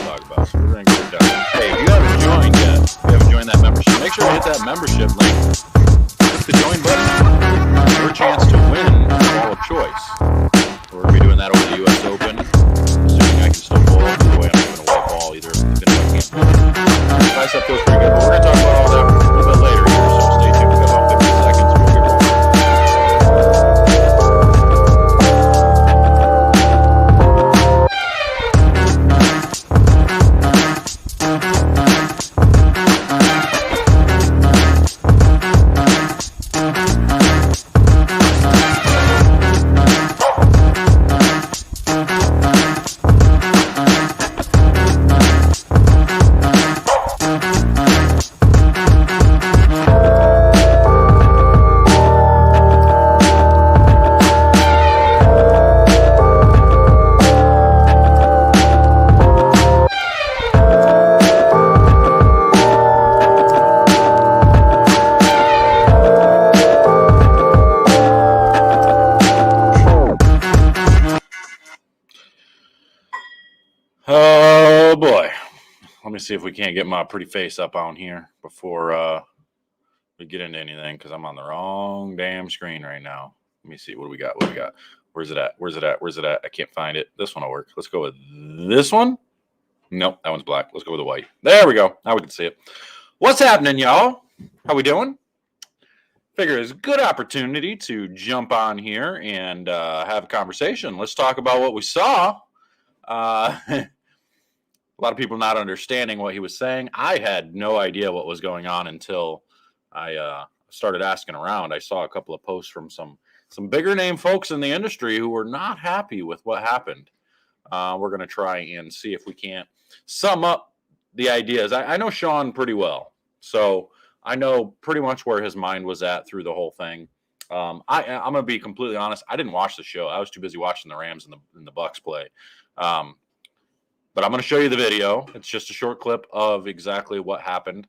talk about. So we're going to get it done. Hey, if you haven't joined yet, if you haven't joined that membership, make sure to hit that membership link. Hit the join button. Your chance to win the ball of choice. We're going to be doing that over the U.S. Open. Assuming I can still pull it. Either way, I'm not going to white ball either. Even if I can't pull it. Bicep feels pretty good, but we're going to talk about all that a little bit later here. So stay tuned. We've got about 50 seconds. We'll get rolling. Oh boy, let me see if we can't get my pretty face up on here before we get into anything, because I'm on the wrong damn screen right now. Let me see, what do we got? Where's it at? I can't find it. This one will work. Let's go with this one. Nope, that one's black. Let's go with the white. There we go. Now we can see it. What's happening, y'all? How we doing? Figure it's a good opportunity to jump on here and have a conversation. Let's talk about what we saw. A lot of people not understanding what he was saying. I had no idea what was going on until I started asking around. I saw a couple of posts from some bigger name folks in the industry who were not happy with what happened. We're going to try and see if we can't sum up the ideas. I know Sean pretty well, so I know pretty much where his mind was at through the whole thing. I'm going to be completely honest. I didn't watch the show. I was too busy watching the Rams and the Bucks play. But I'm going to show you the video. It's just a short clip of exactly what happened,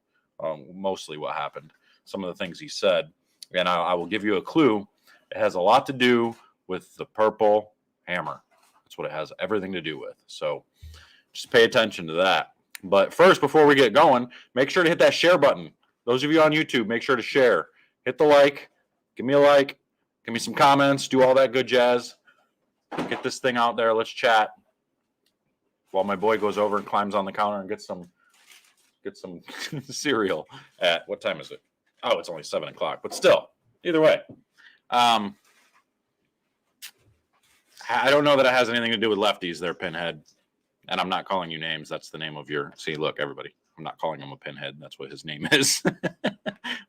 mostly what happened, some of the things he said. And I will give you a clue. It has a lot to do with the purple hammer. That's what it has everything to do with. So just pay attention to that. But first, before we get going, make sure to hit that share button. Those of you on YouTube, make sure to share. Hit the like. Give me a like. Give me some comments. Do all that good jazz. Get this thing out there. Let's chat. While my boy goes over and climbs on the counter and gets some cereal at, what time is it? Oh, it's only 7 o'clock, but still, either way. I don't know that it has anything to do with lefties there, Pinhead. And I'm not calling you names. That's the name of your, see, look, everybody. I'm not calling him a pinhead. That's what his name is.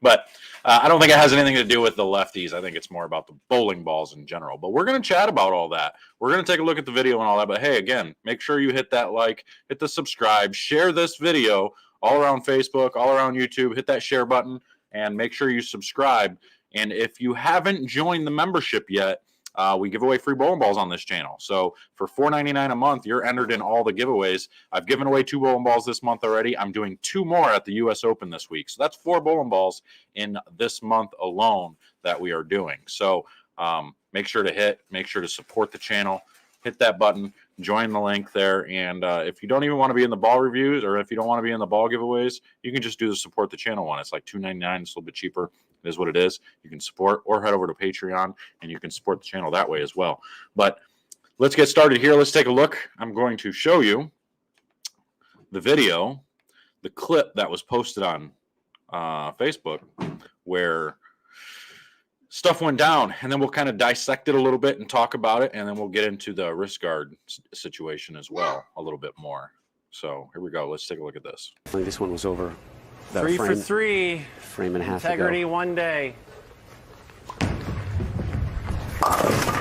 But I don't think it has anything to do with the lefties. I think it's more about the bowling balls in general. But we're going to chat about all that. We're going to take a look at the video and all that. But hey, again, make sure you hit that like, hit the subscribe, share this video all around Facebook, all around YouTube. Hit that share button and make sure you subscribe. And if you haven't joined the membership yet, we give away free bowling balls on this channel. So for $4.99 a month, you're entered in all the giveaways. I've given away 2 bowling balls this month already. I'm doing 2 more at the U.S. Open this week. So that's 4 bowling balls in this month alone that we are doing. So make sure to support the channel. Hit that button, join the link there. And if you don't even want to be in the ball reviews, or if you don't want to be in the ball giveaways, you can just do the support the channel one. It's like $2.99. It's a little bit cheaper. It is what it is. You can support, or head over to Patreon and you can support the channel that way as well. But let's get started here. Let's take a look. I'm going to show you the video, the clip that was posted on Facebook where stuff went down, and then we'll kind of dissect it a little bit and talk about it, and then we'll get into the wrist guard situation as well a little bit more. So here we go. Let's take a look at this. I think this one was over. 3 for 3. Frame and a half Integrity ago. one day.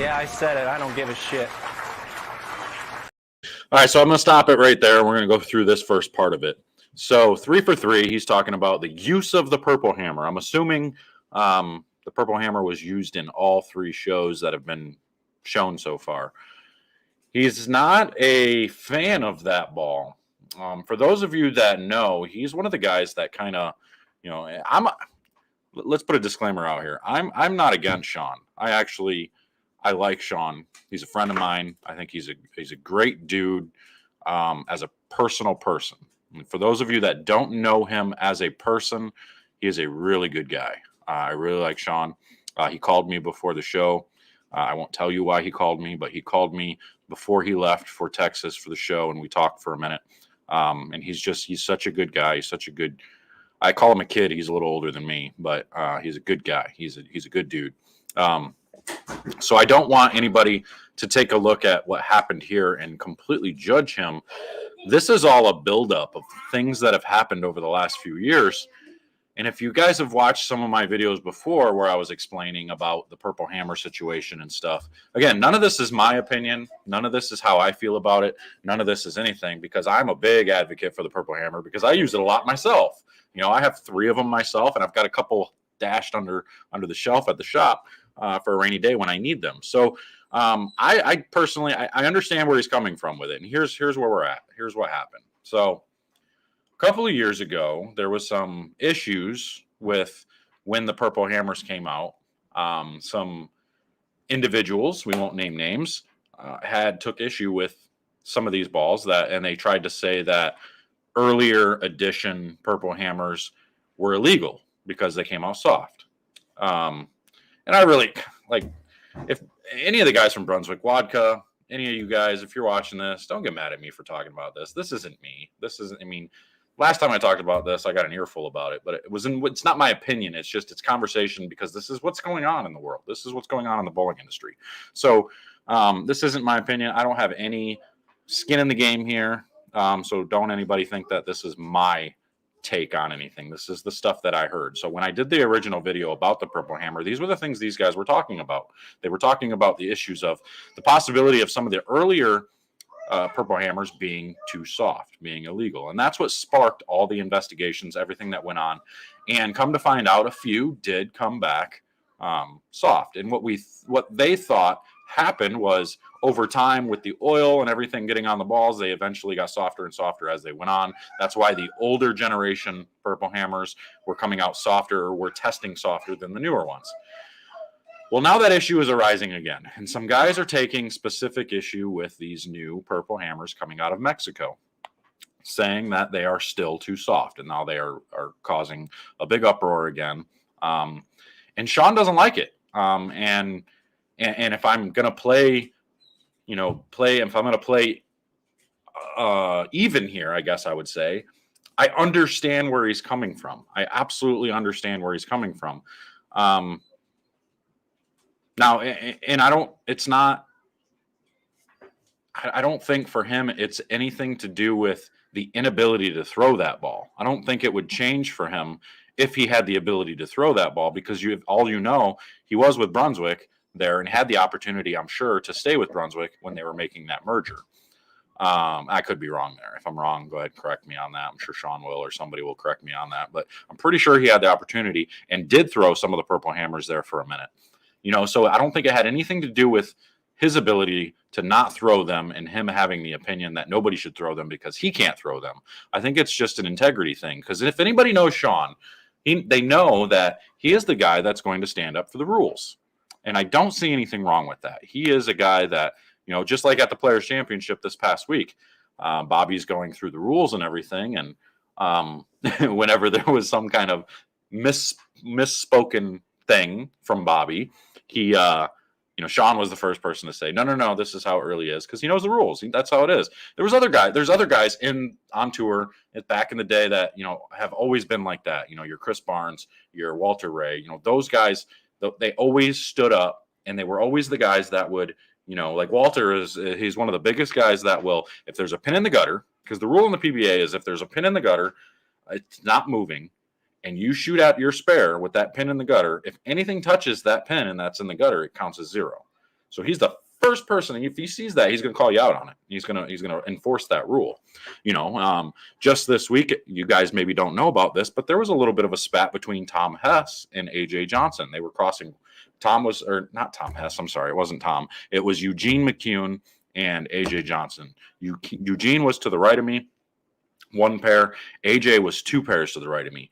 Yeah, I said it. I don't give a shit. All right, so I'm going to stop it right there. We're going to go through this first part of it. So 3 for 3, he's talking about the use of the purple hammer. I'm assuming the purple hammer was used in all 3 shows that have been shown so far. He's not a fan of that ball. For those of you that know, he's one of the guys that kind of, you know, let's put a disclaimer out here. I'm not against Sean. I like Sean. He's a friend of mine. I think he's a great dude. as a personal person. And for those of you that don't know him as a person, he is a really good guy. I really like Sean. He called me before the show. I won't tell you why he called me, but he called me before he left for Texas for the show, and we talked for a minute. And he's such a good guy. I call him a kid. He's a little older than me, but he's a good guy. He's a good dude. So I don't want anybody to take a look at what happened here and completely judge him. This is all a buildup of things that have happened over the last few years. And if you guys have watched some of my videos before where I was explaining about the Purple Hammer situation and stuff, again, none of this is my opinion. None of this is how I feel about it. None of this is anything, because I'm a big advocate for the Purple Hammer because I use it a lot myself. I have 3 of them myself, and I've got a couple dashed under the shelf at the shop for a rainy day when I need them. So I personally, I understand where he's coming from with it. And here's where we're at. Here's what happened. So a couple of years ago, there was some issues with when the Purple Hammers came out. Some individuals, we won't name names, took issue with some of these balls and they tried to say that earlier edition Purple Hammers were illegal because they came out soft. And I really, if any of the guys from Brunswick Vodka, any of you guys, if you're watching this, don't get mad at me for talking about this. This isn't me. Last time I talked about this, I got an earful about it, but it's not my opinion. It's conversation because this is what's going on in the world. This is what's going on in the bowling industry. So this isn't my opinion. I don't have any skin in the game here. So don't anybody think that this is my take on anything. This is the stuff that I heard. So when I did the original video about the Purple Hammer, these were the things these guys were talking about. They were talking about the issues of the possibility of some of the earlier Purple Hammers being too soft, being illegal. And that's what sparked all the investigations, everything that went on. And come to find out, a few did come back soft. And what they thought happened was over time with the oil and everything getting on the balls, they eventually got softer and softer as they went on. That's why the older generation Purple Hammers were coming out softer, or were testing softer than the newer ones. Well, now that issue is arising again, and some guys are taking specific issue with these new Purple Hammers coming out of Mexico, saying that they are still too soft, and now they are causing a big uproar again. And Sean doesn't like it. And if I'm going to play even here, I guess I would say, I understand where he's coming from. I absolutely understand where he's coming from. Now, and I don't think for him it's anything to do with the inability to throw that ball. I don't think it would change for him if he had the ability to throw that ball, because he was with Brunswick there and had the opportunity, I'm sure, to stay with Brunswick when they were making that merger. I could be wrong there. If I'm wrong, go ahead and correct me on that. I'm sure Sean will, or somebody will correct me on that. But I'm pretty sure he had the opportunity and did throw some of the Purple Hammers there for a minute. So I don't think it had anything to do with his ability to not throw them and him having the opinion that nobody should throw them because he can't throw them. I think it's just an integrity thing, because if anybody knows Sean, they know that he is the guy that's going to stand up for the rules. And I don't see anything wrong with that. He is a guy that, just like at the Players' Championship this past week, Bobby's going through the rules and everything. And whenever there was some kind of misspoken thing from Bobby, Sean was the first person to say, no, this is how it really is, because he knows the rules. That's how it is. There's other guys on tour back in the day that, have always been like that. Your Chris Barnes, your Walter Ray, those guys, they always stood up, and they were always the guys that would, like Walter he's one of the biggest guys that will, if there's a pin in the gutter, because the rule in the PBA is if there's a pin in the gutter, it's not moving, and you shoot at your spare with that pin in the gutter, if anything touches that pin and that's in the gutter, it counts as 0. So he's the first person, if he sees that, he's going to call you out on it. He's going to enforce that rule. Just this week, you guys maybe don't know about this, but there was a little bit of a spat between Tom Hess and AJ Johnson. They were crossing. Not Tom Hess. I'm sorry, it wasn't Tom. It was Eugene McCune and AJ Johnson. Eugene was to the right of me, 1 pair. AJ was 2 pairs to the right of me.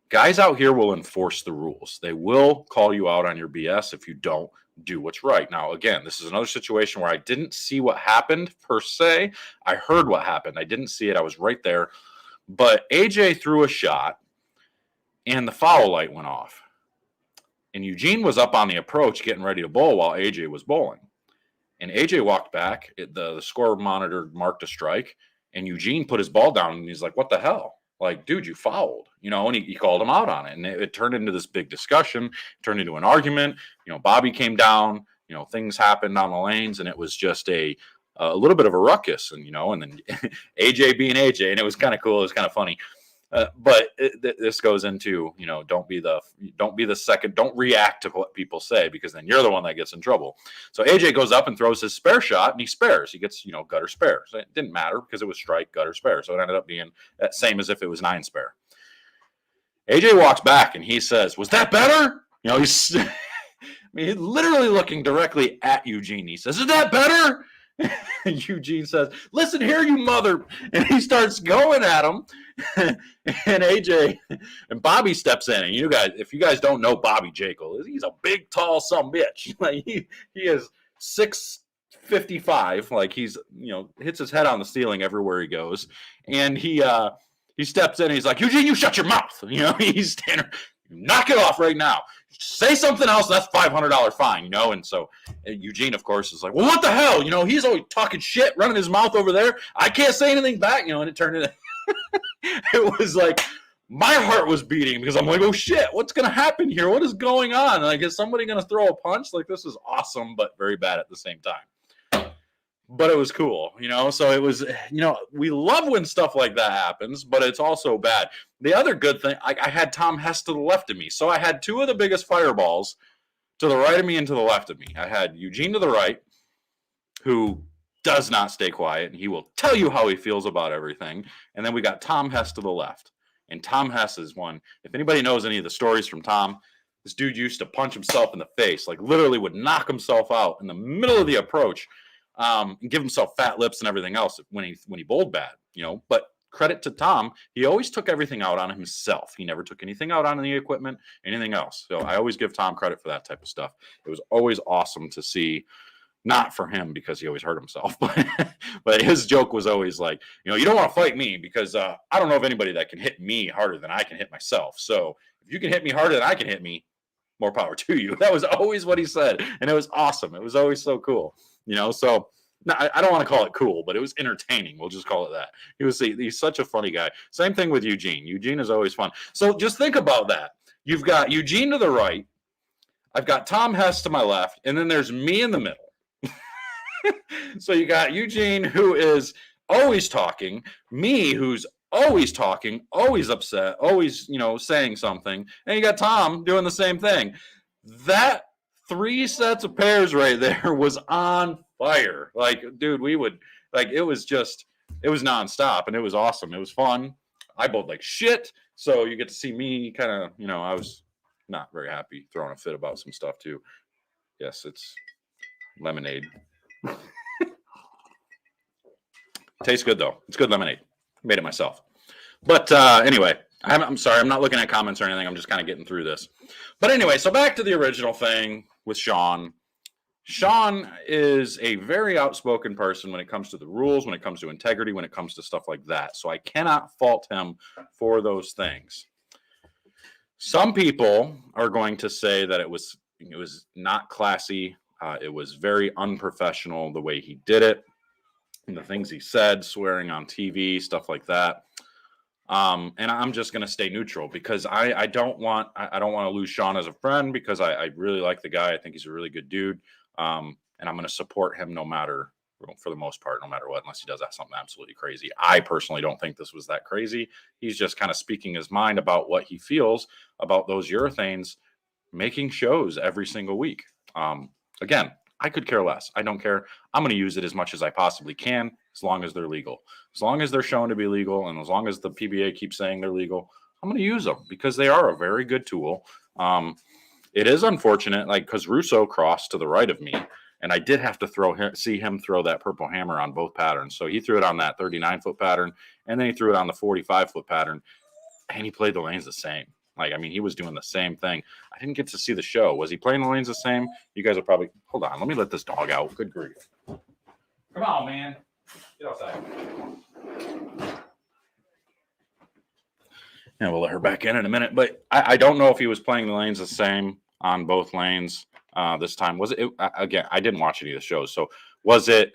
Guys out here will enforce the rules. They will call you out on your BS if you don't do what's right. Now, again, this is another situation where I didn't see what happened per se. I heard what happened. I didn't see it. I was right there. But AJ threw a shot and the foul light went off. And Eugene was up on the approach getting ready to bowl while AJ was bowling. And AJ walked back. The score monitor marked a strike. And Eugene put his ball down and he's like, what the hell? Like, dude, you fouled, and he called him out on it. And it turned into this big discussion, turned into an argument. Bobby came down, things happened on the lanes, and it was just a little bit of a ruckus. And, and then AJ being AJ, and it was kind of cool. It was kind of funny. But this goes into, don't be the second, don't react to what people say, because then you're the one that gets in trouble. So AJ goes up and throws his spare shot and he spares. He gets, gutter spare. So it didn't matter because it was strike, gutter spare. So it ended up being that same as if it was 9 spare. AJ walks back and he says, was that better? He's, he's literally looking directly at Eugene. He says, is that better? And Eugene says, listen here, you mother. And he starts going at him. And AJ and Bobby steps in. And if you guys don't know Bobby Jekyll, he's a big, tall bitch. Like he is 6'55". Like he's, hits his head on the ceiling everywhere he goes. And he steps in and he's like, Eugene, you shut your mouth. He's standing, knock it off right now. Say something else, that's $500 fine, And so Eugene, of course, is like, well, what the hell? He's always talking shit, running his mouth over there. I can't say anything back, and it turned into, it was like, my heart was beating because I'm like, oh shit, what's going to happen here? What is going on? Like, is somebody going to throw a punch? Like, this is awesome, but very bad at the same time. But it was cool, so it was, we love when stuff like that happens, but it's also bad. The other good thing, I had Tom Hess to the left of me. So I had 2 of the biggest fireballs to the right of me and to the left of me. I had Eugene to the right, who does not stay quiet, and he will tell you how he feels about everything. And then we got Tom Hess to the left. And Tom Hess is one, if anybody knows any of the stories from Tom, this dude used to punch himself in the face, like literally would knock himself out in the middle of the approach. And give himself fat lips and everything else when he bowled bad, But credit to Tom, he always took everything out on himself. He never took anything out on the equipment, anything else. So I always give Tom credit for that type of stuff. It was always awesome to see, not for him because he always hurt himself, but his joke was always like, you don't want to fight me because I don't know of anybody that can hit me harder than I can hit myself. So if you can hit me harder than I can hit me, more power to you. That was always what he said. And it was awesome. It was always so cool. So no, I don't want to call it cool, but it was entertaining. We'll just call it that. He's such a funny guy. Same thing with Eugene. Eugene is always fun. So just think about that. You've got Eugene to the right. I've got Tom Hess to my left. And then there's me in the middle. So you got Eugene, who is always talking. Me, who's always talking, always upset, always, saying something. And you got Tom doing the same thing. That 3 sets of pairs right there was on fire. Like, dude, it was nonstop, and it was awesome. It was fun. I bowled like shit. So you get to see me kind of, I was not very happy, throwing a fit about some stuff too. Yes, it's lemonade. Tastes good though. It's good lemonade. Made it myself. But anyway, I'm sorry. I'm not looking at comments or anything. I'm just kind of getting through this. But anyway, so back to the original thing with Sean. Sean is a very outspoken person when it comes to the rules, when it comes to integrity, when it comes to stuff like that. So I cannot fault him for those things. Some people are going to say that it was not classy. It was very unprofessional the way he did it, and the things he said, swearing on TV, stuff like that. And I'm just going to stay neutral because I don't want to lose Sean as a friend because I really like the guy. I think he's a really good dude. And I'm going to support him no matter, for the most part, no matter what, unless he does something absolutely crazy. I personally don't think this was that crazy. He's just kind of speaking his mind about what he feels about those urethanes making shows every single week. Again, I could care less. I don't care. I'm going to use it as much as I possibly can, as long as they're legal. As long as they're shown to be legal, and as long as the PBA keeps saying they're legal, I'm going to use them because they are a very good tool. It is unfortunate, because Russo crossed to the right of me, and I did have to see him throw that purple hammer on both patterns. So he threw it on that 39-foot pattern, and then he threw it on the 45-foot pattern, and he played the lanes the same. Like, I mean, he was doing the same thing. I didn't get to see the show. Was he playing the lanes the same? You guys will probably hold on. Let me let this dog out. Good grief! Come on, man. Get outside. And we'll let her back in a minute. But I don't know if he was playing the lanes the same on both lanes this time. Was it again? I didn't watch any of the shows, so was it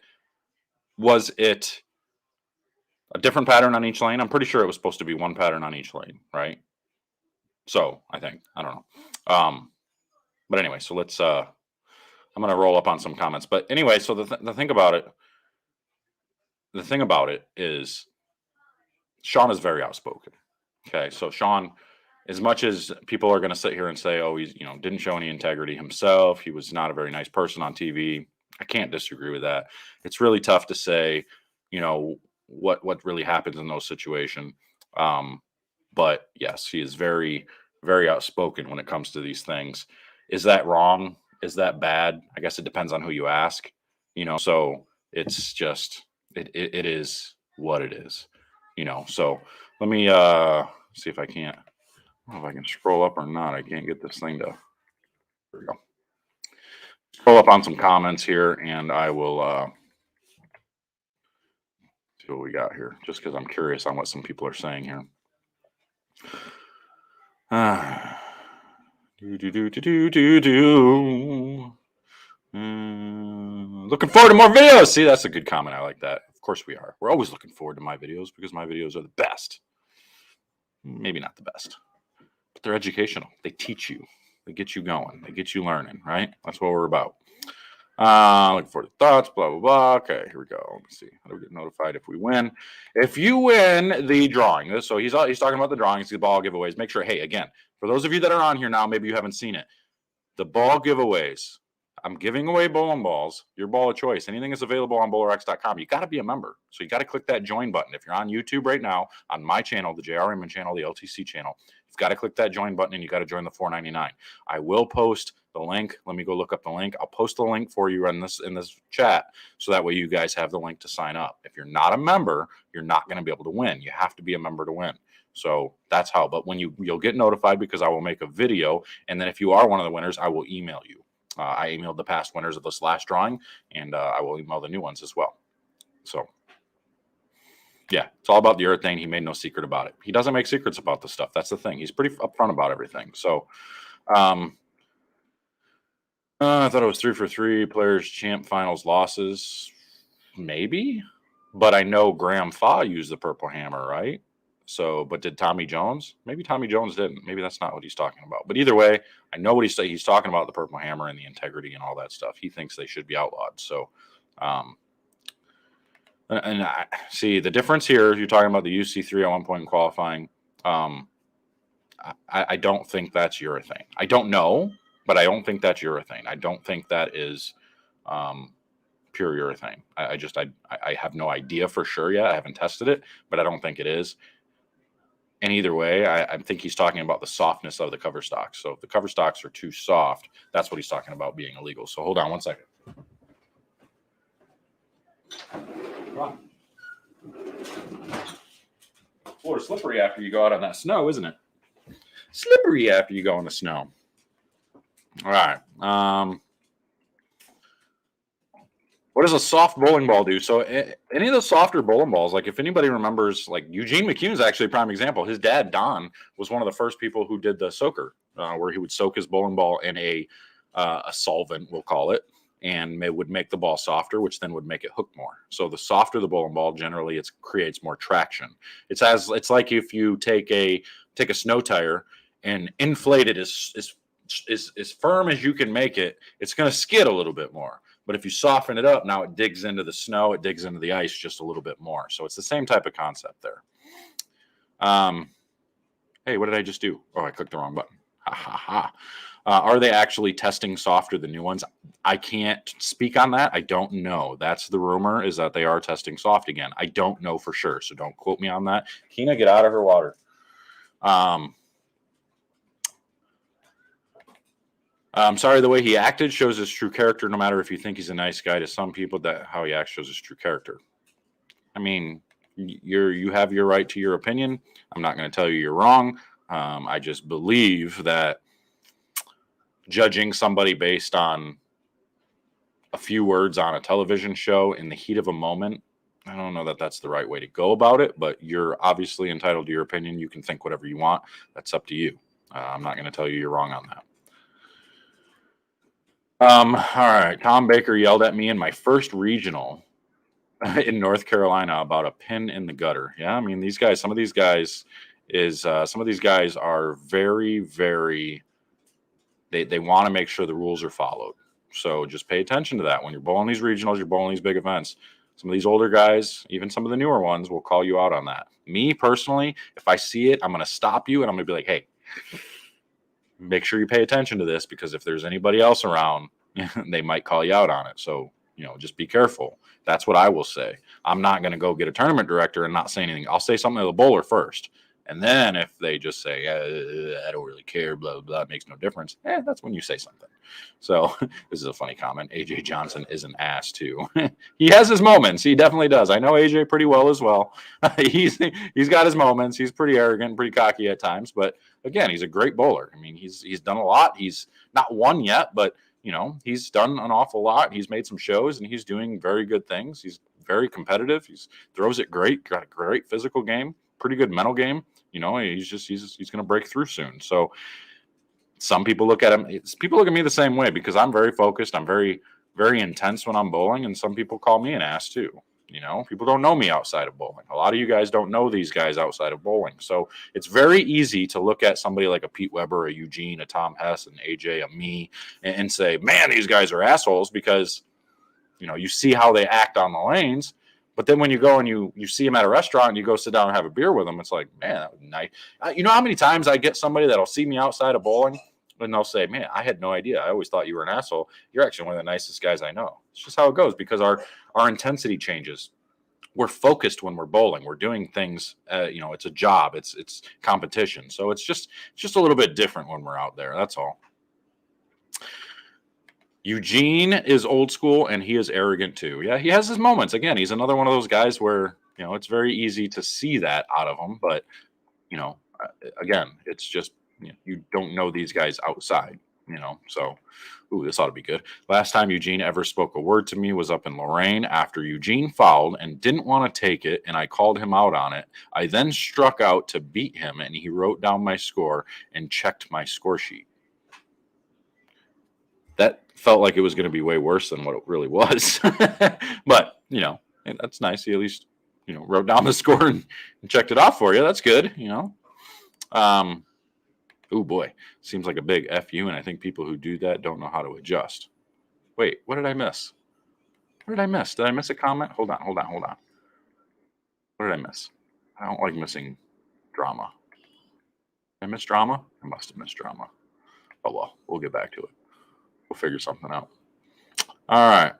a different pattern on each lane? I'm pretty sure it was supposed to be one pattern on each lane, right? So I think I don't know. But anyway, so let's. I'm gonna roll up on some comments. But anyway, so the thing about it. The thing about it is, Sean is very outspoken. Okay, so Sean, as much as people are going to sit here and say, "Oh, he's didn't show any integrity himself. He was not a very nice person on TV." I can't disagree with that. It's really tough to say, what really happens in those situations. But yes, he is very, very outspoken when it comes to these things. Is that wrong? Is that bad? I guess it depends on who you ask. So it's just it is what it is. So let me see if I can't. I don't know if I can scroll up or not. I can't get this thing to. There we go. Scroll up on some comments here, and I will see what we got here. Just because I'm curious on what some people are saying here. Looking forward to more videos. See, that's a good comment. I like that. Of course we are. We're always looking forward to my videos because my videos are the best. Maybe not the best, but they're educational. They teach you. They get you going. They get you learning, right? That's what we're about. Looking forward to thoughts, blah, blah, blah. Okay, here we go. Let's see. How do we get notified if we win? If you win the drawing, so he's talking about the drawings, the ball giveaways. Make sure, hey, again, for those of you that are on here now, maybe you haven't seen it. The ball giveaways. I'm giving away bowling balls, your ball of choice. Anything is available on bowlerx.com. You got to be a member. So you got to click that join button. If you're on YouTube right now, on my channel, the JR Raymond channel, the LTC channel, you've got to click that join button and you got to join the $4.99. I will post the link. Let me go look up the link. I'll post the link for you in this chat so that way you guys have the link to sign up. If you're not a member, you're not going to be able to win. You have to be a member to win. So that's how. But when you'll get notified because I will make a video. And then if you are one of the winners, I will email you. I emailed the past winners of this last drawing, and I will email the new ones as well. So, yeah, it's all about the urethane. He made no secret about it. He doesn't make secrets about this stuff. That's the thing. He's pretty upfront about everything. So, I thought it was 3 for 3 players, champ finals losses. Maybe. But I know Graham Fa used the purple hammer, right? So, but did Tommy Jones? Maybe Tommy Jones didn't. Maybe that's not what he's talking about. But either way, I know what he's saying. He's talking about the purple hammer and the integrity and all that stuff. He thinks they should be outlawed. So, and I see the difference here. You're talking about the UC3 at one point in qualifying. I don't think that's urethane. I don't know, but I don't think that's urethane. I don't think that is pure urethane. I have no idea for sure yet. I haven't tested it, but I don't think it is. And either way, I think he's talking about the softness of the cover stocks. So if the cover stocks are too soft, that's what he's talking about being illegal. So hold on one second. Floor's slippery after you go out on that snow, isn't it? Slippery after you go in the snow. All right. What does a soft bowling ball do? So any of the softer bowling balls, like if anybody remembers, like Eugene McCune is actually a prime example. His dad, Don, was one of the first people who did the soaker, where he would soak his bowling ball in a solvent, we'll call it, and would make the ball softer, which then would make it hook more. So the softer the bowling ball, generally it creates more traction. It's like if you take a snow tire and inflate it as firm as you can make it, it's going to skid a little bit more. But if you soften it up, now it digs into the snow, it digs into the ice just a little bit more. So it's the same type of concept there. Hey, what did I just do? Oh, I clicked the wrong button. Ha ha ha. Are they actually testing softer than new ones? I can't speak on that. I don't know. That's the rumor, is that they are testing soft again. I don't know for sure, so don't quote me on that. Kina, get out of her water. I'm sorry, the way he acted shows his true character, no matter if you think he's a nice guy. To some people, that how he acts shows his true character. I mean, you have your right to your opinion. I'm not going to tell you you're wrong. I just believe that judging somebody based on a few words on a television show in the heat of a moment, I don't know that that's the right way to go about it, but you're obviously entitled to your opinion. You can think whatever you want. That's up to you. I'm not going to tell you you're wrong on that. All right. Tom Baker yelled at me in my first regional in North Carolina about a pin in the gutter. Yeah, I mean, these guys, some of these guys are very, very, they want to make sure the rules are followed. So just pay attention to that. When you're bowling these regionals, you're bowling these big events. Some of these older guys, even some of the newer ones, will call you out on that. Me personally, if I see it, I'm going to stop you and I'm going to be like, hey, make sure you pay attention to this, because if there's anybody else around, they might call you out on it. So, just be careful. That's what I will say. I'm not going to go get a tournament director and not say anything. I'll say something to the bowler first. And then if they just say, I don't really care, blah, blah, blah, it makes no difference, that's when you say something. So this is a funny comment. AJ Johnson is an ass too. He has his moments. He definitely does. I know AJ pretty well as well. He's got his moments. He's pretty arrogant, pretty cocky at times. But again, he's a great bowler. I mean, he's done a lot. He's not won yet, but he's done an awful lot. He's made some shows and he's doing very good things. He's very competitive. He throws it great, got a great physical game, pretty good mental game. He's going to break through soon. So some people look at him. People look at me the same way because I'm very focused. I'm very, very intense when I'm bowling. And some people call me an ass too. People don't know me outside of bowling. A lot of you guys don't know these guys outside of bowling. So it's very easy to look at somebody like a Pete Weber, a Eugene, a Tom Hess, an AJ, a me, and say, man, these guys are assholes because, you see how they act on the lanes. But then when you go and you see them at a restaurant and you go sit down and have a beer with them, it's like, man, that was nice. You know how many times I get somebody that'll see me outside of bowling and they'll say, man, I had no idea. I always thought you were an asshole. You're actually one of the nicest guys I know. It's just how it goes because our intensity changes. We're focused when we're bowling. We're doing things, it's a job. It's competition. So it's just a little bit different when we're out there. That's all. Eugene is old school and he is arrogant too. Yeah, he has his moments. Again, he's another one of those guys where, it's very easy to see that out of him. But, again, it's just, you don't know these guys outside, So, this ought to be good. Last time Eugene ever spoke a word to me was up in Lorain after Eugene fouled and didn't want to take it. And I called him out on it. I then struck out to beat him and he wrote down my score and checked my score sheet. That felt like it was going to be way worse than what it really was. But, that's nice. He at least, wrote down the score and checked it off for you. That's good, Oh, boy. Seems like a big FU, and I think people who do that don't know how to adjust. Wait, what did I miss? What did I miss? Did I miss a comment? Hold on. What did I miss? I don't like missing drama. Did I miss drama? I must have missed drama. Oh, well, we'll get back to it. We'll figure something out. All right.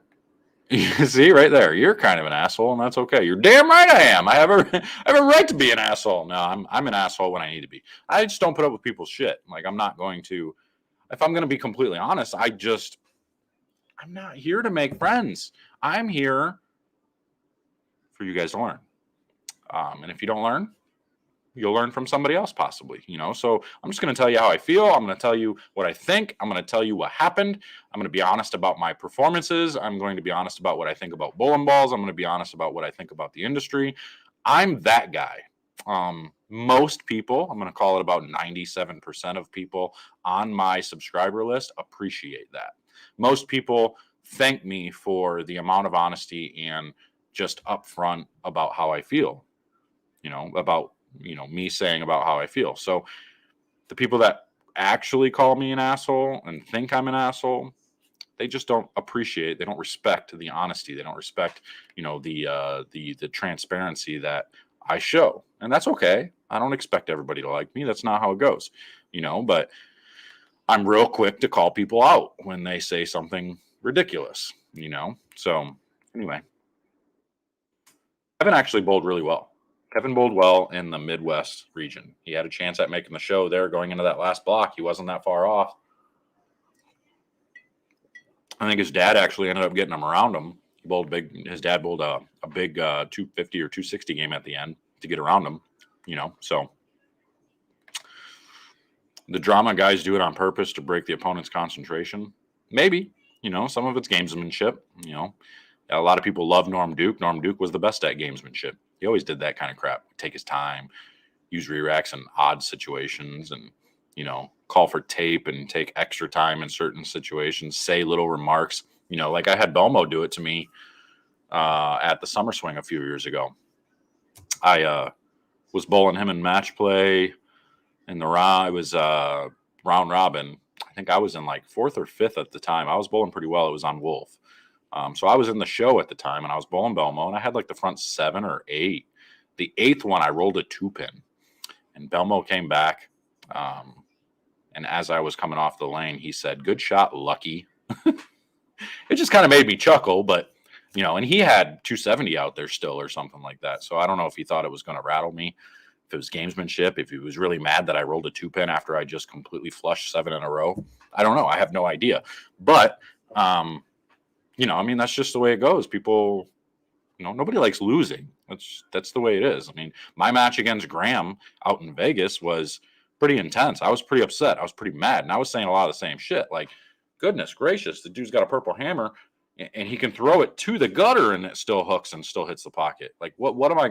You see right there, you're kind of an asshole, and that's okay. You're damn right I am. I have a right to be an asshole. No, I'm an asshole when I need to be. I just don't put up with people's shit. Like I'm not going to. If I'm going to be completely honest, I'm not here to make friends. I'm here for you guys to learn. And if you don't learn, you'll learn from somebody else possibly, So I'm just going to tell you how I feel. I'm going to tell you what I think. I'm going to tell you what happened. I'm going to be honest about my performances. I'm going to be honest about what I think about bowling balls. I'm going to be honest about what I think about the industry. I'm that guy. Most people, I'm going to call it about 97% of people on my subscriber list appreciate that. Most people thank me for the amount of honesty and just upfront about how I feel, about me saying about how I feel. So the people that actually call me an asshole and think I'm an asshole, they just don't appreciate, they don't respect the honesty. They don't respect, the transparency that I show. And that's okay. I don't expect everybody to like me. That's not how it goes, but I'm real quick to call people out when they say something ridiculous, So anyway, Kevin actually bowled really well. Kevin bowled well in the Midwest region. He had a chance at making the show there going into that last block. He wasn't that far off. I think his dad actually ended up getting him around him. He bowled big. His dad bowled a big 250 or 260 game at the end to get around him, So the drama guys do it on purpose to break the opponent's concentration. Maybe, some of it's gamesmanship. A lot of people love Norm Duke. Norm Duke was the best at gamesmanship. He always did that kind of crap. Take his time, use re-racks in odd situations, and call for tape and take extra time in certain situations, say little remarks. Like I had Belmo do it to me at the Summer Swing a few years ago. I was bowling him in match play in the round. It was round robin. I think I was in like 4th or 5th at the time. I was bowling pretty well. It was on Wolf. So I was in the show at the time, and I was bowling Belmo, and I had like the front 7 or 8. The 8th one, I rolled a 2-pin, and Belmo came back. And as I was coming off the lane, he said, "Good shot, Lucky." It just kind of made me chuckle, but and he had 270 out there still or something like that. So I don't know if he thought it was going to rattle me, if it was gamesmanship, if he was really mad that I rolled a 2-pin after I just completely flushed 7 in a row. I don't know. I have no idea. But, that's just the way it goes. People, nobody likes losing. That's the way it is. My match against Graham out in Vegas was pretty intense. I was pretty upset. I was pretty mad. And I was saying a lot of the same shit. Like, goodness gracious, the dude's got a purple hammer and he can throw it to the gutter and it still hooks and still hits the pocket. Like, how am I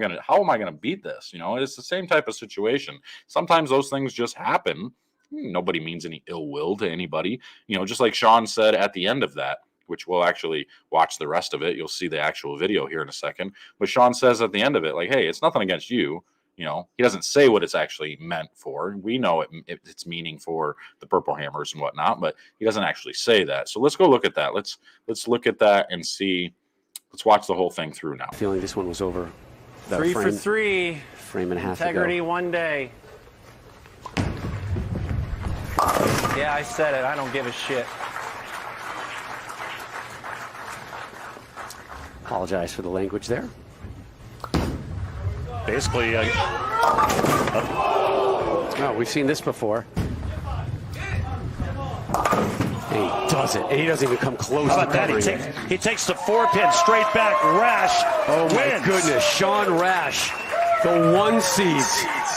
going to beat this? It's the same type of situation. Sometimes those things just happen. Nobody means any ill will to anybody. Just like Sean said at the end of that, which we'll actually watch the rest of it. You'll see the actual video here in a second. But Sean says at the end of it, like, hey, it's nothing against you. He doesn't say what it's actually meant for. We know it's meaning for the purple hammers and whatnot, but he doesn't actually say that. So let's go look at that. Let's look at that and see. Let's watch the whole thing through now. Feeling this one was over. 3 for 3. Frame and a half Integrity ago. one day. Yeah, I said it. I don't give a shit. Apologize for the language there. Basically, we've seen this before. And he does it. And he doesn't even come close how to about that? covering it. He takes the 4-pin straight back. Rash Oh my wins. goodness, Sean Rash, the 1 seed.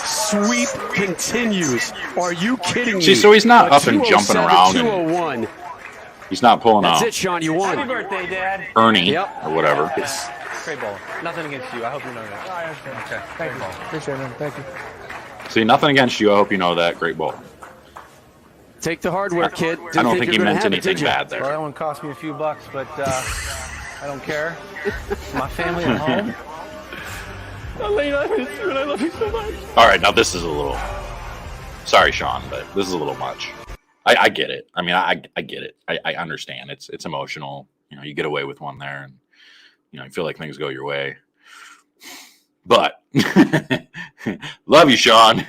Sweep continues. Are you kidding me? See, so he's not A up and jumping around and 201. he's not pulling That's off it, Sean. You won. Happy birthday, Dad. Ernie Yep. or whatever. Great ball. Nothing against you. I hope you know that. I understand. Okay. Thank you. Appreciate it, man. Thank you. See, nothing against you. I hope you know that. Great ball. Take the hardware, kid. I don't think he you're gonna meant have it, anything did you? bad Well, there. that one cost me a few bucks, but I don't care. My family at home. Elena, I miss you and I love you so much. All right, now this is a little. Sorry, Sean, but this is a little much. I get it. I get it. I understand. It's emotional. You get away with one there, and you feel like things go your way. But love you, Sean.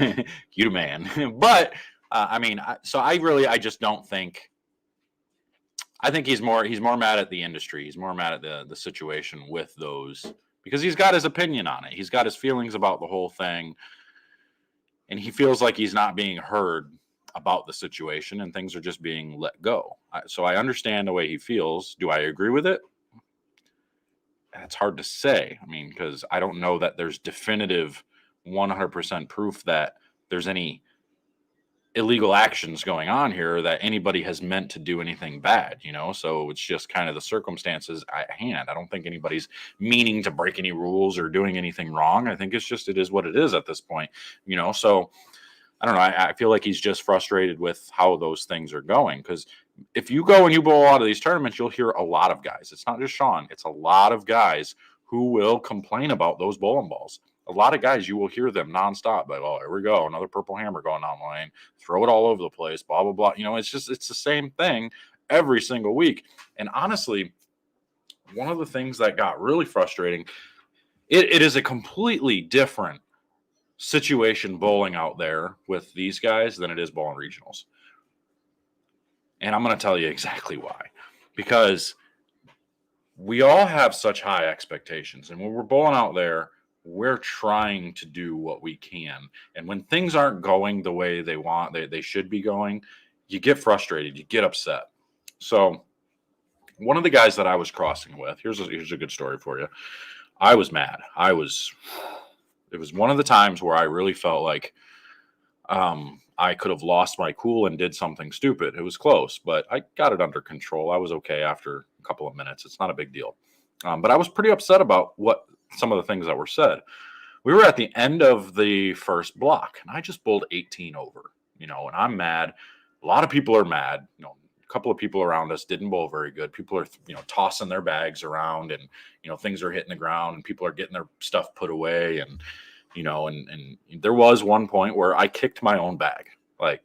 You the man. But I just don't think. I think he's more mad at the industry. He's more mad at the situation with those, because he's got his opinion on it. He's got his feelings about the whole thing, and he feels like he's not being heard about the situation, and things are just being let go. So I understand the way he feels. Do I agree with it? It's hard to say. Because I don't know that there's definitive 100% proof that there's any illegal actions going on here, that anybody has meant to do anything bad, so it's just kind of the circumstances at hand. I don't think anybody's meaning to break any rules or doing anything wrong. I think it is what it is at this point, so I don't know. I feel like he's just frustrated with how those things are going, because if you go and you bowl a lot of these tournaments, you'll hear a lot of guys. It's not just Sean. It's a lot of guys who will complain about those bowling balls. A lot of guys, you will hear them nonstop. Like, oh, here we go. Another purple hammer going down the lane. Throw it all over the place, blah, blah, blah. It's the same thing every single week. And honestly, one of the things that got really frustrating, it is a completely different situation bowling out there with these guys than it is bowling regionals. And I'm going to tell you exactly why. Because we all have such high expectations. And when we're bowling out there, we're trying to do what we can. And when things aren't going the way they should be going, you get frustrated, you get upset. So one of the guys that I was crossing with, here's a good story for you. I was mad. It was one of the times where I really felt like I I could have lost my cool and did something stupid. It was close, but I got it under control. I was okay after a couple of minutes. It's not a big deal. But I was pretty upset about some of the things that were said. We were at the end of the first block, and I just bowled 18 over, and I'm mad. A lot of people are mad. A couple of people around us didn't bowl very good. People are, tossing their bags around, and, things are hitting the ground, and people are getting their stuff put away. And, and there was one point where I kicked my own bag. Like,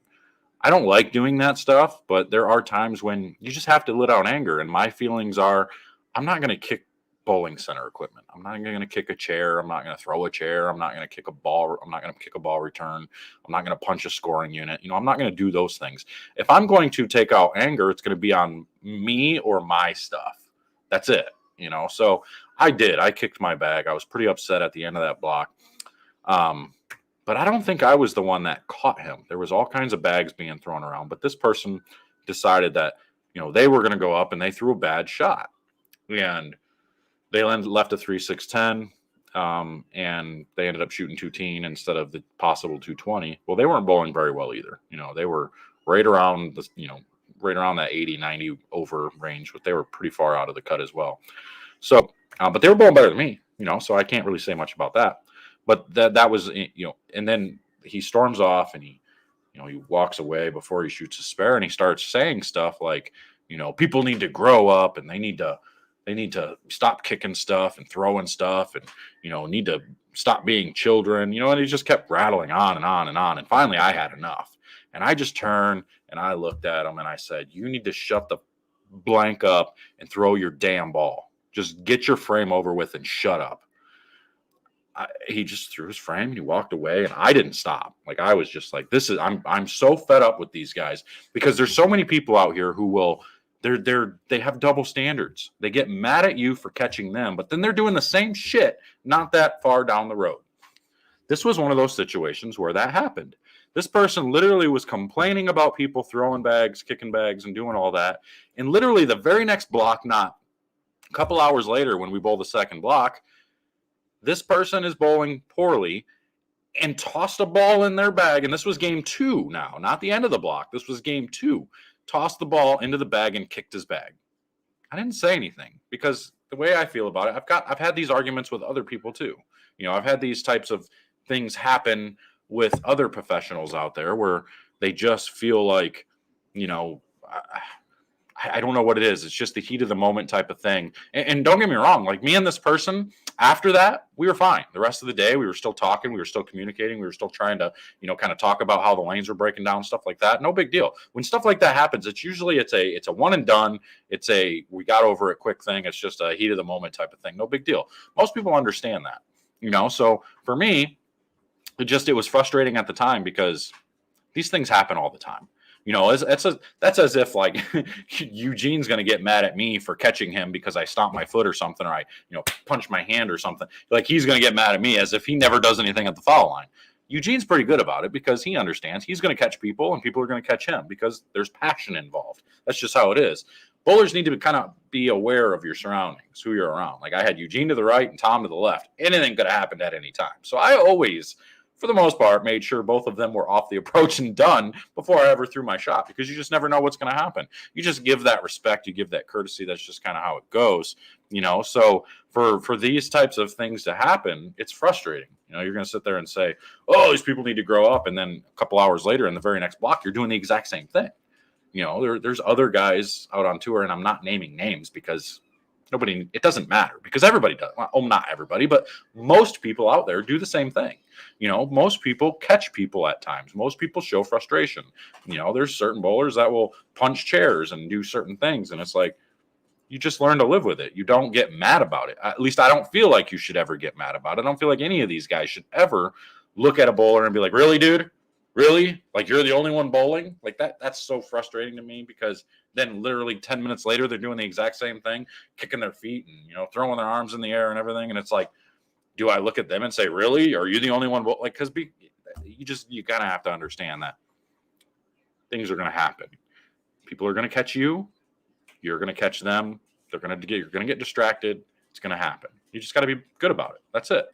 I don't like doing that stuff, but there are times when you just have to let out anger. And my feelings are, I'm not going to kick bowling center equipment. I'm not going to kick a chair. I'm not going to throw a chair. I'm not going to kick a ball. I'm not going to kick a ball return. I'm not going to punch a scoring unit. I'm not going to do those things. If I'm going to take out anger, it's going to be on me or my stuff. That's it. So I did. I kicked my bag. I was pretty upset at the end of that block. But I don't think I was the one that caught him. There was all kinds of bags being thrown around, but this person decided that, they were going to go up and they threw a bad shot. And they left a 3-6-10, and they ended up shooting 210 instead of the possible 220. Well, they weren't bowling very well either. They were right around that 80, 90 over range, but they were pretty far out of the cut as well. So, but they were bowling better than me, so I can't really say much about that. But that was, and then he storms off and he walks away before he shoots a spare, and he starts saying stuff like, people need to grow up and they need to stop kicking stuff and throwing stuff and, need to stop being children, and he just kept rattling on and on and on. And finally I had enough. And I just turned and I looked at him and I said, you need to shut the blank up and throw your damn ball. Just get your frame over with and shut up. He just threw his frame and he walked away, and I didn't stop. Like, I was just like, I'm so fed up with these guys, because there's so many people out here who they have double standards. They get mad at you for catching them, but then they're doing the same shit not that far down the road. This was one of those situations where that happened. This person literally was complaining about people throwing bags, kicking bags, and doing all that. And literally the very next block, not a couple hours later when we bowl the second block, this person is bowling poorly and tossed a ball in their bag. And this was game 2 now, not the end of the block. This was game 2. Tossed the ball into the bag and kicked his bag. I didn't say anything, because the way I feel about it, I've had these arguments with other people too. I've had these types of things happen with other professionals out there where they just feel like, I don't know what it is. It's just the heat of the moment type of thing. And don't get me wrong, like, me and this person, after that, we were fine. The rest of the day, we were still talking. We were still communicating. We were still trying to, kind of talk about how the lanes were breaking down, stuff like that. No big deal. When stuff like that happens, it's usually it's a one and done. It's we got over it quick thing. It's just a heat of the moment type of thing. No big deal. Most people understand that, So for me, it was frustrating at the time, because these things happen all the time. That's as if, like, Eugene's going to get mad at me for catching him because I stomped my foot or something, or I, punched my hand or something. Like, he's going to get mad at me as if he never does anything at the foul line. Eugene's pretty good about it, because he understands he's going to catch people and people are going to catch him, because there's passion involved. That's just how it is. Bowlers need to kind of be aware of your surroundings, who you're around. Like, I had Eugene to the right and Tom to the left. Anything could have happened at any time. So I always, for the most part, made sure both of them were off the approach and done before I ever threw my shot, because you just never know what's going to happen. You just give that respect, you give that courtesy. That's just kind of how it goes, So for these types of things to happen, it's frustrating. You're going to sit there and say, oh, these people need to grow up, and then a couple hours later in the very next block, you're doing the exact same thing. There's other guys out on tour, and I'm not naming names because it doesn't matter, because everybody does. Well, not everybody, but most people out there do the same thing. Most people catch people at times. Most people show frustration. There's certain bowlers that will punch chairs and do certain things. And it's like, you just learn to live with it. You don't get mad about it. At least I don't feel like you should ever get mad about it. I don't feel like any of these guys should ever look at a bowler and be like, really, dude? Really? Like, you're the only one bowling? Like, that's so frustrating to me, because then literally 10 minutes later, they're doing the exact same thing, kicking their feet and, throwing their arms in the air and everything. And it's like, do I look at them and say, really? Are you the only one? Like, because you kind of have to understand that things are going to happen. People are going to catch you. You're going to catch them. You're going to get distracted. It's going to happen. You just got to be good about it. That's it.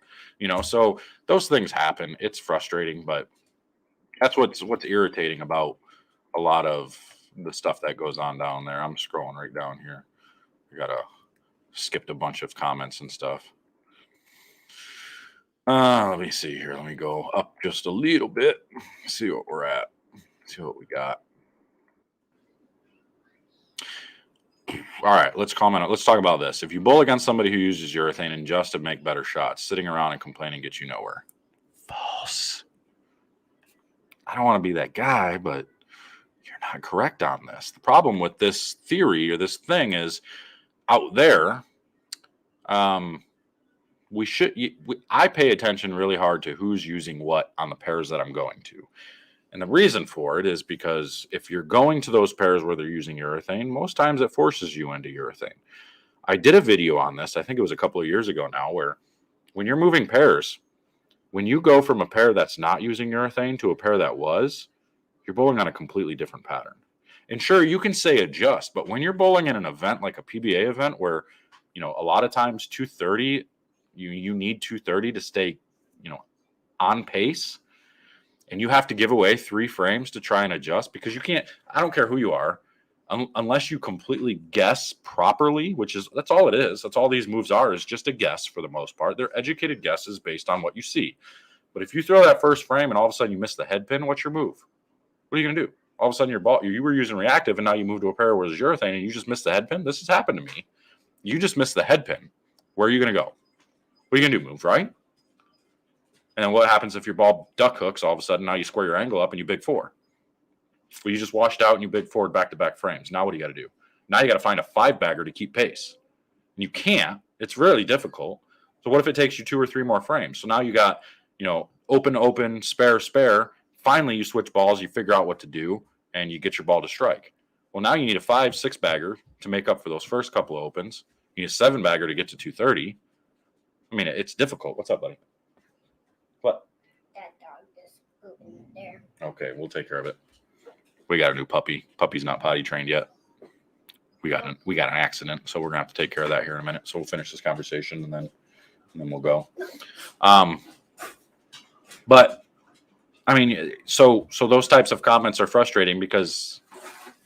So those things happen. It's frustrating, but That's what's irritating about a lot of the stuff that goes on down there. I'm scrolling right down here. I gotta skipped a bunch of comments and stuff. Let me see here. Let me go up just a little bit. See what we're at. See what we got. All right, let's comment. Let's talk about this. If you bowl against somebody who uses urethane and just to make better shots, sitting around and complaining gets you nowhere. False. I don't want to be that guy, but you're not correct on this. The problem with this theory or this thing is out there. I pay attention really hard to who's using what on the pairs that I'm going to. And the reason for it is because if you're going to those pairs where they're using urethane, most times it forces you into urethane. I did a video on this, I think it was a couple of years ago now, where when you're moving pairs, when you go from a pair that's not using urethane to a pair that was, you're bowling on a completely different pattern. And sure, you can say adjust, but when you're bowling in an event like a PBA event where, a lot of times 230, you need 230 to stay, on pace. And you have to give away 3 frames to try and adjust because you can't, I don't care who you are, unless you completely guess properly, that's all it is. That's all these moves are, is just a guess for the most part. They're educated guesses based on what you see. But if you throw that first frame and all of a sudden you miss the head pin, what's your move? What are you going to do? All of a sudden you were using reactive and now you move to a pair where there's urethane and you just missed the head pin. This has happened to me. You just missed the head pin. Where are you going to go? What are you going to do? Move right? And then what happens if your ball duck hooks? All of a sudden, now you square your angle up and you big 4. Well, you just washed out and you big forward back-to-back frames. Now what do you got to do? Now you got to find a 5-bagger to keep pace. And you can't. It's really difficult. So what if it takes you 2 or 3 more frames? So now you got, open, spare. Finally, you switch balls, you figure out what to do, and you get your ball to strike. Well, now you need a 5, 6-bagger to make up for those first couple of opens. You need a 7-bagger to get to 230. I mean, it's difficult. What's up, buddy? What? That dog just pooping there. Okay, we'll take care of it. We got a new puppy. Puppy's not potty trained yet. We got an accident, so we're gonna have to take care of that here in a minute. So we'll finish this conversation and then we'll go. But I mean, so those types of comments are frustrating because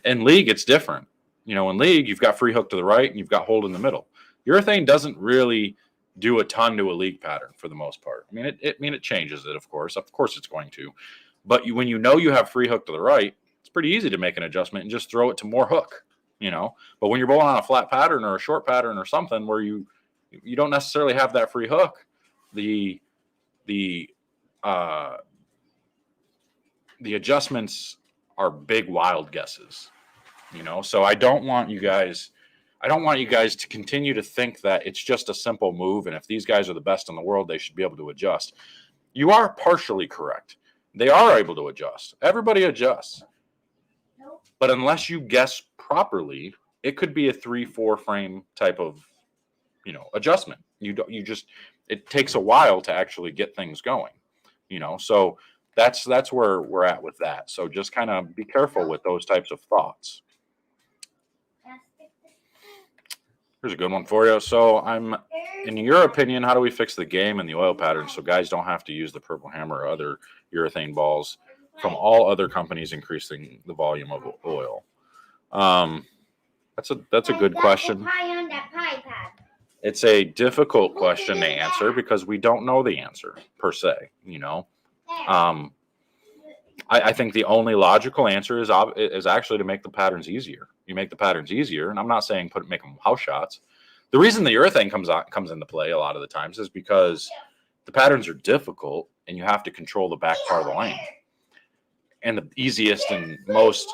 in league it's different. In league you've got free hook to the right and you've got hold in the middle. Urethane doesn't really do a ton to a league pattern for the most part. I mean, it changes it, of course. Of course it's going to. But when you have free hook to the right, it's pretty easy to make an adjustment and just throw it to more hook, But when you're bowling on a flat pattern or a short pattern or something where you don't necessarily have that free hook, the adjustments are big wild guesses, So I don't want you guys to continue to think that it's just a simple move. And if these guys are the best in the world, they should be able to adjust. You are partially correct. They are able to adjust. Everybody adjusts. But unless you guess properly, it could be a 3-4 frame type of, adjustment. It takes a while to actually get things going, so that's where we're at with that. So just kind of be careful with those types of thoughts. Here's a good one for you. So in your opinion, how do we fix the game and the oil pattern so guys don't have to use the Purple Hammer or other urethane balls from all other companies increasing the volume of oil? That's a good question. It's a difficult question to answer because we don't know the answer per se, I think the only logical answer is actually to make the patterns easier. You make the patterns easier, and I'm not saying make them house shots. The reason the urethane comes into play a lot of the times is because the patterns are difficult, and you have to control the back part of the lane. And the easiest and most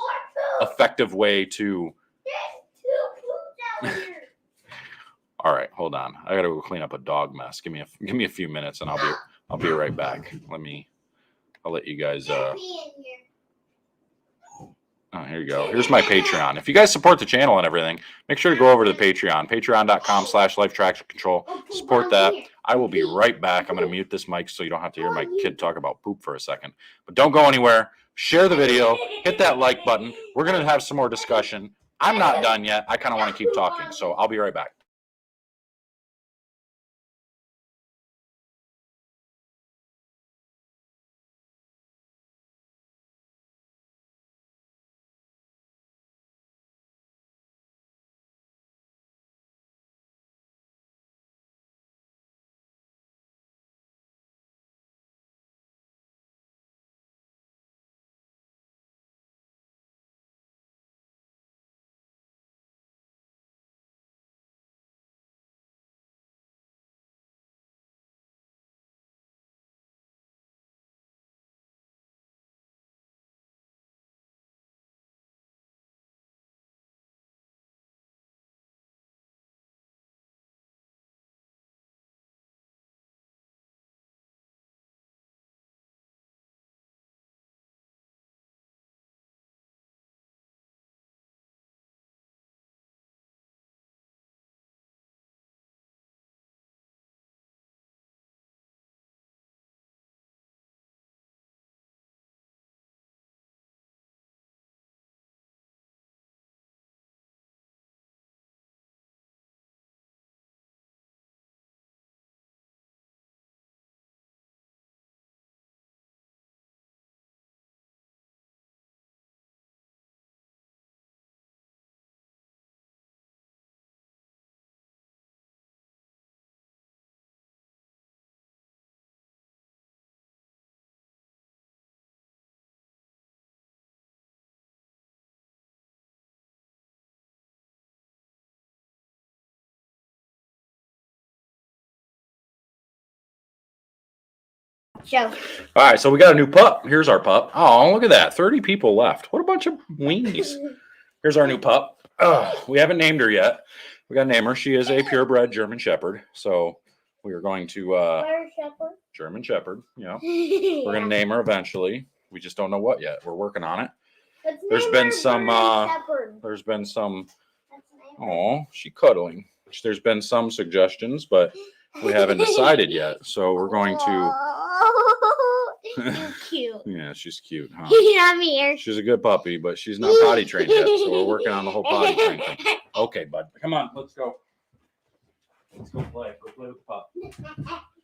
effective way to. All right, hold on. I gotta go clean up a dog mess. Give me a few minutes, and I'll be right back. I'll let you guys. Oh, here you go. Here's my Patreon. If you guys support the channel and everything, make sure to go over to the Patreon, patreon.com/lifetraction control. Support that. I will be right back. I'm going to mute this mic so you don't have to hear my kid talk about poop for a second. But don't go anywhere. Share the video. Hit that like button. We're going to have some more discussion. I'm not done yet. I kind of want to keep talking, so I'll be right back. Show. All right, so we got a new pup. Here's our pup. Oh, look at that. 30 people left. What a bunch of weenies. Here's our new pup. We haven't named her yet. We got to name her. She is a purebred German Shepherd. So we are going to Where's Shepherd? German Shepherd. Yeah. We're going to name her eventually. We just don't know what yet. We're working on it. There's been some oh, she cuddling. There's been some suggestions, but we haven't decided yet. So we're going to You're cute. yeah, she's cute, huh? I'm here. She's a good puppy, but she's not potty trained yet, so we're working on the whole potty train thing. Okay, bud. Come on, let's go. Let's go play. Go play with the pup.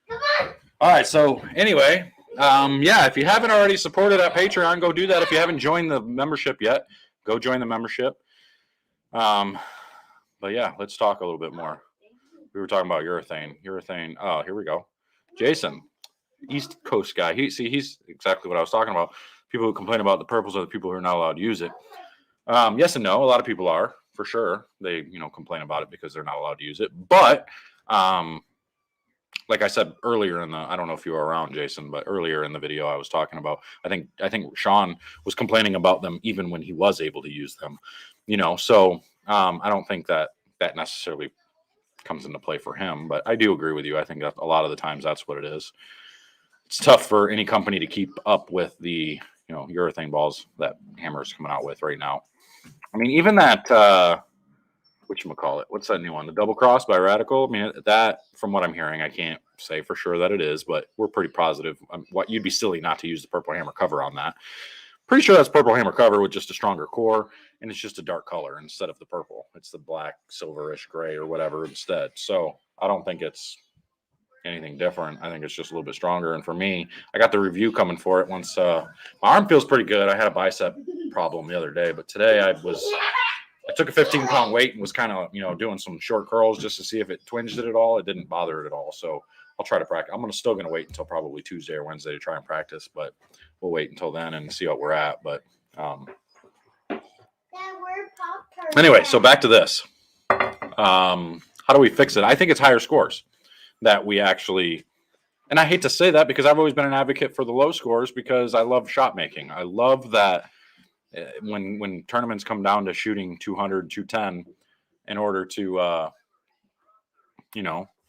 Come on. All right, so anyway, yeah, if you haven't already supported at Patreon, go do that. If you haven't joined the membership yet, go join the membership. But yeah, let's talk a little bit more. We were talking about urethane. Urethane. Oh, here we go. Jason, East Coast guy. He's exactly what I was talking about. People who complain about the purples are the people who are not allowed to use it. Yes and no. A lot of people are, for sure. They, complain about it because they're not allowed to use it. But like I said earlier I don't know if you were around, Jason, but earlier in the video I was talking about, I think Sean was complaining about them even when he was able to use them. So I don't think that necessarily comes into play for him, but I do agree with you. I think that a lot of the times that's what it is. It's tough for any company to keep up with the urethane balls that Hammer's coming out with right now. I mean, even that whatchamacallit, what's that new one, the Double Cross by Radical? I mean, that, from what I'm hearing, I can't say for sure that it is, but we're pretty positive. What you'd be silly not to use the Purple Hammer cover on that. Pretty sure that's Purple Hammer cover with just a stronger core, and it's just a dark color instead of the purple. It's the black, silverish gray or whatever instead. So I don't think it's anything different. I think it's just a little bit stronger. And for me, I got the review coming for it once. My arm feels pretty good. I had a bicep problem the other day, but today I took a 15-pound weight and was kind of, doing some short curls just to see if it twinged it at all. It didn't bother it at all. So I'll try to practice. I'm still going to wait until probably Tuesday or Wednesday to try and practice, but we'll wait until then and see what we're at. But anyway, so back to this. How do we fix it? I think it's higher scores that we actually, and I hate to say that because I've always been an advocate for the low scores because I love shot making. I love that when tournaments come down to shooting 200, 210 in order to,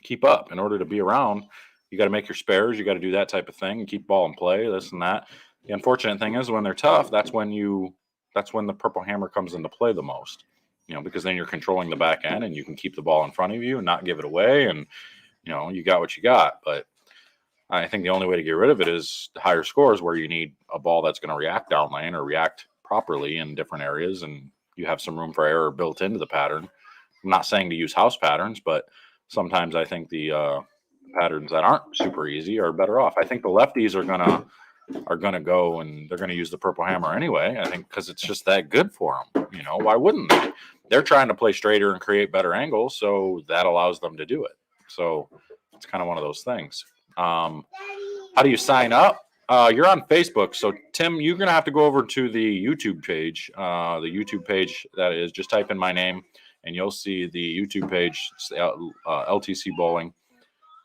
keep up, in order to be around, you got to make your spares. You got to do that type of thing and keep ball in play, this and that. The unfortunate thing is when they're tough, that's when the Purple Hammer comes into play the most, because then you're controlling the back end and you can keep the ball in front of you and not give it away. And, you got what you got. But I think the only way to get rid of it is the higher scores where you need a ball that's going to react down lane or react properly in different areas. And you have some room for error built into the pattern. I'm not saying to use house patterns, but sometimes I think the patterns that aren't super easy are better off. I think the lefties are gonna go and they're gonna use the Purple Hammer anyway. I think because it's just that good for them. Why wouldn't they? They're trying to play straighter and create better angles, so that allows them to do it. So it's kind of one of those things. How do you sign up? You're on Facebook, so Tim, you're gonna have to go over to the YouTube page. The YouTube page that is, just type in my name, and you'll see the YouTube page. It's LTC Bowling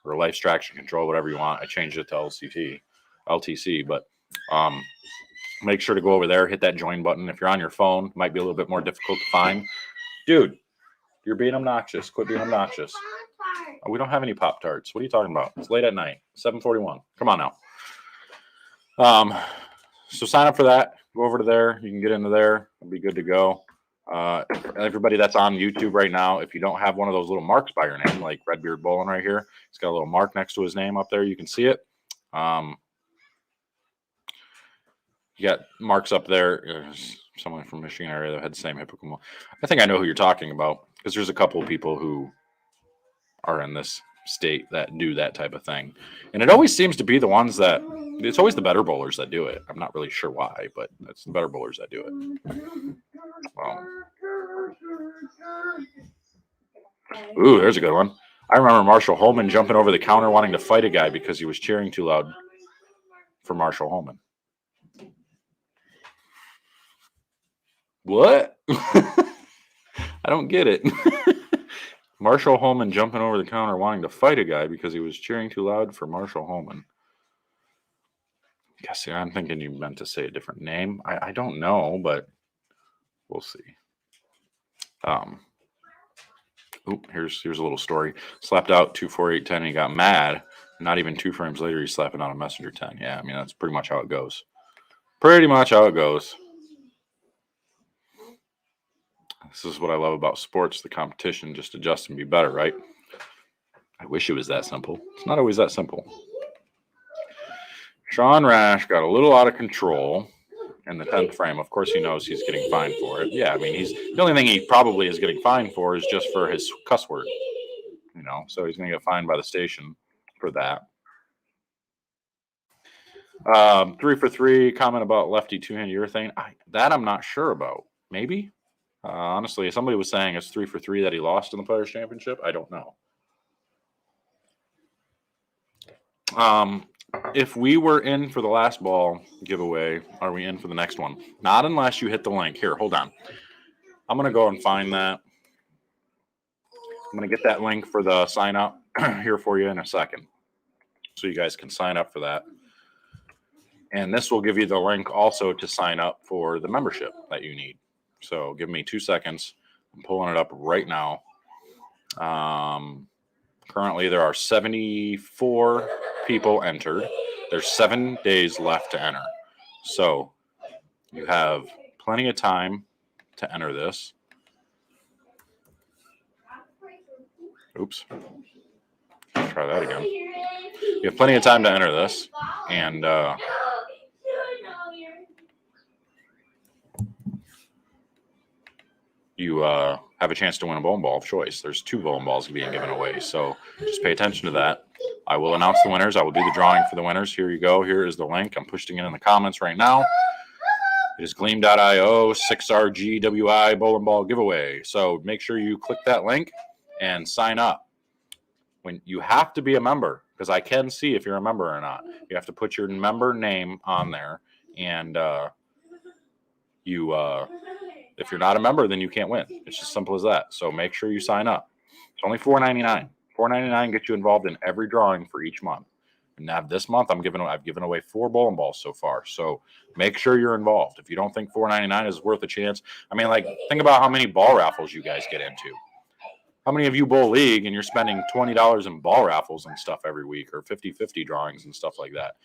or Life Traction Control, whatever you want. I changed it to LTC, but make sure to go over there, hit that join button. If you're on your phone, it might be a little bit more difficult to find. Dude, you're being obnoxious. Quit being obnoxious. Oh, we don't have any Pop-Tarts. What are you talking about? It's late at night, 7:41. Come on now. So sign up for that. Go over to there. You can get into there. It'll be good to go. Everybody that's on YouTube right now, if you don't have one of those little marks by your name, like Redbeard Bowling right here, it's got a little mark next to his name up there. You can see it. You got marks up there. Someone from Michigan area that had the same hippocampal. I think I know who you're talking about because there's a couple of people who are in this state that do that type of thing. And it always seems to be the ones that, it's always the better bowlers that do it. I'm not really sure why, but it's the better bowlers that do it. Ooh, there's a good one. I remember Marshall Holman jumping over the counter wanting to fight a guy because he was cheering too loud for Marshall Holman. What? I don't get it. Marshall Holman jumping over the counter wanting to fight a guy because he was cheering too loud for Marshall Holman. Guess I'm thinking you meant to say a different name. I don't know, but we'll see. Here's a little story. Slapped out 24810. He got mad. Not even 2 frames later, he's slapping out a messenger 10. Yeah, I mean that's pretty much how it goes. Pretty much how it goes. This is what I love about sports. The competition, just adjust and be better, right? I wish it was that simple. It's not always that simple. Sean Rash got a little out of control in the 10th frame. Of course, he knows he's getting fined for it. Yeah, I mean, the only thing he probably is getting fined for is just for his cuss word. You know, so he's going to get fined by the station for that. 3 for 3. Comment about lefty two-handed urethane. That I'm not sure about. Maybe. Honestly, somebody was saying it's 3 for 3 that he lost in the Players' Championship. I don't know. If we were in for the last ball giveaway, are we in for the next one? Not unless you hit the link. Here, hold on. I'm going to go and find that. I'm going to get that link for the sign up here for you in a second, so you guys can sign up for that. And this will give you the link also to sign up for the membership that you need. So give me 2 seconds. I'm pulling it up right now. Currently, there are 74 people entered. There's 7 days left to enter. So you have plenty of time to enter this. Oops. Try that again. You have plenty of time to enter this. And you have a chance to win a bowling ball of choice. There's 2 bowling balls being given away. So just pay attention to that. I will announce the winners. I will do the drawing for the winners. Here you go. Here is the link. I'm pushing it in the comments right now. It is gleam.io 6RGWI bowling ball giveaway. So make sure you click that link and sign up. When you have to be a member, because I can see if you're a member or not. You have to put your member name on there, and if you're not a member, then you can't win. It's as simple as that. So make sure you sign up. It's only $4.99. $4.99 gets you involved in every drawing for each month. And now this month, I've given away 4 bowling balls so far. So make sure you're involved. If you don't think $4.99 is worth a chance, I mean, like, think about how many ball raffles you guys get into. How many of you bowl league and you're spending $20 in ball raffles and stuff every week, or 50-50 drawings and stuff like that?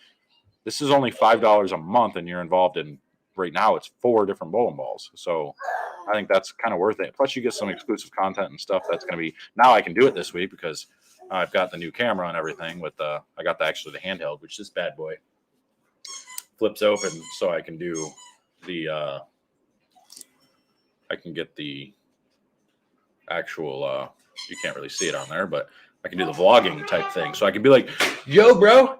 This is only $5 a month, and you're involved in, right now, it's 4 different bowling balls. So I think that's kind of worth it. Plus, you get some exclusive content and stuff that's going to be, now I can do it this week because I've got the new camera and everything with I got actually the handheld, which this bad boy flips open, so I can do the, I can get the actual, you can't really see it on there, but I can do the vlogging type thing. So I can be like, yo, bro,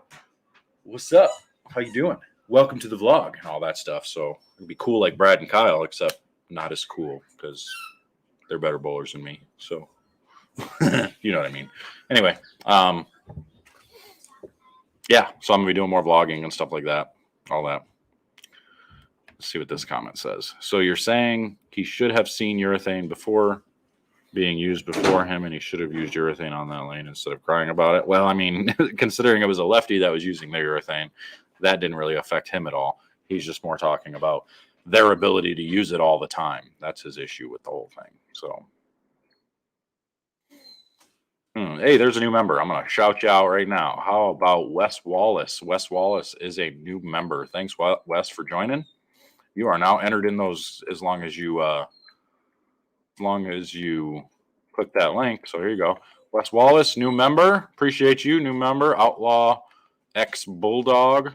what's up? How you doing? Welcome to the vlog and all that stuff. So it'd be cool like Brad and Kyle, except not as cool because they're better bowlers than me. So you know what I mean? Anyway, yeah, so I'm gonna be doing more vlogging and stuff like that, all that. Let's see what this comment says. So you're saying he should have seen urethane before being used before him, and he should have used urethane on that lane instead of crying about it. Well, I mean, considering it was a lefty that was using the urethane, that didn't really affect him at all. He's just more talking about their ability to use it all the time. That's his issue with the whole thing. So, hey, there's a new member. I'm going to shout you out right now. How about Wes Wallace? Wes Wallace is a new member. Thanks, Wes, for joining. You are now entered in those as long as you click that link. So here you go. Wes Wallace, new member. Appreciate you, new member. Outlaw X Bulldog,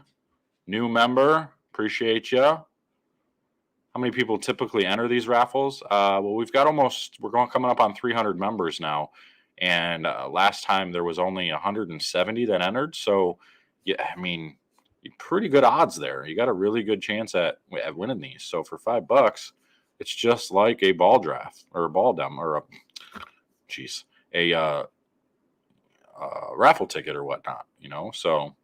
new member. Appreciate you. How many people typically enter these raffles? Well, we're coming up on 300 members now. And last time there was only 170 that entered. So, yeah, I mean, pretty good odds there. You got a really good chance at winning these. So for $5, it's just like a ball draft or a ball demo or a raffle ticket or whatnot, you know? So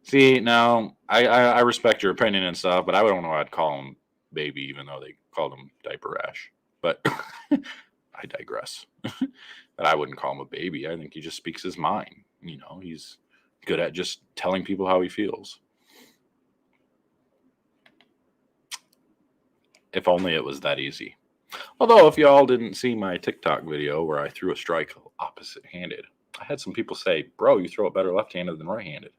see, now I respect your opinion and stuff, but I don't know. I'd call him baby, even though they called him Diaper Rash, but I digress. But I wouldn't call him a baby. I think he just speaks his mind. You know, he's good at just telling people how he feels. If only it was that easy. Although, if y'all didn't see my TikTok video where I threw a strike opposite-handed, I had some people say, bro, you throw it better left-handed than right-handed.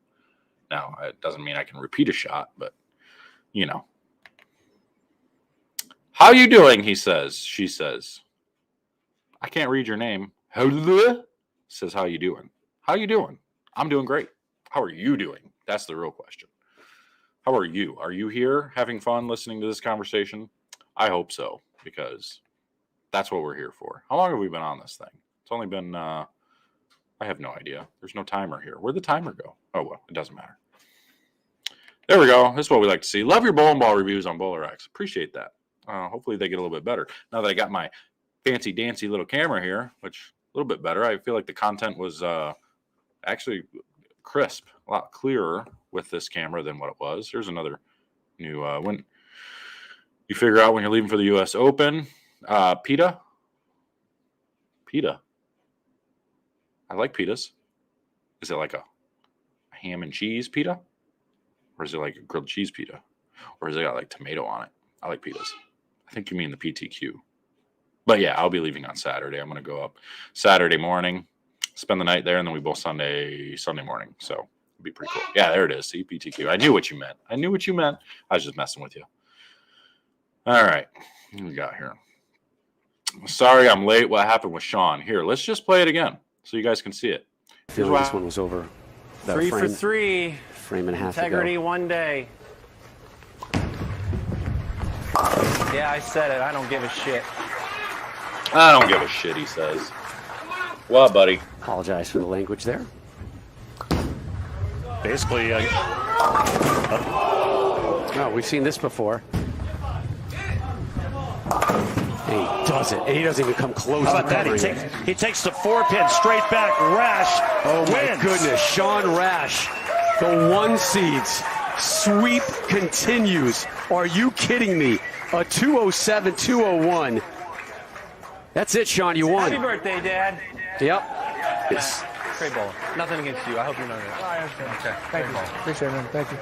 Now, it doesn't mean I can repeat a shot, but, you know. How you doing, he says. She says. I can't read your name. Hello? Says, how you doing? How you doing? I'm doing great. How are you doing? That's the real question. How are you? Are you here having fun listening to this conversation? I hope so, because that's what we're here for. How long have we been on this thing? It's only been, I have no idea. There's no timer here. Where'd the timer go? Oh, well, it doesn't matter. There we go. This is what we like to see. Love your bowling ball reviews on Bowler X. Appreciate that. Hopefully they get a little bit better. Now that I got my fancy dancy little camera here, which a little bit better. I feel like the content was actually crisp, a lot clearer with this camera than what it was. Here's another new when you figure out when you're leaving for the U.S. Open. Pita. I like pitas. Is it like a ham and cheese pita? Or is it like a grilled cheese pita? Or is it got like tomato on it? I like pitas. I think you mean the PTQ. But yeah, I'll be leaving on Saturday. I'm going to go up Saturday morning, spend the night there, and then we both Sunday morning. So it'll be pretty cool. Yeah, there it is. See, PTQ. I knew what you meant. I was just messing with you. All right. What we got here? Sorry I'm late. What happened with Sean? Here, let's just play it again so you guys can see it. I feel like this one was over. 3 for 3. Frame and a half Integrity ago. one day. Yeah, I said it. I don't give a shit. I don't give a shit, he says. What, buddy? Apologize for the language there. Basically, Oh, we've seen this before. And he does it. And he doesn't even come close how to about that? covering it. He takes the 4-pin straight back. Rash Oh my wins. goodness, Sean Rash, the 1 seeds. Sweep continues. Are you kidding me? A 207, 201. That's it, Sean. You won. Happy birthday, Dad. Yep. It's, Great ball. Nothing against you. I hope you know that. I understand. Okay. Thank you. Appreciate it, man. Thank you.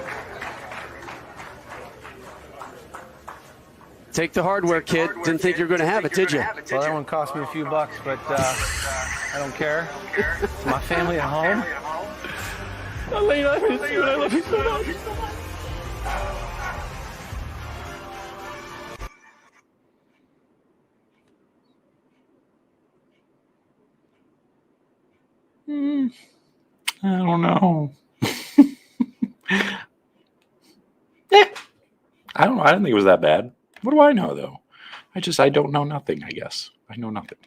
take the hardware kit. Didn't think you were going to have it, did you? Well, that one cost me a few bucks, but I don't care. It's my family at home. Elaine, I miss you and I love you so much. I don't know. I don't know. I didn't think it was that bad. What do I know, though? I don't know nothing, I guess. I know nothing.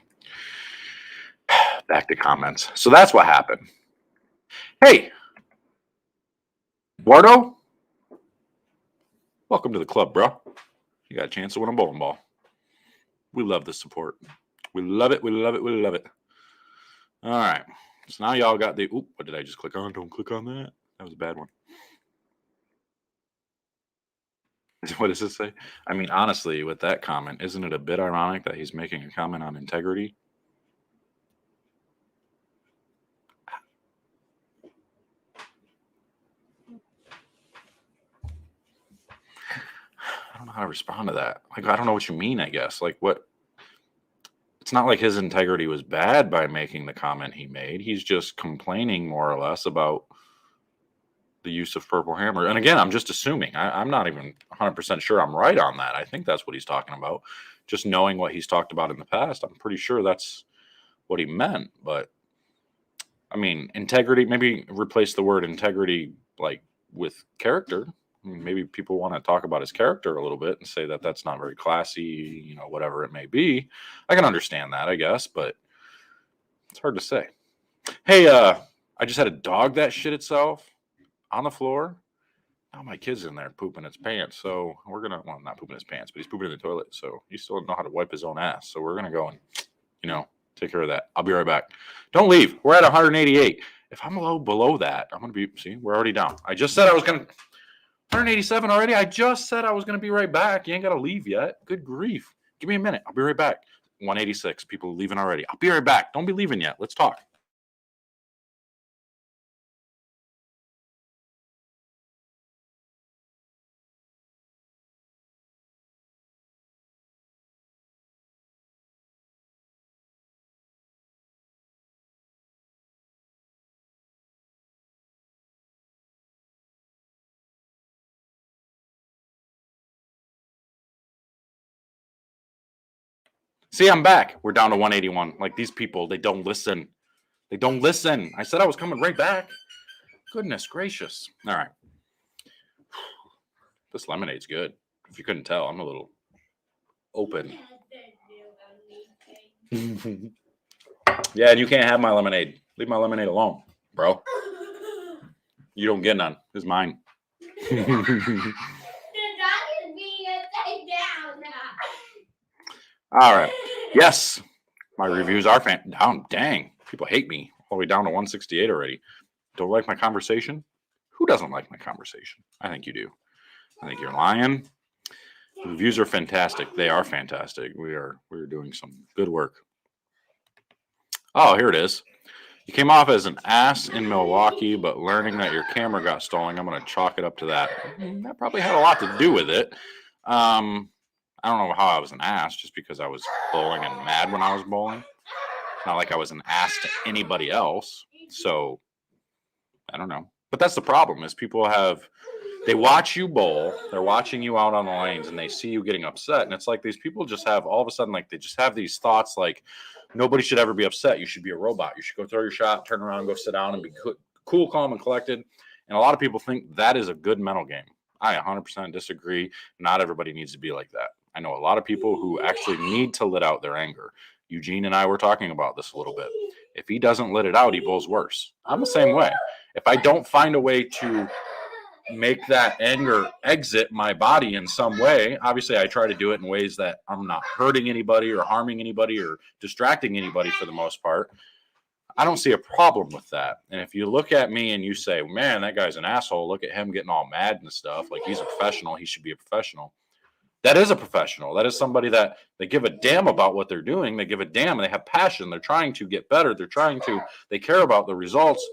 Back to comments. So that's what happened. Hey, Eduardo, welcome to the club, bro. You got a chance to win a bowling ball. We love the support. We love it. We love it. We love it. All right. So now y'all got the, oop, what did I just click on? Don't click on that. That was a bad one. What does it say? I mean, honestly, with that comment, isn't it a bit ironic that he's making a comment on integrity? I don't know how to respond to that. Like, I don't know what you mean, I guess. Like, what? It's not like his integrity was bad by making the comment he made. He's just complaining more or less about the use of Purple Hammer. And again, I'm just assuming. I'm not even 100% sure I'm right on that. I think that's what he's talking about. Just knowing what he's talked about in the past, I'm pretty sure that's what he meant. But, I mean, integrity, maybe replace the word integrity like with character. I mean, maybe people want to talk about his character a little bit and say that that's not very classy, you know, whatever it may be. I can understand that, I guess, but it's hard to say. Hey, I just had a dog that shit itself on the floor. Now my kid's in there pooping its pants. So we're going to, well, not pooping his pants, but he's pooping in the toilet. So he still doesn't know how to wipe his own ass. So we're going to go and, you know, take care of that. I'll be right back. Don't leave. We're at 188. If I'm below that, I'm going to be, see, we're already down. I just said I was going to, 187 already. I just said I was going to be right back. You ain't got to leave yet. Good grief. Give me a minute. I'll be right back. 186. People leaving already. I'll be right back. Don't be leaving yet. Let's talk. See, I'm back. We're down to 181. Like these people, they don't listen. They don't listen. I said I was coming right back. Goodness gracious. All right. This lemonade's good. If you couldn't tell, I'm a little open. Yeah, and you can't have my lemonade. Leave my lemonade alone, bro. You don't get none. It's mine. The dog is being upside down now. All right. Yes, my reviews are down. Dang, people hate me. All the way down to 168 already. Don't like my conversation? Who doesn't like my conversation? I think you do. I think you're lying. The reviews are fantastic. They are fantastic. We're doing some good work. Oh, here it is. You came off as an ass in Milwaukee, but learning that your camera got stolen, I'm going to chalk it up to that. That probably had a lot to do with it. I don't know how I was an ass just because I was bowling and mad when I was bowling. It's not like I was an ass to anybody else. So, I don't know. But that's the problem is they watch you bowl, they're watching you out on the lanes, and they see you getting upset. And it's like these people just have all of a sudden, like they just have these thoughts like nobody should ever be upset. You should be a robot. You should go throw your shot, turn around, go sit down and be cool, calm, and collected. And a lot of people think that is a good mental game. I 100% disagree. Not everybody needs to be like that. I know a lot of people who actually need to let out their anger. Eugene and I were talking about this a little bit. If he doesn't let it out, he bowls worse. I'm the same way. If I don't find a way to make that anger exit my body in some way, obviously I try to do it in ways that I'm not hurting anybody or harming anybody or distracting anybody for the most part. I don't see a problem with that. And if you look at me and you say, man, that guy's an asshole, look at him getting all mad and stuff, like he's a professional, he should be a professional. That is a professional. That is somebody that they give a damn about what they're doing. They give a damn and they have passion. They're trying to get better. They care about the results.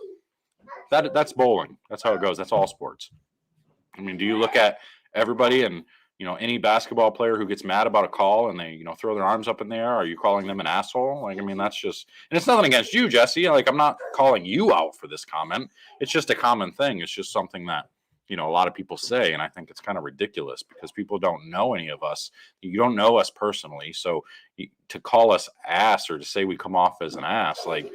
That's bowling. That's how it goes. That's all sports. I mean, do you look at everybody and, any basketball player who gets mad about a call and they, throw their arms up in the air? Are you calling them an asshole? Like, I mean, that's just, and it's nothing against you, Jesse. Like, I'm not calling you out for this comment. It's just a common thing. It's just something that, a lot of people say. And I think it's kind of ridiculous because people don't know any of us. You don't know us personally. So to call us ass or to say we come off as an ass, like,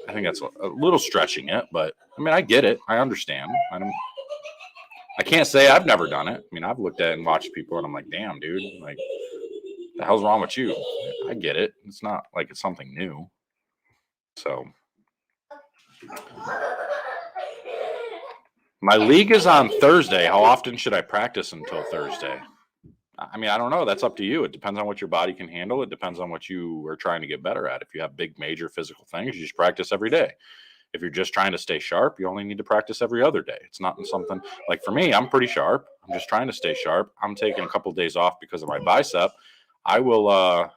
I think that's a little stretching it, but I mean, I get it. I understand. I can't say I've never done it. I mean, I've looked at and watched people and I'm like, damn, dude, like, the hell's wrong with you? I get it. It's not like it's something new. So my league is on Thursday. How often should I practice until Thursday? I mean, I don't know. That's up to you. It depends on what your body can handle. It depends on what you are trying to get better at. If you have big, major physical things, you just practice every day. If you're just trying to stay sharp, you only need to practice every other day. It's not something like for me, I'm pretty sharp. I'm just trying to stay sharp. I'm taking a couple of days off because of my bicep. I won't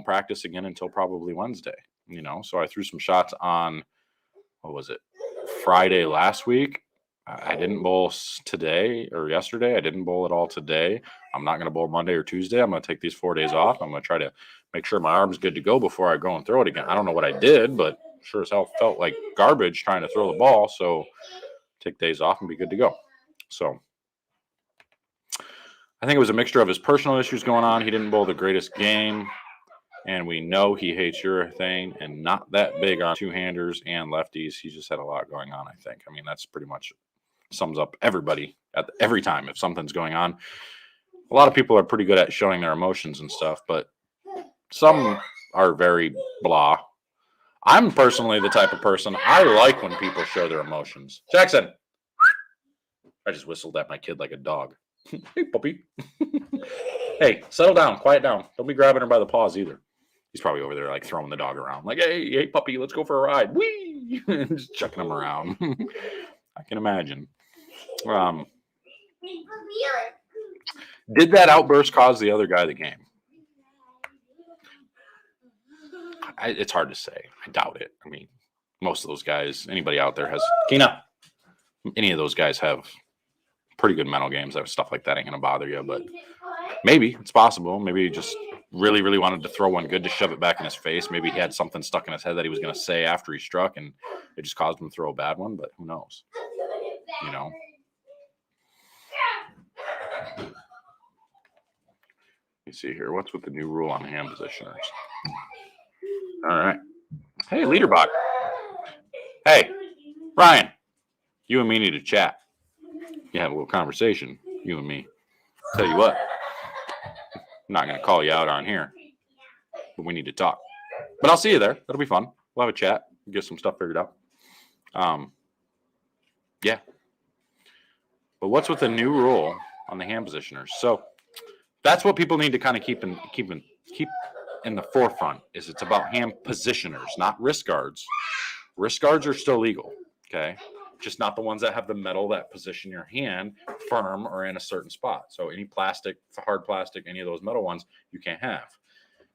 practice again until probably Wednesday, So I threw some shots on, what was it? Friday last week. I didn't bowl today or yesterday. I didn't bowl at all today. I'm not going to bowl Monday or Tuesday. I'm going to take these 4 days off. I'm going to try to make sure my arm's good to go before I go and throw it again. I don't know what I did, but sure as hell felt like garbage trying to throw the ball. So take days off and be good to go. So I think it was a mixture of his personal issues going on. He didn't bowl the greatest game. And we know he hates urethane and not that big on two-handers and lefties. He just had a lot going on, I think. I mean, that's pretty much sums up everybody every time if something's going on. A lot of people are pretty good at showing their emotions and stuff, but some are very blah. I'm personally the type of person, I like when people show their emotions. Jackson! I just whistled at my kid like a dog. Hey, puppy. Hey, settle down. Quiet down. Don't be grabbing her by the paws either. He's probably over there like throwing the dog around. Like, hey, puppy, let's go for a ride. Whee! Just chucking him around. I can imagine. Did that outburst cause the other guy the game? It's hard to say. I doubt it. I mean, most of those guys, anybody out there has Kina. Any of those guys have pretty good mental games. That stuff like that ain't gonna bother you, but maybe it's possible. Maybe he just really, really wanted to throw one good to shove it back in his face. Maybe he had something stuck in his head that he was gonna say after he struck, and it just caused him to throw a bad one. But who knows? see here. What's with the new rule on hand positioners? All right. Hey, Leaderbot. Hey, Ryan. You and me need to chat. You have a little conversation, you and me. Tell you what, I'm not going to call you out on here, but we need to talk. But I'll see you there. That'll be fun. We'll have a chat. Get some stuff figured out. Yeah. But what's with the new rule on the hand positioners? So that's what people need to kind of keep in the forefront. Is it's about hand positioners, not wrist guards. Wrist guards are still legal. Okay. Just not the ones that have the metal that position your hand firm or in a certain spot. So any plastic, hard plastic, any of those metal ones, you can't have.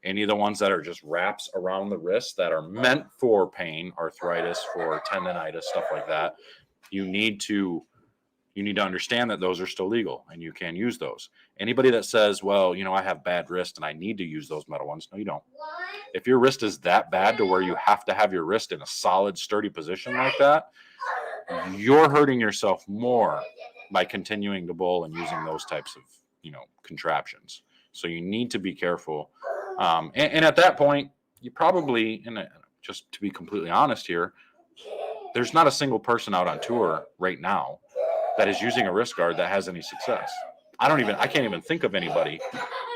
Any of the ones that are just wraps around the wrist that are meant for pain, arthritis, for tendonitis, stuff like that, you need to understand that those are still legal and you can use those. Anybody that says, well, I have bad wrist and I need to use those metal ones, no, you don't. If your wrist is that bad to where you have to have your wrist in a solid, sturdy position like that, you're hurting yourself more by continuing to bowl and using those types of, contraptions. So you need to be careful. And at that point, you probably, just to be completely honest here, there's not a single person out on tour right now that is using a wrist guard that has any success. I can't even think of anybody.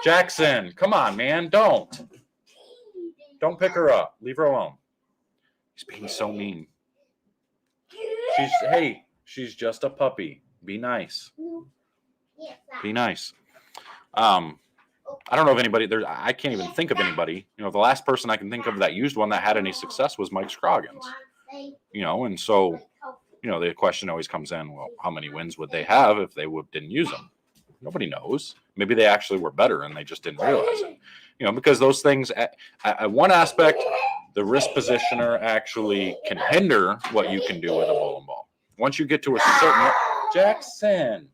Jackson, come on, man. Don't pick her up. Leave her alone. He's being so mean. She's just a puppy. Be nice. Be nice. I don't know if anybody I can't even think of anybody. The last person I can think of that used one that had any success was Mike Scroggins. And so, the question always comes in, well, how many wins would they have if they didn't use them? Nobody knows. Maybe they actually were better and they just didn't realize it. Because those things, at one aspect, the wrist positioner actually can hinder what you can do with a bowling ball. Once you get to a certain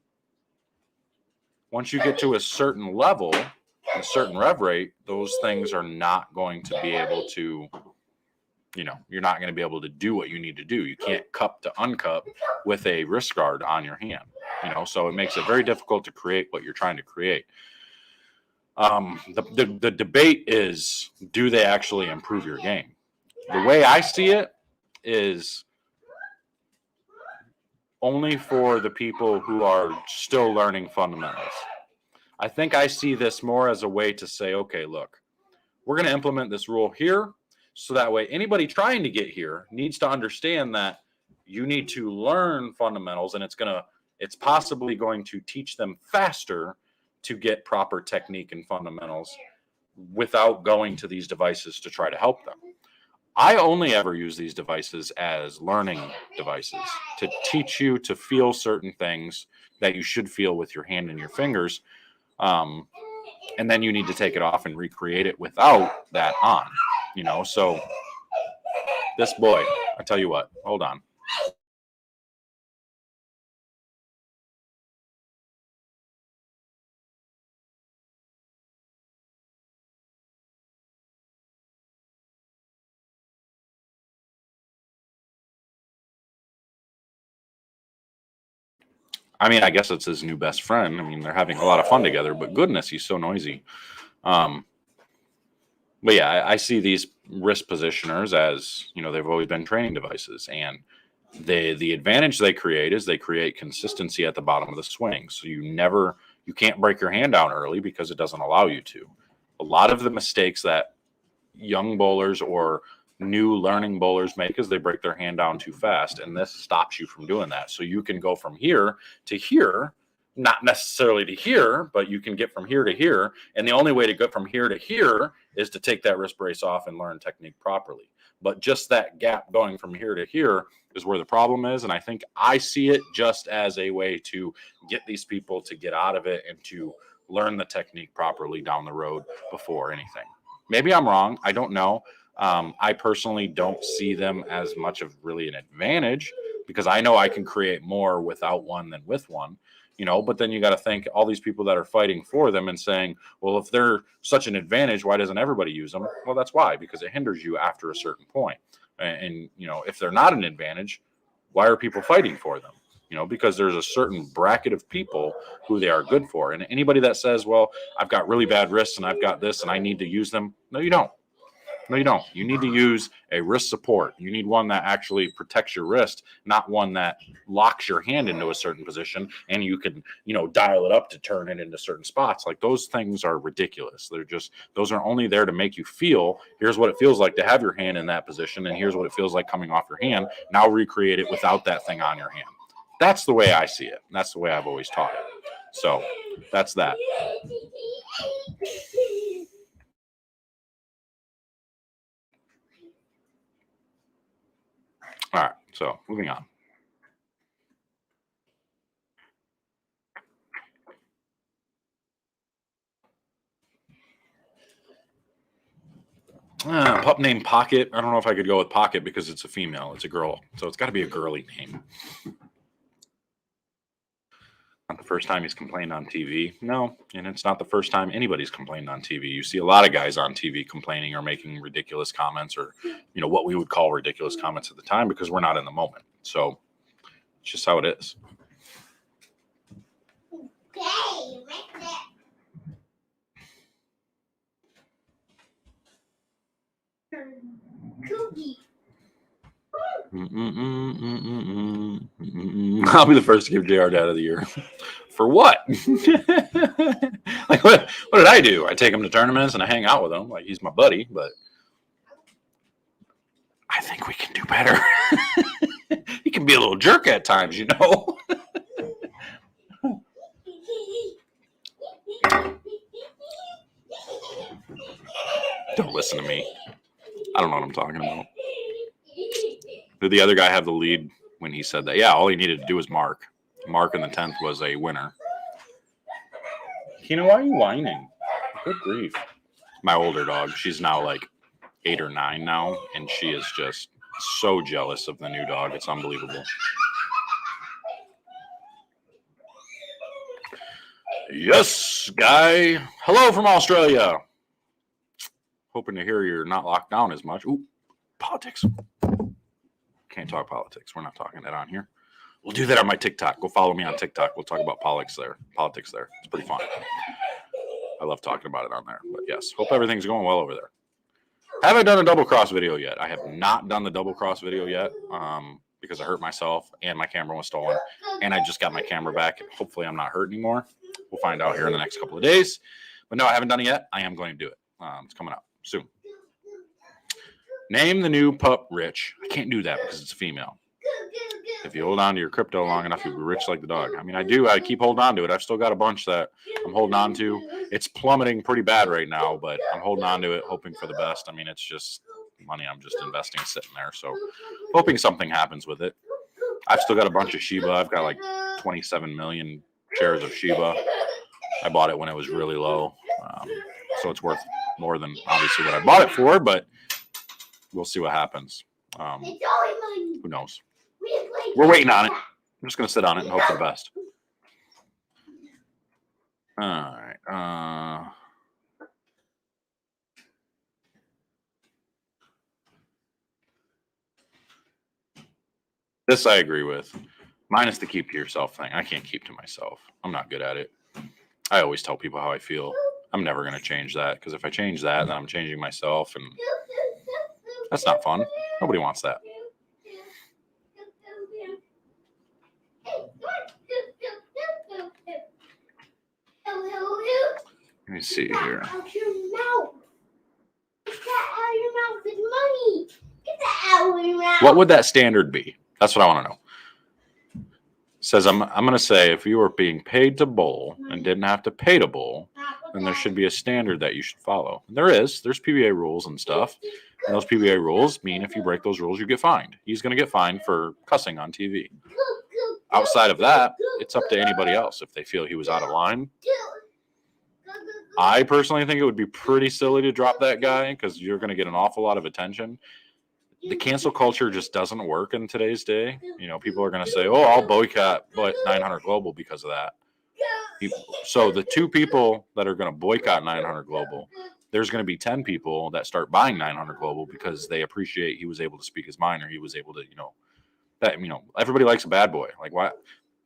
once you get to a certain level, a certain rev rate, those things are not going to be able to, you're not going to be able to do what you need to do. You can't cup to uncup with a wrist guard on your hand, so it makes it very difficult to create what you're trying to create. The debate is, do they actually improve your game? The way I see it is only for the people who are still learning fundamentals. I think I see this more as a way to say, okay, look, we're going to implement this rule here. So that way anybody trying to get here needs to understand that you need to learn fundamentals, and it's possibly going to teach them faster to get proper technique and fundamentals without going to these devices to try to help them. I only ever use these devices as learning devices to teach you to feel certain things that you should feel with your hand and your fingers. And then you need to take it off and recreate it without that on, so this boy, I tell you what, hold on. I guess it's his new best friend. They're having a lot of fun together, but goodness, he's so noisy. But yeah, I see these wrist positioners as, they've always been training devices, and the advantage they create is they create consistency at the bottom of the swing. So you can't break your hand down early because it doesn't allow you to. A lot of the mistakes that young bowlers or new learning bowlers make is they break their hand down too fast, and this stops you from doing that. So you can go from here to here, not necessarily to here, but you can get from here to here, and the only way to get from here to here is to take that wrist brace off and learn technique properly. But just that gap going from here to here is where the problem is, and I think I see it just as a way to get these people to get out of it and to learn the technique properly down the road before anything. Maybe I'm wrong. I don't know. I personally don't see them as much of really an advantage, because I know I can create more without one than with one, but then you got to think all these people that are fighting for them and saying, well, if they're such an advantage, why doesn't everybody use them? Well, that's why, because it hinders you after a certain point. And if they're not an advantage, why are people fighting for them? because there's a certain bracket of people who they are good for. And anybody that says, well, I've got really bad wrists and I've got this and I need to use them. No, you don't. No, you don't. You need to use a wrist support. You need one that actually protects your wrist, not one that locks your hand into a certain position and you can, dial it up to turn it into certain spots. Like those things are ridiculous. Those are only there to make you feel, here's what it feels like to have your hand in that position. And here's what it feels like coming off your hand. Now recreate it without that thing on your hand. That's the way I see it. That's the way I've always taught it. So that's that. All right, so moving on. Pup named Pocket. I don't know if I could go with Pocket because it's a female. It's a girl, so it's got to be a girly name. Not the first time he's complained on TV. No, and it's not the first time anybody's complained on TV. You see a lot of guys on TV complaining or making ridiculous comments or, what we would call ridiculous comments at the time because we're not in the moment. So it's just how it is. I'll be the first to give JR Dad of the Year. For what? Like what did I do? I take him to tournaments and I hang out with him like he's my buddy, but I think we can do better. He can be a little jerk at times, Don't listen to me. I don't know what I'm talking about. Did the other guy have the lead when he said that? Yeah, all he needed to do was mark. Mark in the 10th was a winner. Why are you whining? Good grief. My older dog, she's now like 8 or 9 now, and she is just so jealous of the new dog. It's unbelievable. Yes, Guy. Hello from Australia. Hoping to hear you're not locked down as much. Ooh, politics. Can't talk politics. We're not talking that on here. We'll do that on my TikTok. Go follow me on TikTok. We'll talk about politics there. It's pretty fun. I love talking about it on there. But yes, hope everything's going well over there. Haven't done a double cross video yet. I have not done the double cross video yet because I hurt myself and my camera was stolen. And I just got my camera back. And hopefully I'm not hurt anymore. We'll find out here in the next couple of days. But no, I haven't done it yet. I am going to do it. It's coming up soon. Name the new pup Rich. I can't do that because it's a female. If you hold on to your crypto long enough, you'll be rich like the dog. I mean, I do. I keep holding on to it. I've still got a bunch that I'm holding on to. It's plummeting pretty bad right now, but I'm holding on to it, hoping for the best. I mean, it's just money I'm just investing sitting there. So hoping something happens with it. I've still got a bunch of Shiba. I've got like 27 million shares of Shiba. I bought it when it was really low. So it's worth more than obviously what I bought it for, but we'll see what happens. Who knows? We're waiting on it. I'm just going to sit on it and hope for the best. All right. This I agree with. Minus the keep to yourself thing. I can't keep to myself. I'm not good at it. I always tell people how I feel. I'm never going to change that because if I change that, then I'm changing myself, and that's not fun. Nobody wants that. Let me see here. What would that standard be? That's what I want to know. It says I'm going to say if you were being paid to bowl and didn't have to pay to bowl, then there should be a standard that you should follow. And there's PBA rules and stuff. And those PBA rules mean if you break those rules, you get fined. He's going to get fined for cussing on TV. Outside of that, it's up to anybody else if they feel he was out of line. I personally think it would be pretty silly to drop that guy because you're going to get an awful lot of attention. The cancel culture just doesn't work in today's day. People are going to say, oh, I'll boycott 900 Global because of that. So the 2 people that are going to boycott 900 Global, there's going to be 10 people that start buying 900 Global because they appreciate he was able to speak his mind or he was able to, everybody likes a bad boy. Like, why?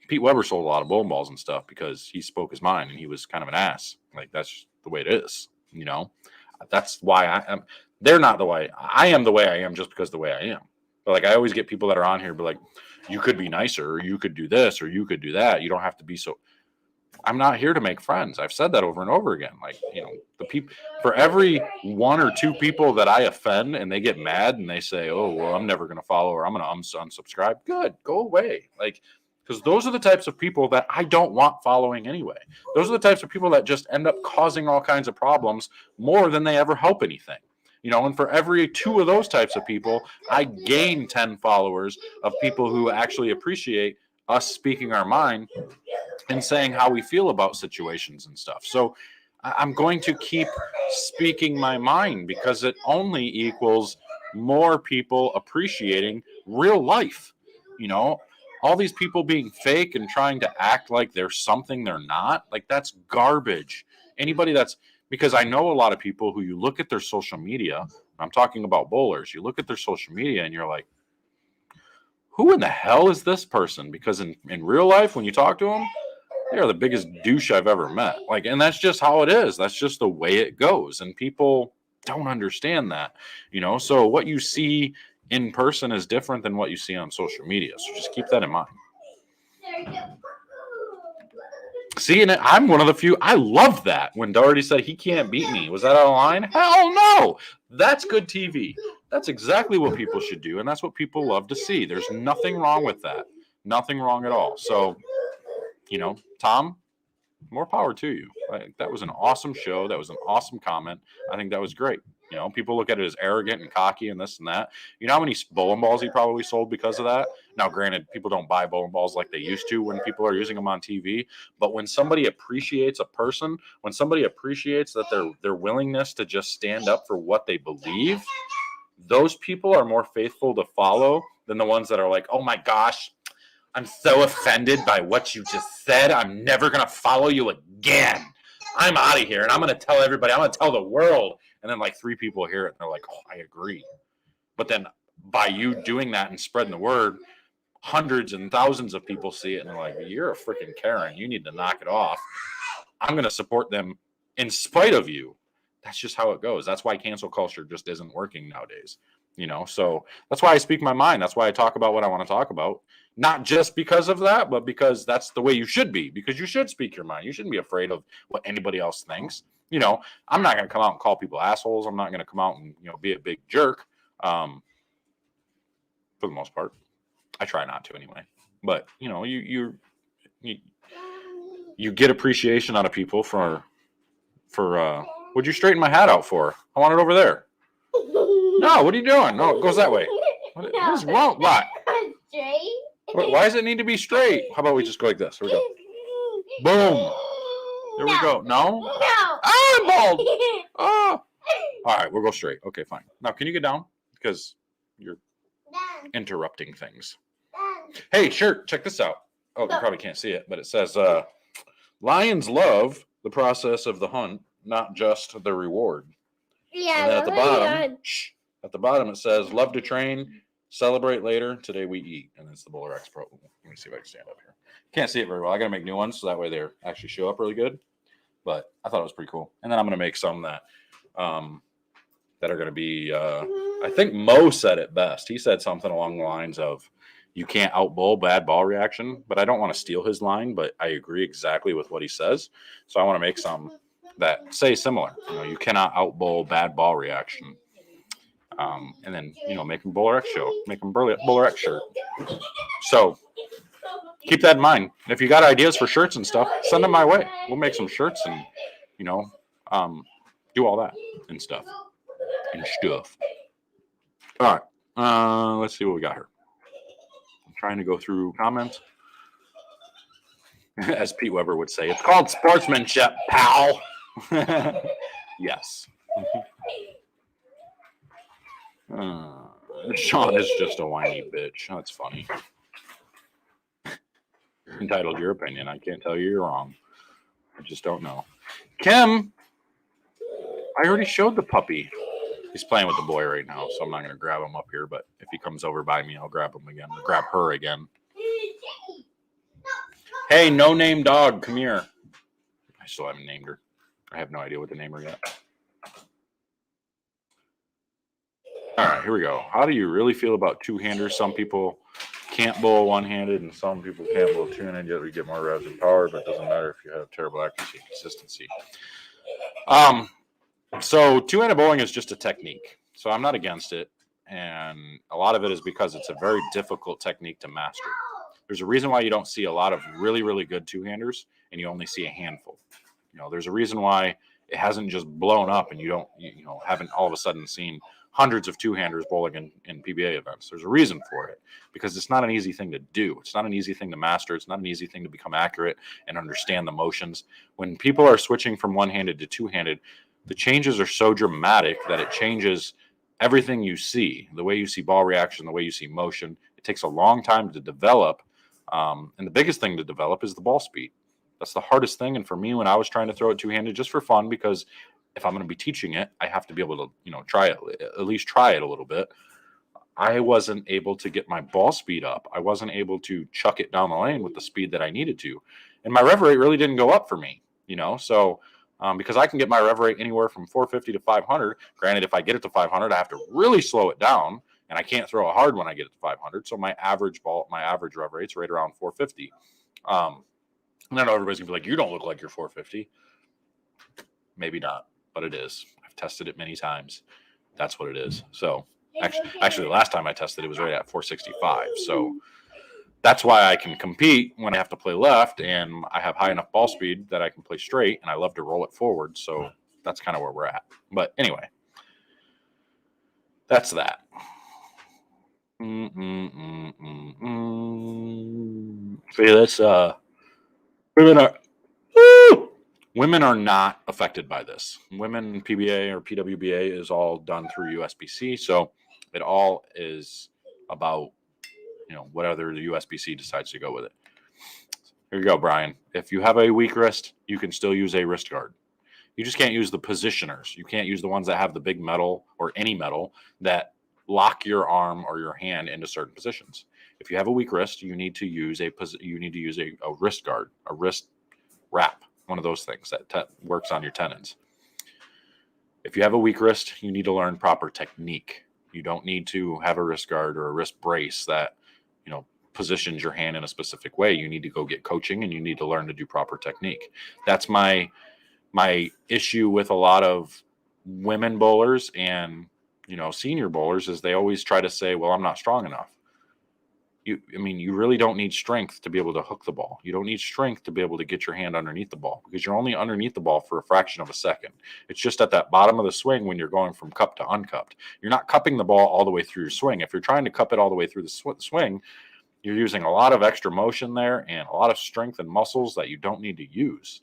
Pete Weber sold a lot of bowling balls and stuff because he spoke his mind and he was kind of an ass. Like, that's the way it is, you know? That's why I am. They're not the way. I am the way I am just because the way I am. But, like, I always get people that are on here, but like, you could be nicer, or you could do this, or you could do that. You don't have to be so. I'm not here to make friends. I've said that over and over again. Like, you know, the people, for every 1 or 2 people that I offend and they get mad and they say, oh, well, I'm never going to follow or I'm going to unsubscribe. Good, go away. Like, because those are the types of people that I don't want following anyway. Those are the types of people that just end up causing all kinds of problems more than they ever help anything. You know, and for every 2 of those types of people, I gain 10 followers of people who actually appreciate us speaking our mind and saying how we feel about situations and stuff. So I'm going to keep speaking my mind because it only equals more people appreciating real life. You know, all these people being fake and trying to act like they're something they're not, like, that's garbage. Anybody that's, because I know a lot of people who you look at their social media, I'm talking about bowlers, you look at their social media and you're like, who in the hell is this person? Because in real life, when you talk to them, they are the biggest douche I've ever met. Like, and that's just how it is. That's just the way it goes. And people don't understand that, you know? So what you see in person is different than what you see on social media. So just keep that in mind. See, and I'm one of the few. I love that when Doherty said he can't beat me. Was that out of line? Hell no. That's good TV. That's exactly what people should do, and that's what people love to see. There's nothing wrong with that. Nothing wrong at all. So, you know, Tom, more power to you. That was an awesome show. That was an awesome comment. I think that was great. You know, people look at it as arrogant and cocky and this and that. You know how many bowling balls he probably sold because of that? Now, granted, people don't buy bowling balls like they used to when people are using them on TV. But when somebody appreciates a person, when somebody appreciates that their willingness to just stand up for what they believe, those people are more faithful to follow than the ones that are like, oh my gosh, I'm so offended by what you just said. I'm never going to follow you again. I'm out of here, and I'm going to tell everybody. I'm going to tell the world. And then, like, 3 people hear it, and they're like, oh, I agree. But then by you doing that and spreading the word, hundreds and thousands of people see it, and they're like, you're a freaking Karen. You need to knock it off. I'm going to support them in spite of you. That's just how it goes. That's why cancel culture just isn't working nowadays. You know, so that's why I speak my mind. That's why I talk about what I want to talk about. Not just because of that, but because that's the way you should be. Because you should speak your mind. You shouldn't be afraid of what anybody else thinks. You know, I'm not going to come out and call people assholes. I'm not going to come out and, you know, be a big jerk. For the most part, I try not to anyway. But, you know, you get appreciation out of people for what'd you straighten my hat out for? I want it over there. No, what are you doing? No, it goes that way. What is wrong? What? Straight. Why does it need to be straight? How about we just go like this? Here we go. Boom. There we go. No? No. Ah, I'm bald. Oh. All right, we'll go straight. Okay, fine. Now, can you get down? Because you're interrupting things. Hey, shirt, check this out. Oh, you probably can't see it, but it says, lions love the process of the hunt, not just the reward. Yeah, And then at the bottom, it says, love to train, celebrate later. Today we eat. And it's the Bowler X Pro. Let me see if I can stand up here. Can't see it very well. I got to make new ones so that way they actually show up really good. But I thought it was pretty cool. And then I'm going to make some that are going to be, I think Mo said it best. He said something along the lines of, you can't outbowl bad ball reaction. But I don't want to steal his line, but I agree exactly with what he says. So I want to make some that say similar. You know, you cannot outbowl bad ball reaction. And then, you know, make them Bowler X show, make them Bowler X shirt. So keep that in mind. If you got ideas for shirts and stuff, send them my way. We'll make some shirts and, you know, do all that and stuff. All right. Let's see what we got here. I'm trying to go through comments. As Pete Weber would say, it's called sportsmanship, pal. Yes. Sean is just a whiny bitch. That's funny. Entitled Your Opinion. I can't tell you you're wrong. I just don't know. Kim, I already showed the puppy. He's playing with the boy right now, so I'm not going to grab him up here, but if he comes over by me, I'll grab him again. Or grab her again. Hey, no name dog, come here. I still haven't named her. I have no idea what to name her yet. All right, here we go. How do you really feel about two-handers? Some people can't bowl one-handed, and some people can't bowl two-handed, yet we get more revs and power, but it doesn't matter if you have terrible accuracy and consistency. So two-handed bowling is just a technique. So I'm not against it, and a lot of it is because it's a very difficult technique to master. There's a reason why you don't see a lot of really, really good two-handers, and you only see a handful. You know, there's a reason why it hasn't just blown up, and you haven't all of a sudden seen hundreds of two-handers bowling in PBA events. There's a reason for it, because it's not an easy thing to do. It's not an easy thing to master. It's not an easy thing to become accurate and understand the motions. When people are switching from one-handed to two-handed, the changes are so dramatic that it changes everything you see, the way you see ball reaction, the way you see motion. It takes a long time to develop. And the biggest thing to develop is the ball speed. That's the hardest thing. And for me, when I was trying to throw it two-handed just for fun, because if I'm going to be teaching it, I have to be able to, try it, at least try it a little bit. I wasn't able to get my ball speed up. I wasn't able to chuck it down the lane with the speed that I needed to. And my rev rate really didn't go up for me, so because I can get my rev rate anywhere from 450 to 500. Granted, if I get it to 500, I have to really slow it down, and I can't throw it hard when I get it to 500. So my average rev rate's right around 450. And I know everybody's gonna be like, you don't look like you're 450. Maybe not, but it is. I've tested it many times. That's what it is. So actually, the last time I tested it was right at 465. So that's why I can compete when I have to play left, and I have high enough ball speed that I can play straight, and I love to roll it forward. So that's kind of where we're at. But anyway, that's that. See, that's women are not affected by this. Women PBA or PWBA is all done through USBC, so it all is about whatever the USBC decides to go with it. Here you go, Brian. If you have a weak wrist, you can still use a wrist guard. You just can't use the positioners. You can't use the ones that have the big metal or any metal that lock your arm or your hand into certain positions. If you have a weak wrist, you need to use a wrist guard, a wrist wrap, one of those things that works on your tendons. If you have a weak wrist, you need to learn proper technique. You don't need to have a wrist guard or a wrist brace that positions your hand in a specific way. You need to go get coaching, and you need to learn to do proper technique. That's my issue with a lot of women bowlers and senior bowlers, is they always try to say, well, I'm not strong enough. You really don't need strength to be able to hook the ball. You don't need strength to be able to get your hand underneath the ball, because you're only underneath the ball for a fraction of a second. It's just at that bottom of the swing when you're going from cup to uncupped. You're not cupping the ball all the way through your swing. If you're trying to cup it all the way through the swing, you're using a lot of extra motion there and a lot of strength and muscles that you don't need to use.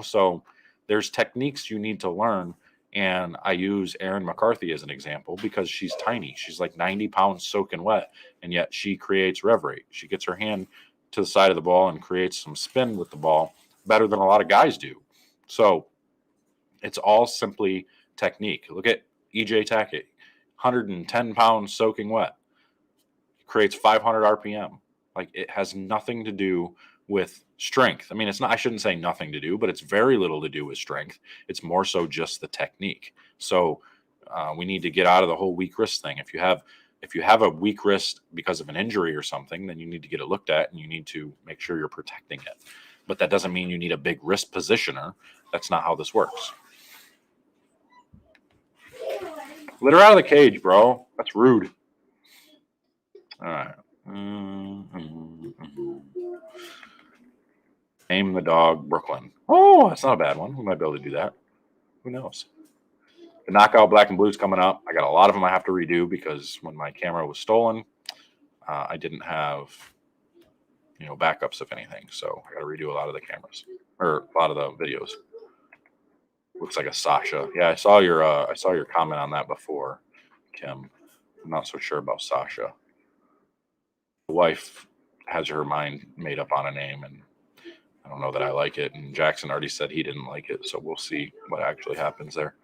So there's techniques you need to learn. And I use Erin McCarthy as an example because she's tiny. She's like 90 pounds soaking wet, and yet she creates rev rate. She gets her hand to the side of the ball and creates some spin with the ball better than a lot of guys do. So it's all simply technique. Look at EJ Tackett, 110 pounds soaking wet, creates 500 RPM. Like, it has nothing to do with strength. I shouldn't say nothing to do, but it's very little to do with strength. It's more so just the technique. So we need to get out of the whole weak wrist thing. If you have a weak wrist because of an injury or something, then you need to get it looked at, and you need to make sure you're protecting it. But that doesn't mean you need a big wrist positioner. That's not how this works. Let her out of the cage, bro. That's rude. All right. Name the dog Brooklyn. Oh, that's not a bad one. We might be able to do that. Who knows? The knockout black and blue is coming up. I got a lot of them I have to redo because when my camera was stolen, I didn't have backups of anything. So I got to redo a lot of the cameras or a lot of the videos. Looks like a Sasha. Yeah, I saw your comment on that before, Kim. I'm not so sure about Sasha. The wife has her mind made up on a name, and I don't know that I like it. And Jackson already said he didn't like it, so we'll see what actually happens there.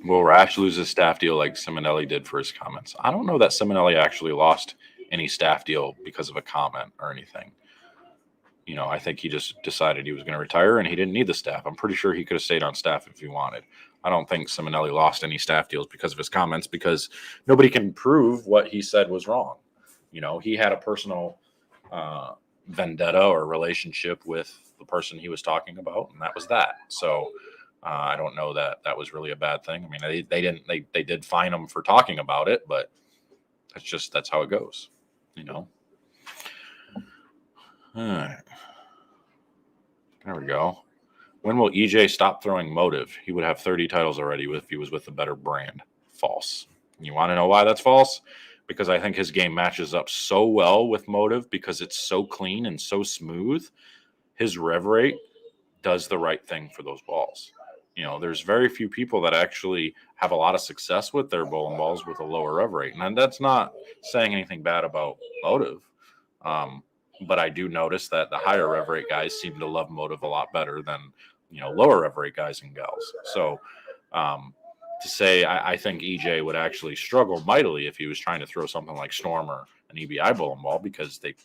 Will Rash lose his staff deal like Simonelli did for his comments? I don't know that Simonelli actually lost any staff deal because of a comment or anything. You know, I think he just decided he was going to retire and he didn't need the staff. I'm pretty sure he could have stayed on staff if he wanted. I don't think Simonelli lost any staff deals because of his comments, because nobody can prove what he said was wrong. You know, he had a personal vendetta or relationship with the person he was talking about, and that was that. So I don't know that that was really a bad thing. I mean, they did fine him for talking about it, but that's how it goes, you know. All right. There we go. When will EJ stop throwing Motive? He would have 30 titles already if he was with a better brand. False. You want to know why that's false? Because I think his game matches up so well with Motive because it's so clean and so smooth. His rev rate does the right thing for those balls. You know, there's very few people that actually have a lot of success with their bowling balls with a lower rev rate. And that's not saying anything bad about Motive. But I do notice that the higher rev rate guys seem to love Motive a lot better than, you know, lower rev rate guys and gals. So to say I think EJ would actually struggle mightily if he was trying to throw something like Storm or an EBI bowling ball, because they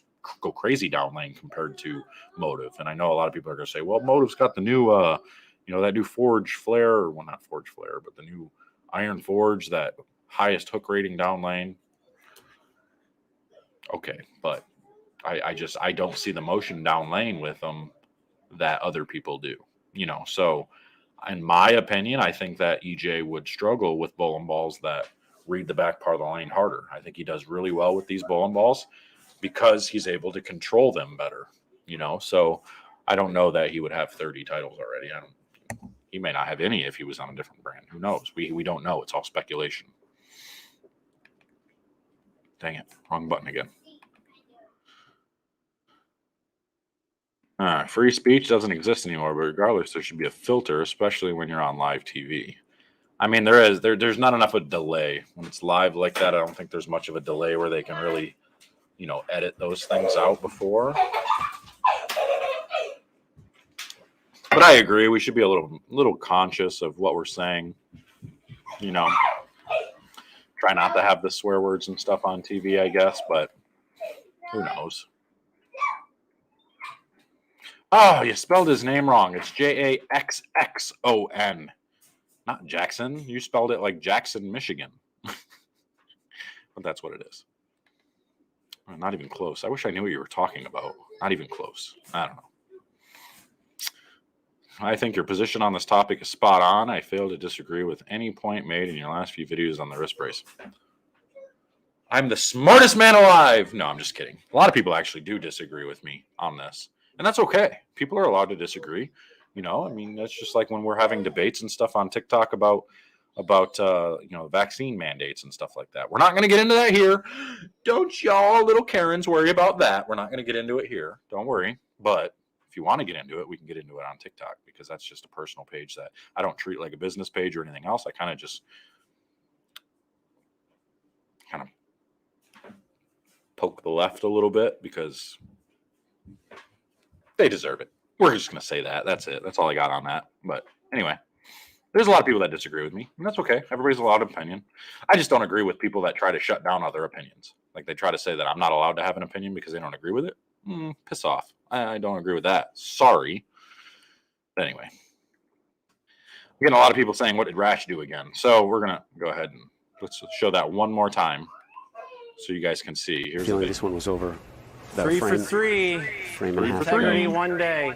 go crazy down lane compared to Motive. And I know a lot of people are going to say, well, Motive's got the new, you know, that new Forge Flare, or well, not Forge Flare, but the new Iron Forge, that highest hook rating down lane. Okay, but I don't see the motion down lane with them that other people do, you know. So in my opinion, I think that EJ would struggle with bowling balls that read the back part of the lane harder. I think he does really well with these bowling balls because he's able to control them better, you know. So I don't know that he would have 30 titles already. He may not have any if he was on a different brand. Who knows? We don't know. It's all speculation. Dang it. Wrong button again. Free speech doesn't exist anymore, but regardless, there should be a filter, especially when you're on live TV. I mean, there's not enough of a delay. When it's live like that, I don't think there's much of a delay where they can really, you know, edit those things out before. But I agree, we should be a little conscious of what we're saying. You know, try not to have the swear words and stuff on TV, I guess, but who knows? Oh, you spelled his name wrong. It's Jaxxon, not Jackson. You spelled it like Jackson, Michigan. But that's what it is. Not even close. I wish I knew what you were talking about. Not even close. I don't know. I think your position on this topic is spot on. I fail to disagree with any point made in your last few videos on the wrist brace. I'm the smartest man alive. No, I'm just kidding. A lot of people actually do disagree with me on this. And that's okay. People are allowed to disagree. You know, I mean, that's just like when we're having debates and stuff on TikTok about you know, vaccine mandates and stuff like that. We're not going to get into that here. Don't y'all little Karens worry about that. We're not going to get into it here. Don't worry. But if you want to get into it, we can get into it on TikTok, because that's just a personal page that I don't treat like a business page or anything else. I kind of just poke the left a little bit because they deserve it. We're just going to say that. That's it. That's all I got on that. But anyway, there's a lot of people that disagree with me, and that's okay. Everybody's allowed an opinion. I just don't agree with people that try to shut down other opinions. Like they try to say that I'm not allowed to have an opinion because they don't agree with it. Piss off. I don't agree with that. Sorry. But anyway, I'm getting a lot of people saying, what did Rash do again? So we're going to go ahead and let's show that one more time so you guys can see. Here's feeling this one was over. 3 for 3. Frame and a half. 3 one day.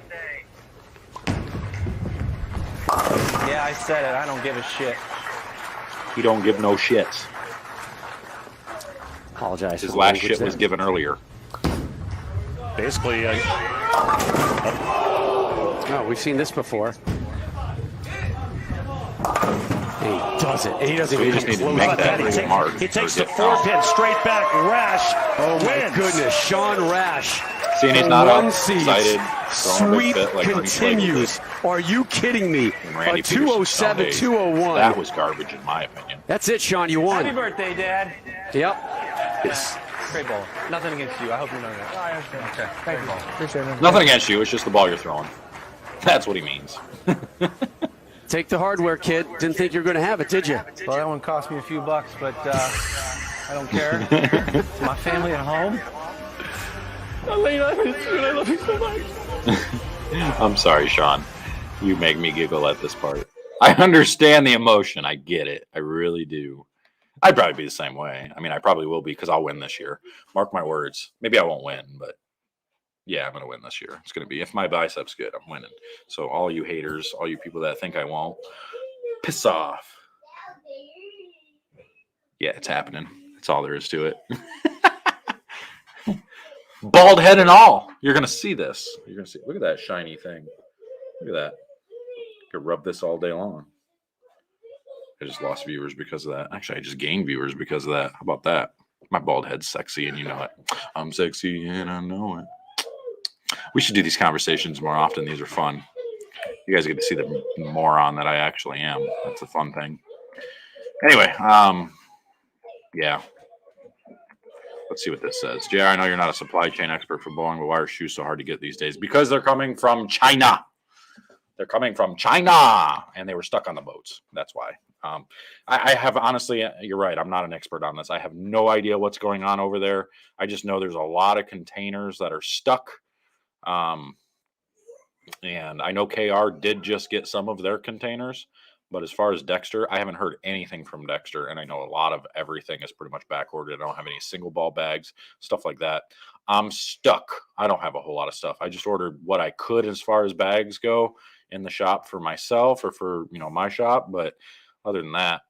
Yeah, I said it. I don't give a shit. He don't give no shits. Apologize. His last shit was given earlier. Basically, oh, we've seen this before. And he does it. And he doesn't So even just need to close make that. that really hard. he takes or the get 4-pin straight back. Rash My wins. goodness, Sean Rash. See, and he's The not one up, seeds. excited. Sweep Like continues. Are you kidding me? Randy A 207, Peterson 201. That was garbage, in my opinion. That's it, Sean. You won. Happy birthday, Dad. Yep. Great ball. Nothing against you. I hope you know that. I understand. Okay. Thank you. Appreciate it. Nothing against you. It's just the ball you're throwing. That's what he means. Take the hardware, kid. Didn't think you were going to have it, did you? Well, that one cost me a few bucks, but I don't care. my family at home. Elena, I miss you and I love you so much. I'm sorry, Sean. You make me giggle at this part. I understand the emotion. I get it. I really do. I'd probably be the same way. I mean, I probably will be because I'll win this year. Mark my words. Maybe I won't win, but yeah, I'm going to win this year. It's going to be, if my bicep's good, I'm winning. So all you haters, all you people that think I won't, piss off. Yeah, it's happening. That's all there is to it. Bald head and all. You're going to see this. You're going to see. Look at that shiny thing. Look at that. Could rub this all day long. I just lost viewers because of that. Actually, I just gained viewers because of that. How about that? My bald head's sexy and you know it. I'm sexy and I know it. We should do these conversations more often. These are fun. You guys get to see the moron that I actually am. That's the fun thing. Anyway, yeah. Let's see what this says. JR, I know you're not a supply chain expert for Boeing, but why are shoes so hard to get these days? Because they're coming from China. They're coming from China, and they were stuck on the boats. That's why. I have honestly, you're right. I'm not an expert on this. I have no idea what's going on over there. I just know there's a lot of containers that are stuck. And I know KR did just get some of their containers, but as far as Dexter, I haven't heard anything from Dexter, and I know a lot of everything is pretty much back ordered. I don't have any single ball bags, stuff like that. I'm stuck. I don't have a whole lot of stuff. I just ordered what I could as far as bags go in the shop for myself or for, my shop. But other than that,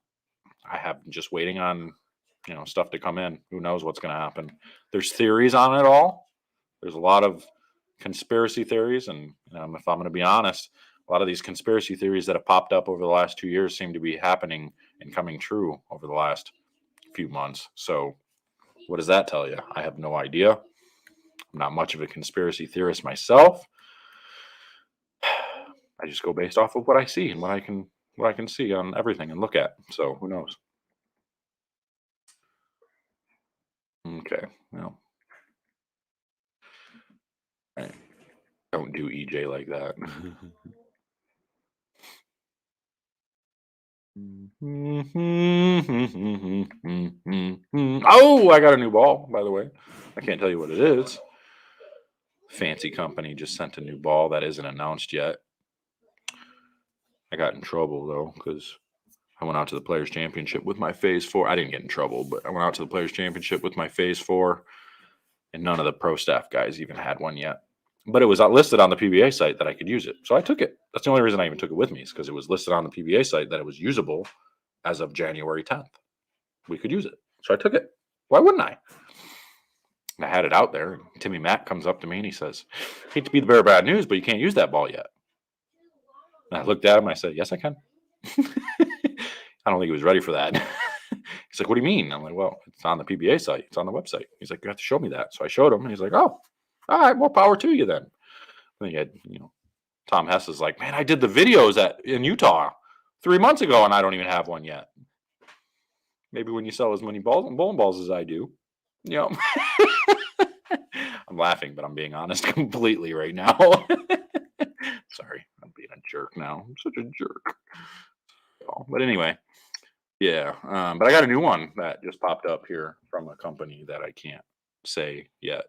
I have just waiting on, stuff to come in. Who knows what's going to happen? There's theories on it all. There's a lot of conspiracy theories. And if I'm going to be honest, a lot of these conspiracy theories that have popped up over the last 2 years seem to be happening and coming true over the last few months. So what does that tell you? I have no idea. I'm not much of a conspiracy theorist myself. I just go based off of what I see and what I can see on everything and look at. So who knows? Okay. Well, all right. Don't do EJ like that. Oh, I got a new ball, by the way. I can't tell you what it is. Fancy company just sent a new ball that isn't announced yet. I got in trouble, though, because I went out to the Players' Championship with my Phase 4. I didn't get in trouble, but I went out to the Players' Championship with my Phase 4, and none of the pro staff guys even had one yet. But it was listed on the PBA site that I could use it. So I took it. That's the only reason I even took it with me, is because it was listed on the PBA site that it was usable as of January 10th. We could use it. So I took it. Why wouldn't I? And I had it out there. And Timmy Mack comes up to me and he says, hate to be the bearer of bad news, but you can't use that ball yet. And I looked at him and I said, yes, I can. I don't think he was ready for that. He's like, what do you mean? I'm like, well, it's on the PBA site. It's on the website. He's like, you have to show me that. So I showed him and he's like, oh, all right, more power to you then. And then you had, Tom Hess is like, man, I did the videos in Utah 3 months ago and I don't even have one yet. Maybe when you sell as many bowling balls as I do, I'm laughing, but I'm being honest completely right now. Sorry, I'm being a jerk now. I'm such a jerk. But anyway, yeah. But I got a new one that just popped up here from a company that I can't say yet.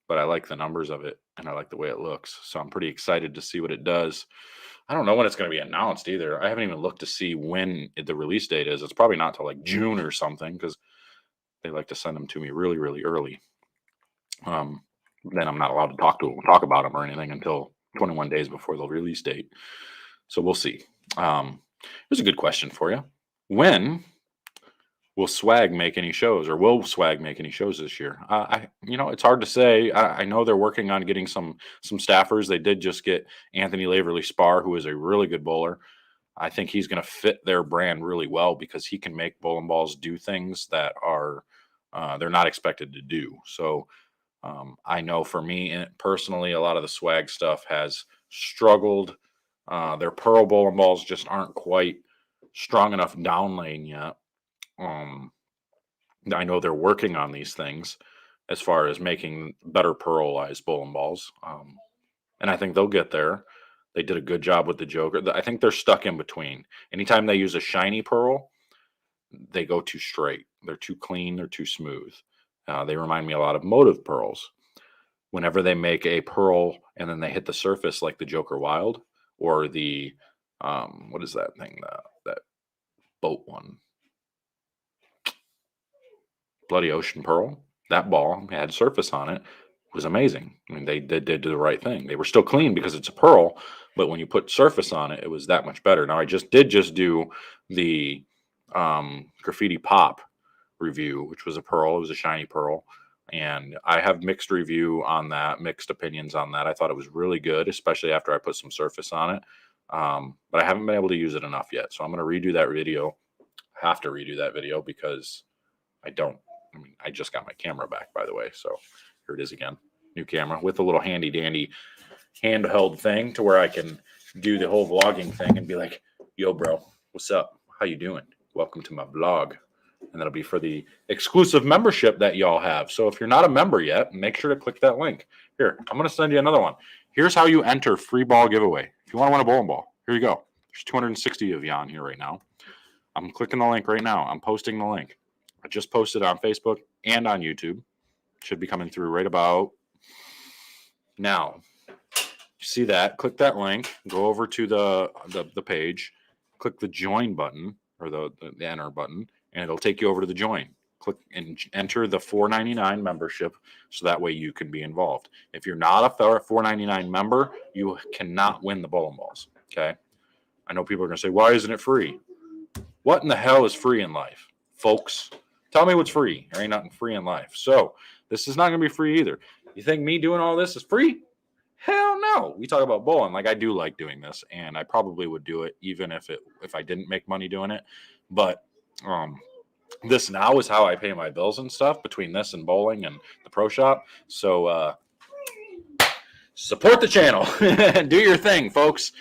But I like the numbers of it, and I like the way it looks. So I'm pretty excited to see what it does. I don't know when it's going to be announced either. I haven't even looked to see when the release date is. It's probably not till like June or something, because they like to send them to me really, really early. Then I'm not allowed to talk about them or anything until 21 days before the release date. So we'll see. Here's a good question for you. When will Swag make any shows, or will Swag make any shows this year? It's hard to say. I know they're working on getting some staffers. They did just get Anthony Laverly Spar, who is a really good bowler. I think he's going to fit their brand really well because he can make bowling balls do things that are they're not expected to do. So I know for me personally, a lot of the Swag stuff has struggled. Their Pearl bowling balls just aren't quite strong enough down lane yet. I know they're working on these things as far as making better pearlized bowling balls. And I think they'll get there. They did a good job with the Joker. I think they're stuck in between. Anytime they use a shiny pearl, they go too straight. They're too clean. They're too smooth. They remind me a lot of motive pearls. Whenever they make a pearl and then they hit the surface like the Joker Wild or the what is that thing, that boat one, Bloody Ocean Pearl, that ball had surface on it, was amazing. I mean, they did the right thing. They were still clean because it's a pearl, but when you put surface on it, it was that much better. Now I just did do the graffiti pop review, which was a pearl. It was a shiny pearl, and I have mixed review on that, mixed opinions on that. I thought it was really good, especially after I put some surface on it. But I haven't been able to use it enough yet, so I'm going to redo that video. Have to redo that video because I just got my camera back, by the way. So here it is again. New camera with a little handy dandy handheld thing to where I can do the whole vlogging thing and be like, yo, bro, what's up? How you doing? Welcome to my vlog. And that'll be for the exclusive membership that y'all have. So if you're not a member yet, make sure to click that link. Here, I'm going to send you another one. Here's how you enter free ball giveaway. If you want to win a bowling ball, here you go. There's 260 of you on here right now. I'm clicking the link right now. I'm posting the link. I just posted on Facebook and on YouTube. Should be coming through right about now. See that? Click that link. Go over to the page. Click the join button or the enter button, and it'll take you over to the join. Click and enter the $4.99 membership so that way you can be involved. If you're not a $4.99 member, you cannot win the bowling balls. Okay? I know people are going to say, why isn't it free? What in the hell is free in life, folks? Tell me what's free. There ain't nothing free in life. So this is not going to be free either. You think me doing all this is free? Hell no. We talk about bowling. Like, I do like doing this, and I probably would do it even if I didn't make money doing it. But this now is how I pay my bills and stuff between this and bowling and the pro shop. So support the channel. Do your thing, folks.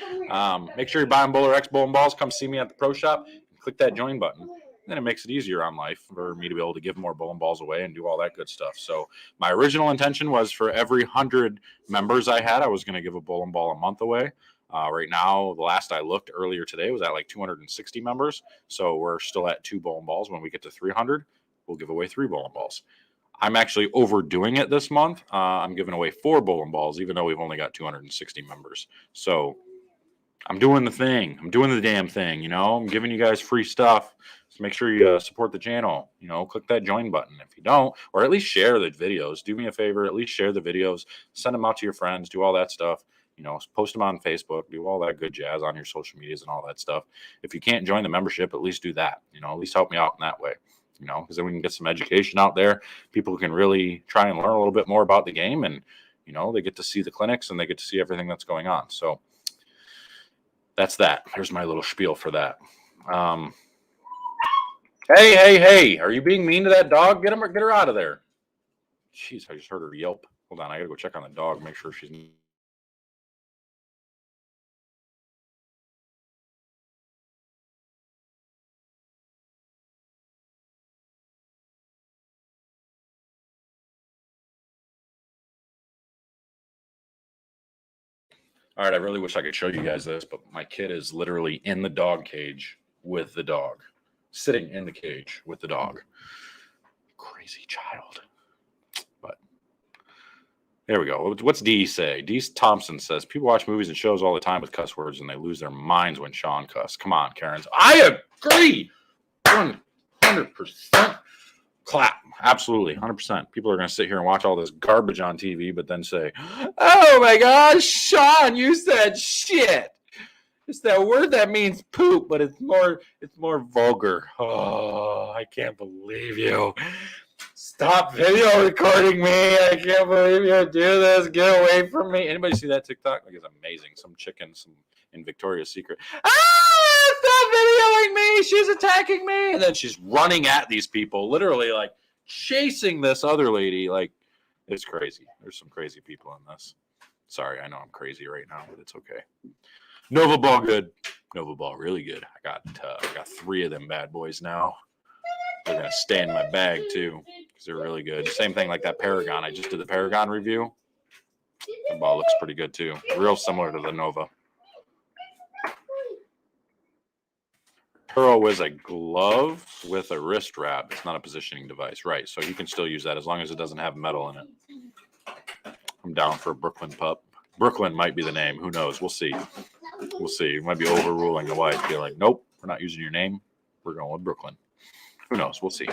Make sure you're buying Bowler X bowling balls. Come see me at the pro shop. Click that join button. Then it makes it easier on life for me to be able to give more bowling balls away and do all that good stuff. So my original intention was for every 100 members I had, I was going to give a bowling ball a month away. Right now, the last I looked earlier today was at like 260 members. So we're still at 2 bowling balls. When we get to 300, we'll give away 3 bowling balls. I'm actually overdoing it this month. I'm giving away 4 bowling balls, even though we've only got 260 members. So I'm doing the thing. I'm doing the damn thing, you know. I'm giving you guys free stuff. So make sure you support the channel. You know, click that join button. If you don't, or at least share the videos. Do me a favor. At least share the videos. Send them out to your friends. Do all that stuff. You know, post them on Facebook. Do all that good jazz on your social medias and all that stuff. If you can't join the membership, at least do that. You know, at least help me out in that way. You know, because then we can get some education out there. People can really try and learn a little bit more about the game. And, you know, they get to see the clinics and they get to see everything that's going on. So that's that. There's my little spiel for that. Hey, are you being mean to that dog? Get her out of there. Jeez, I just heard her yelp. Hold on, I gotta go check on the dog, make sure she's... All right, I really wish I could show you guys this, but my kid is literally in the dog cage with the dog. Sitting in the cage with the dog. Crazy child. But there we go. What's Dee say? Dee Thompson says, people watch movies and shows all the time with cuss words and they lose their minds when Sean cuss. Come on, Karens. I agree. 100%. Clap. Absolutely. 100%. People are going to sit here and watch all this garbage on TV, but then say, oh my gosh, Sean, you said shit. It's that word that means poop, but it's more vulgar. Oh, I can't believe you. Stop video recording me. I can't believe you do this. Get away from me. Anybody see that TikTok? Like, it's amazing. Some chicken in Victoria's Secret. Stop videoing me. She's attacking me. And then she's running at these people, literally like chasing this other lady. Like, it's crazy. There's some crazy people in this. Sorry, I know I'm crazy right now, but it's okay. Nova Ball good. Nova Ball really good. I got 3 of them bad boys now. They're going to stay in my bag too because they're really good. Same thing like that Paragon. I just did the Paragon review. The ball looks pretty good too. Real similar to the Nova. Throw is a glove with a wrist wrap. It's not a positioning device, right? So you can still use that as long as it doesn't have metal in it. I'm down for a Brooklyn pup. Brooklyn might be the name. Who knows? We'll see. We'll see. You might be overruling the wife. Be like, nope, we're not using your name. We're going with Brooklyn. Who knows? We'll see.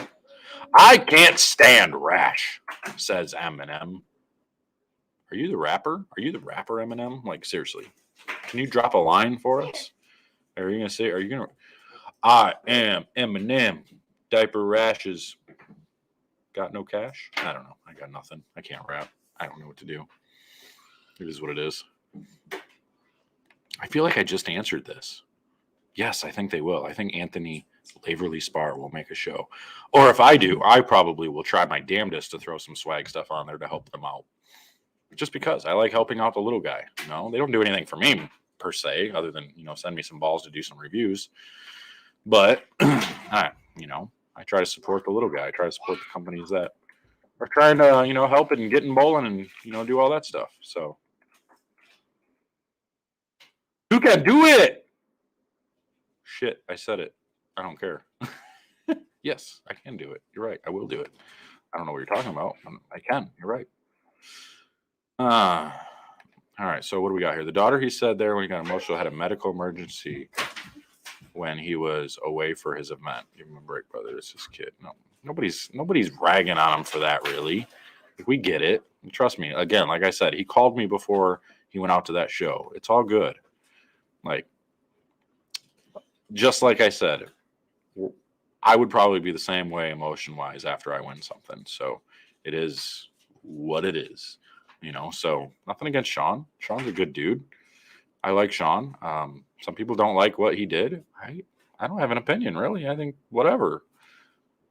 I can't stand Rash, says Eminem. Are you the rapper? Are you the rapper, Eminem? Like, seriously. Can you drop a line for us? Are you going to say, are you going to... I am Eminem. Diaper rashes. Got no cash? I don't know. I got nothing. I can't rap. I don't know what to do. It is what it is. I feel like I just answered this. Yes, I think they will. I think Anthony Laverly Spar will make a show. Or if I do, I probably will try my damnedest to throw some swag stuff on there to help them out. Just because I like helping out the little guy. You know, they don't do anything for me per se, other than, you know, send me some balls to do some reviews. But I try to support the little guy. I try to support the companies that are trying to, you know, help and get in bowling and, you know, do all that stuff. So who can do it? Shit, I said it. I don't care. Yes, I can do it. You're right. I will do it. I don't know what you're talking about. I can. You're right. All right. So what do we got here? The daughter, he said there when he got emotional, had a medical emergency when he was away for his event. Give him a break, brother. It's his kid. No, nobody's ragging on him for that, really. Like, we get it. Trust me. Again, like I said, he called me before he went out to that show. It's all good. Like, just like I said, I would probably be the same way emotion-wise after I win something. So it is what it is, you know. So nothing against Sean. Sean's a good dude. I like Sean. Some people don't like what he did. I don't have an opinion, really. I think whatever.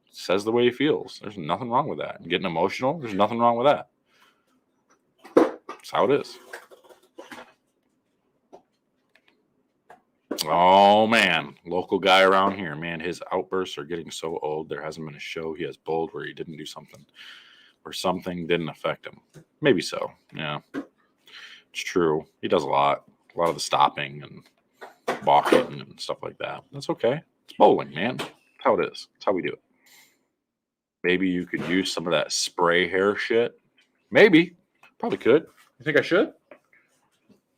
Says the way he feels. There's nothing wrong with that. Getting emotional, there's nothing wrong with that. That's how it is. Oh, man. Local guy around here, man, his outbursts are getting so old. There hasn't been a show he has bowled where he didn't do something or something didn't affect him. Maybe so. Yeah. It's true. He does a lot of the stopping and balking and stuff like that. That's okay. It's bowling, man. That's how it is. That's how we do it. Maybe you could use some of that spray hair shit. Maybe. Probably could. You think I should?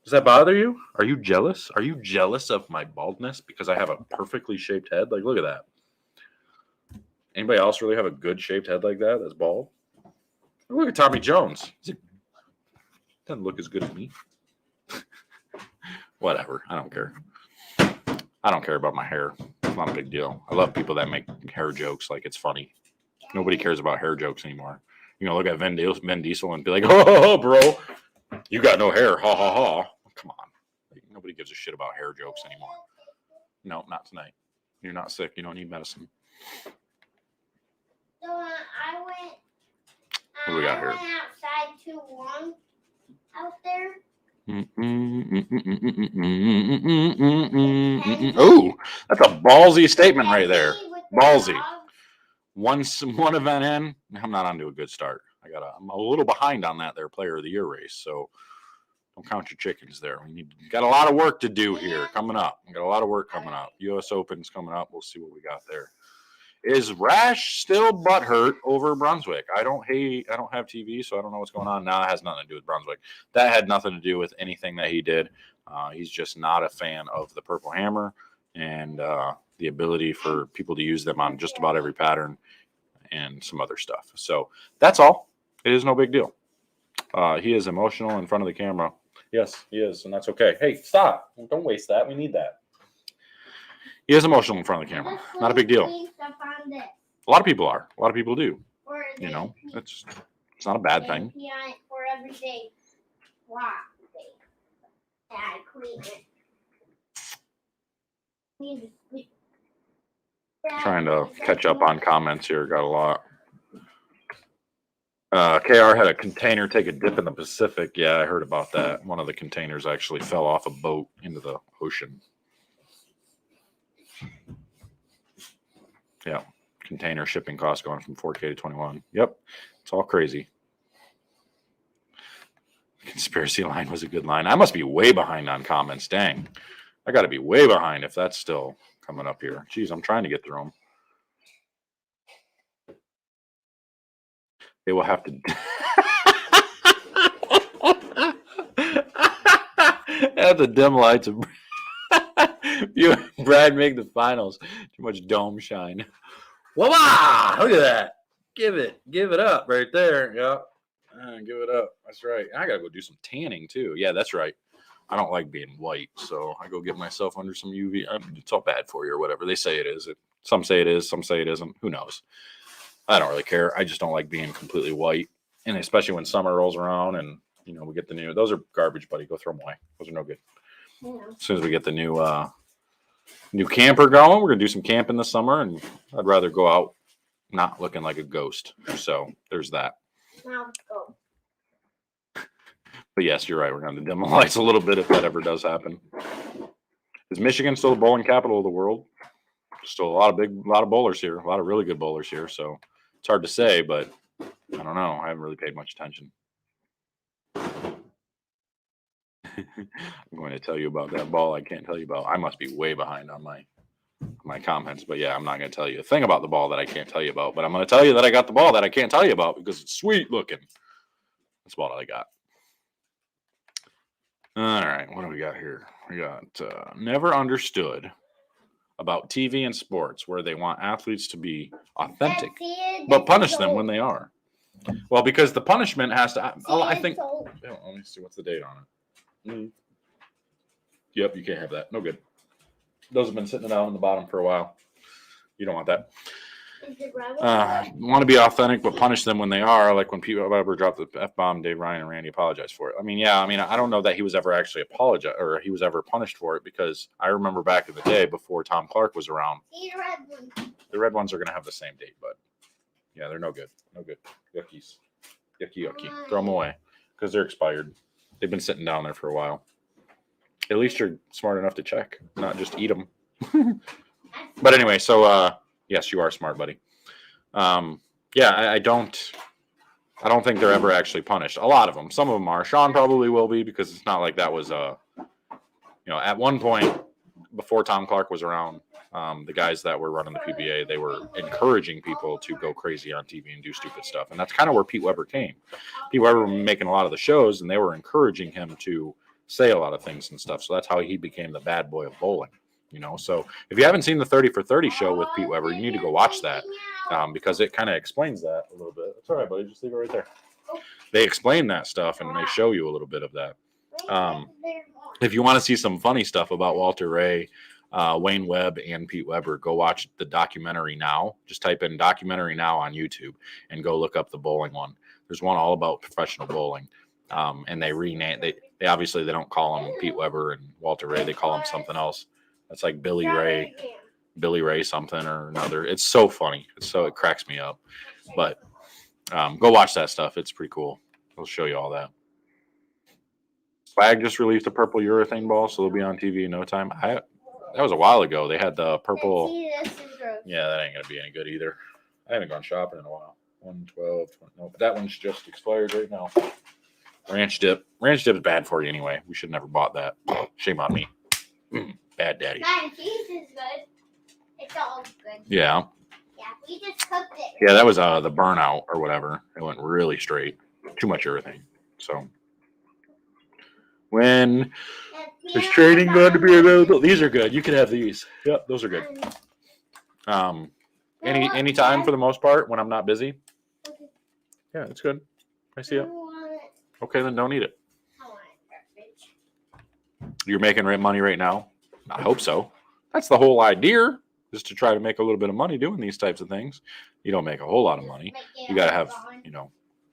Does that bother you? Are you jealous? Are you jealous of my baldness because I have a perfectly shaped head? Like, look at that. Anybody else really have a good shaped head like that that's bald? Look at Tommy Jones. Doesn't look as good as me. Whatever. I don't care. I don't care about my hair. It's not a big deal. I love people that make hair jokes like it's funny. Nobody cares about hair jokes anymore. You know, look at Vin Diesel and be like, oh, bro, you got no hair. Ha, ha, ha. Come on. Like, nobody gives a shit about hair jokes anymore. No, not tonight. You're not sick. You don't need medicine. So I went. What do we got here? I went outside too long out there. Oh, that's a ballsy statement right there. Ballsy. One event in, I'm not onto a good start. I'm a little behind on that there player of the year race, so don't count your chickens there. Got a lot of work to do here coming up. We got a lot of work coming up. U.S. Open's coming up. We'll see what we got there. Is Rash still butthurt over Brunswick? I don't have TV, so I don't know what's going on. Now it has nothing to do with Brunswick. That had nothing to do with anything that he did. He's just not a fan of the Purple Hammer and the ability for people to use them on just about every pattern and some other stuff. So that's all. It is no big deal. He is emotional in front of the camera. Yes, he is, and that's okay. Hey, stop. Don't waste that. We need that. He is emotional in front of the camera. Not a big deal. A lot of people are. A lot of people do. You know, it's not a bad thing. For every day. Wow. I clean it. Trying to catch up on comments here. Got a lot. KR had a container take a dip in the Pacific. Yeah, I heard about that. One of the containers actually fell off a boat into the ocean. Yeah. Container shipping costs going from 4K to 21. Yep. It's all crazy. Conspiracy line was a good line. I must be way behind on comments. Dang. I got to be way behind if that's still coming up here. Jeez, I'm trying to get through them. They will have to. Have the dim lights of you and Brad make the finals. Too much dome shine. Voila! Look at that. Give it up right there. Yep. Give it up. That's right. I gotta go do some tanning too. Yeah, that's right. I don't like being white, so I go get myself under some UV. It's all bad for you or whatever. They say it is. Some say it is. Some say it isn't. Who knows? I don't really care. I just don't like being completely white, and especially when summer rolls around and we get the new. Those are garbage, buddy. Go throw them away. Those are no good. Yeah. As soon as we get the new camper going, we're gonna do some camping this summer, and I'd rather go out not looking like a ghost. So there's that. Now let's go. But yes, you're right. We're going to dim the lights a little bit if that ever does happen. Is Michigan still the bowling capital of the world? Still a lot of bowlers here, a lot of really good bowlers here. So it's hard to say, but I don't know. I haven't really paid much attention. I'm going to tell you about that ball I can't tell you about. I must be way behind on my comments, but yeah, I'm not going to tell you a thing about the ball that I can't tell you about, but I'm going to tell you that I got the ball that I can't tell you about because it's sweet looking. That's about all I got. All right, what do we got here? We got never understood about TV and sports where they want athletes to be authentic, but punish them when they are. Well, because the punishment has to. I think. Oh, let me see what's the date on it. Yep, you can't have that. No good. Those have been sitting down in the bottom for a while. You don't want that. Want to be authentic, but punish them when they are. Like when Pete Weber dropped the F-bomb, Dave Ryan and Randy apologized for it. I don't know that he was ever actually apologized or he was ever punished for it because I remember back in the day before Tom Clark was around. The red ones are going to have the same date, but yeah, they're no good. No good. Yuckies. Yucky. Throw them away because they're expired. They've been sitting down there for a while. At least you're smart enough to check, not just eat them. But anyway, so yes, you are smart, buddy. I don't think they're ever actually punished. A lot of them. Some of them are. Sean probably will be because it's not like that was at one point before Tom Clark was around, the guys that were running the PBA, they were encouraging people to go crazy on TV and do stupid stuff. And that's kind of where Pete Weber came. Pete Weber was making a lot of the shows and they were encouraging him to say a lot of things and stuff. So that's how he became the bad boy of bowling. So if you haven't seen the 30 for 30 show with Pete Weber, you need to go watch that because it kind of explains that a little bit. It's all right, buddy. Just leave it right there. They explain that stuff and they show you a little bit of that. If you want to see some funny stuff about Walter Ray, Wayne Webb, and Pete Weber, go watch the documentary now. Just type in documentary now on YouTube and go look up the bowling one. There's one all about professional bowling. And they rename they obviously they don't call him Pete Weber and Walter Ray. They call him something else. It's like Billy Ray something or another. It's so funny. It cracks me up. But go watch that stuff. It's pretty cool. I'll show you all that. Swag just released a purple urethane ball, so they'll be on TV in no time. That was a while ago. They had the purple. Yeah, that ain't gonna be any good either. I haven't gone shopping in a while. 112. No, but that one's just expired right now. Ranch dip. Ranch dip is bad for you anyway. We should never bought that. Shame on me. Bad daddy. Mac and cheese is good. It's all good. Yeah. Yeah, we just cooked it. Yeah, that was the burnout or whatever. It went really straight. Too much urethane. So when is trading going to be available? These are good. You can have these. Yep, those are good. Any time for the most part when I'm not busy. Yeah, it's good. I see it. Okay, then don't eat it. You're making money right now? I hope so. That's the whole idea, is to try to make a little bit of money doing these types of things. You don't make a whole lot of money. You got to have,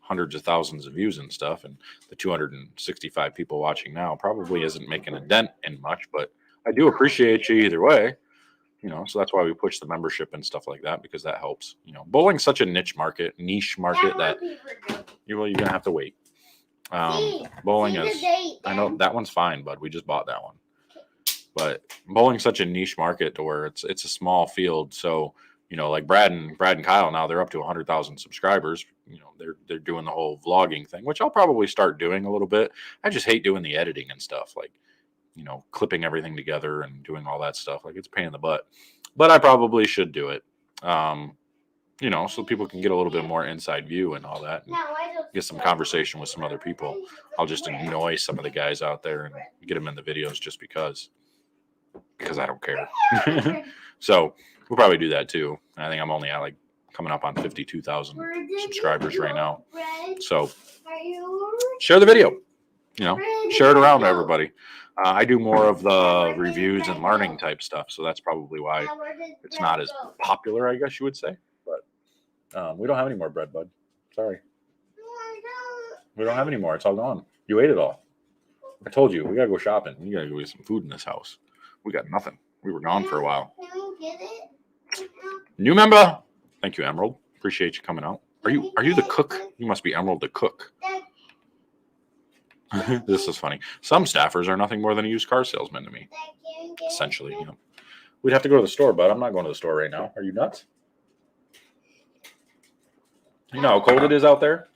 hundreds of thousands of views and stuff. And the 265 people watching now probably isn't making a dent in much, but I do appreciate you either way. So that's why we push the membership and stuff like that, because that helps. Bowling's such a niche market that you're going to have to wait. Bowling is, I know that one's fine, bud. We just bought that one. But bowling's such a niche market to where it's a small field. So, like Brad and Kyle now, they're up to 100,000 subscribers. They're doing the whole vlogging thing, which I'll probably start doing a little bit. I just hate doing the editing and stuff. Like you know, clipping everything together and doing all that stuff. Like, it's a pain in the butt. But I probably should do it. You know, so people can get a little bit more inside view and all that, and get some conversation with some other people. I'll just annoy some of the guys out there and get them in the videos just because I don't care. So we'll probably do that too. And I think I'm only at like coming up on 52,000 subscribers right now. So share the video, you know, share it around to everybody. I do more of the reviews and learning type stuff, so that's probably why it's not as popular, I guess you would say. But we don't have any more bread, bud. Sorry. We don't have any more. It's all gone. You ate it all. I told you, we got to go shopping. We got to go get some food in this house. We got nothing. We were gone for a while. New member. Thank you, Emerald. Appreciate you coming out. Are you the cook? You must be Emerald the cook. This is funny. Some staffers are nothing more than a used car salesman to me. Essentially, you know. We'd have to go to the store, but I'm not going to the store right now. Are you nuts? You know how cold it is out there?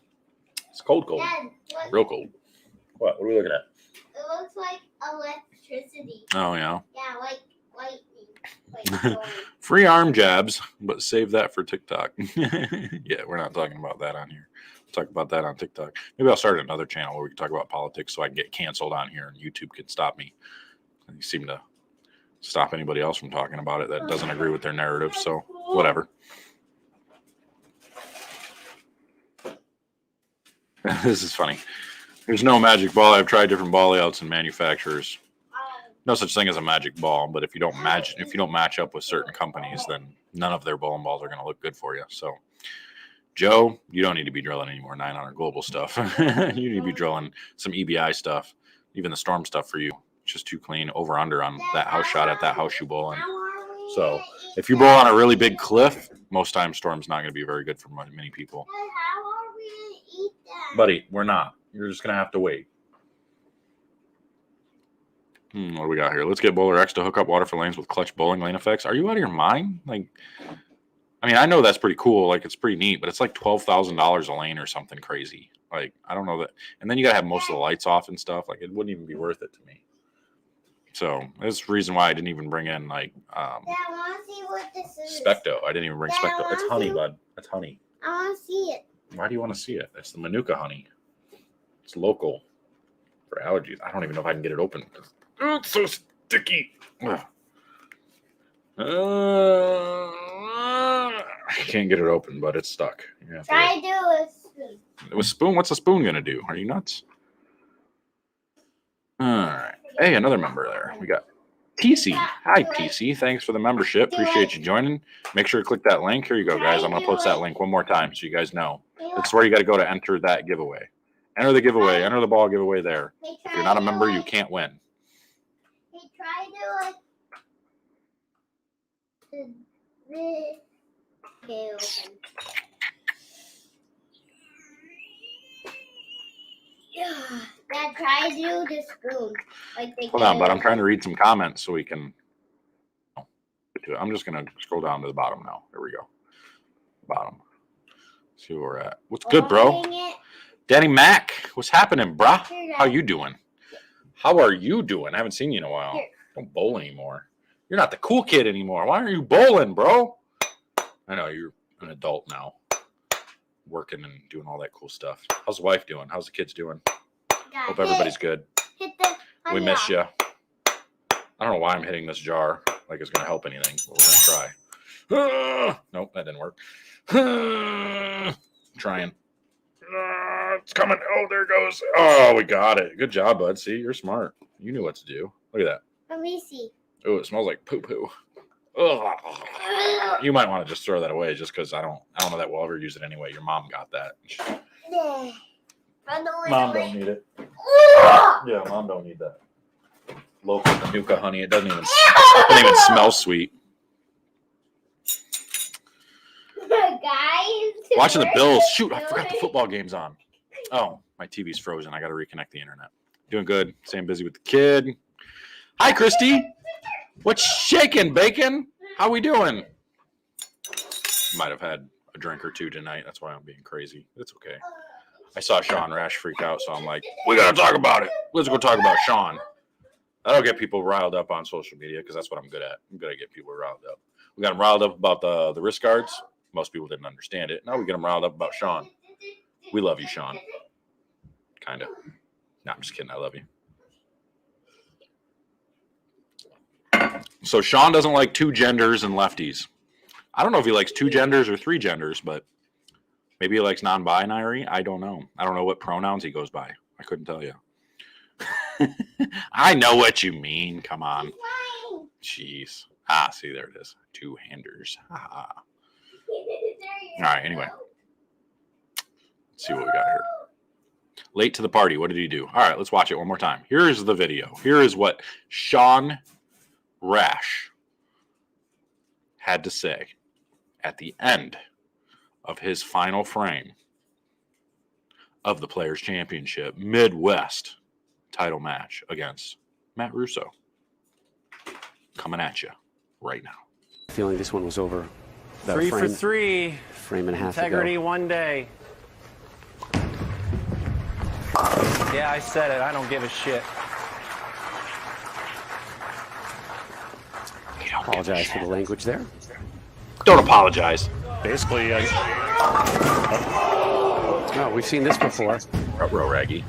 It's cold. Dad, Real cold. What are we looking at? it looks like electricity. Oh, yeah. Yeah, like lightning. Free arm jabs, but save that for TikTok. Yeah, we're not talking about that on here. We'll talk about that on TikTok. Maybe I'll start another channel where we can talk about politics so I can get canceled on here and YouTube can stop me. They seem to stop anybody else from talking about it that doesn't agree with their narrative, so whatever. This is funny. There's no magic ball. I've tried different ball layouts and manufacturers. No such thing as a magic ball, but if you don't match up with certain companies, then none of their bowling balls are going to look good for you. So, Joe, you don't need to be drilling any more 900 global stuff. You need to be drilling some EBI stuff, even the storm stuff for you. It's just too clean. Over under on that house shot at that house you bowl in. So, if you bowl on a really big cliff, most times storm's not going to be very good for many people. How are we going to eat that? Buddy, we're not. You're just going to have to wait. What do we got here? Let's get Bowler X to hook up water for lanes with clutch bowling lane effects. Are you out of your mind? Like, I mean, I know that's pretty cool. Like, it's pretty neat, but it's like $12,000 a lane or something crazy. Like, I don't know that. And then you got to have most of the lights off and stuff. Like, it wouldn't even be worth it to me. So that's the reason why I didn't even bring in, like, Dad, I want to see what this is. Specto. I didn't even bring Dad, Specto. It's honey, bud. It's honey. I want to see it. Why do you want to see it? It's the Manuka honey. It's local for allergies. I don't even know if I can get it open. Oh, it's so sticky. I can't get it open, but it's stuck. Try to do a spoon. With spoon? What's a spoon going to do? Are you nuts? All right. Hey, another member there. We got TC. Hi, TC. Thanks for the membership. Appreciate you joining. Make sure to click that link. Here you go, guys. I'm going to post that link one more time so you guys know. That's where you got to go to enter that giveaway. Enter the giveaway. Enter the ball giveaway there. If you're not a member, you can't win. Hey, try to okay, open. Dad, try to do the spoon. Like they Hold on, but I'm trying to read some comments so we can. I'm just going to scroll down to the bottom now. There we go. Bottom. See where we're at. What's good, bro? Danny Mac, what's happening, brah? How you doing? How are you doing? I haven't seen you in a while. Don't bowl anymore. You're not the cool kid anymore. Why aren't you bowling, bro? I know you're an adult now, working and doing all that cool stuff. How's the wife doing? How's the kids doing? Hope everybody's good. We miss you. I don't know why I'm hitting this jar like it's going to help anything, but we're going to try. Nope, that didn't work. Trying. It's coming. Oh, there it goes. Oh, we got it. Good job, bud. See, you're smart. You knew what to do. Look at that. Let me see. Oh, it smells like poo-poo. Ugh. You might want to just throw that away just because I don't know that we'll ever use it anyway. Your mom got that. Mom don't need it. Yeah, mom don't need that. Local Manuka honey. It doesn't even smell sweet. Guys. Watching the Bills. Shoot, I forgot the football game's on. Oh, my TV's frozen. I got to reconnect the internet. Doing good. Staying busy with the kid. Hi, Christy. What's shaking, bacon? How we doing? Might have had a drink or two tonight. That's why I'm being crazy. It's okay. I saw Sean Rash freak out, so I'm like, we got to talk about it. Let's go talk about Sean. I don't get people riled up on social media because that's what I'm good at. I'm good at getting people riled up. We got them riled up about the wrist guards. Most people didn't understand it. Now we get them riled up about Sean. We love you, Sean. Kind of. No, I'm just kidding. I love you. So Sean doesn't like two genders and lefties. I don't know if he likes two genders or three genders, but maybe he likes non-binary. I don't know. I don't know what pronouns he goes by. I couldn't tell you. I know what you mean. Come on. Jeez. See, there it is. Two-handers. All right, anyway. Let's see what we got here. Late to the party. What did he do? All right, let's watch it one more time. Here is the video. Here is what Sean Rash had to say at the end of his final frame of the Players' Championship Midwest title match against Matt Russo. Coming at you right now. Feeling this one was over. About 3 for 3. Frame and a half Integrity ago. one day. Yeah, I said it. I don't give a shit. Apologize for the language there. Don't apologize. Basically, No, we've seen this before. Row Raggy.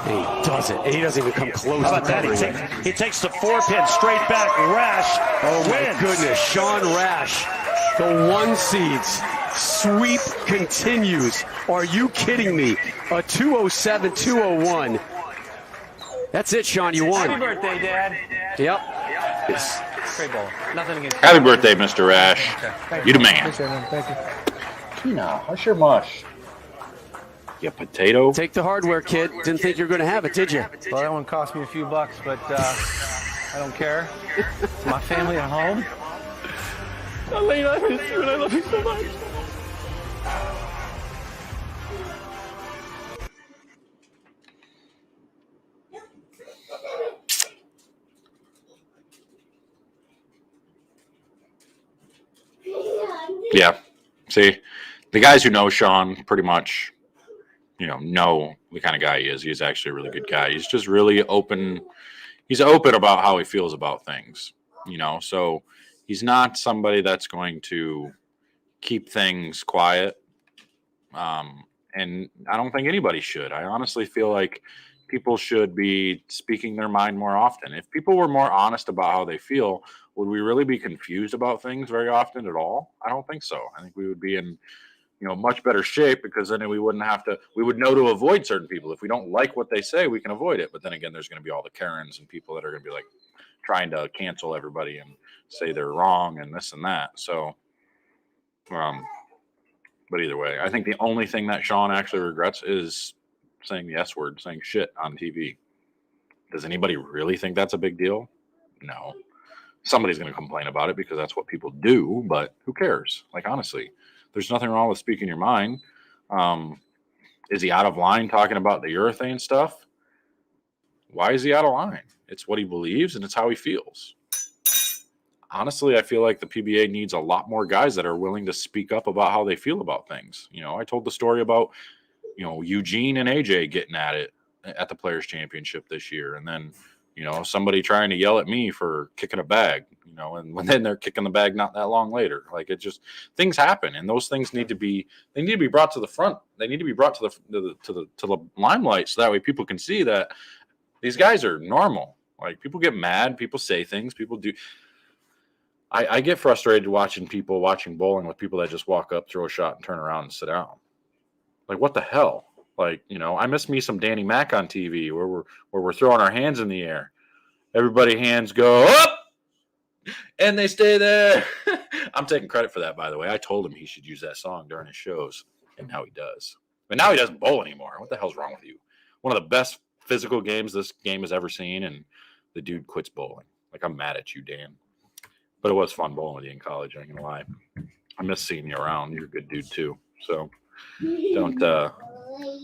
And he does it. And he doesn't even come close. how about that? He takes the 4-pin straight back. Rash wins. My goodness, Sean Rash, the 1 seeds. Sweep continues. Are you kidding me? A 207-201. That's it, Sean. You won. Happy birthday, Dad. Yep. Great ball. Nothing against Happy birthday, Mr. Rash. Okay. You the man. Appreciate it, man. Thank you. Tina, hush your mush. You potato. Take the hardware, kid. Didn't think you were going to have it, did you? Well, that one cost me a few bucks, but I don't care. It's my family at home. Elaine, I miss you and I love you so much. Yeah. See, the guys who know Sean pretty much, know the kind of guy he is. He's actually a really good guy. He's just really open. He's open about how he feels about things, so he's not somebody that's going to keep things quiet. And I don't think anybody should. I honestly feel like people should be speaking their mind more often. If people were more honest about how they feel, would we really be confused about things very often at all? I don't think so. I think we would be in, much better shape, because then we would know to avoid certain people. If we don't like what they say, we can avoid it. But then again, there's going to be all the Karens and people that are going to be like trying to cancel everybody and say they're wrong and this and that. So, but either way, I think the only thing that Sean actually regrets is saying the S word, saying shit on TV. Does anybody really think that's a big deal? No. Somebody's going to complain about it because that's what people do, but who cares? Like, honestly, there's nothing wrong with speaking your mind. Is he out of line talking about the urethane stuff? Why is he out of line? It's what he believes and it's how he feels. Honestly, I feel like the PBA needs a lot more guys that are willing to speak up about how they feel about things. I told the story about, Eugene and AJ getting at it at the Players' Championship this year. And then, somebody trying to yell at me for kicking a bag, and then they're kicking the bag not that long later. Like, it just, things happen, and those things need to be brought to the front. They need to be brought to the limelight, so that way people can see that these guys are normal. Like, people get mad, people say things, people do. I get frustrated watching bowling with people that just walk up, throw a shot, and turn around and sit down. Like, what the hell? Like, I miss me some Danny Mac on TV where we're throwing our hands in the air. Everybody hands go up and they stay there. I'm taking credit for that, by the way. I told him he should use that song during his shows, and now he does. But now he doesn't bowl anymore. What the hell's wrong with you? One of the best physical games this game has ever seen, and the dude quits bowling. Like, I'm mad at you, Dan. But it was fun bowling with you in college, I ain't gonna lie. I miss seeing you around. You're a good dude too. So don't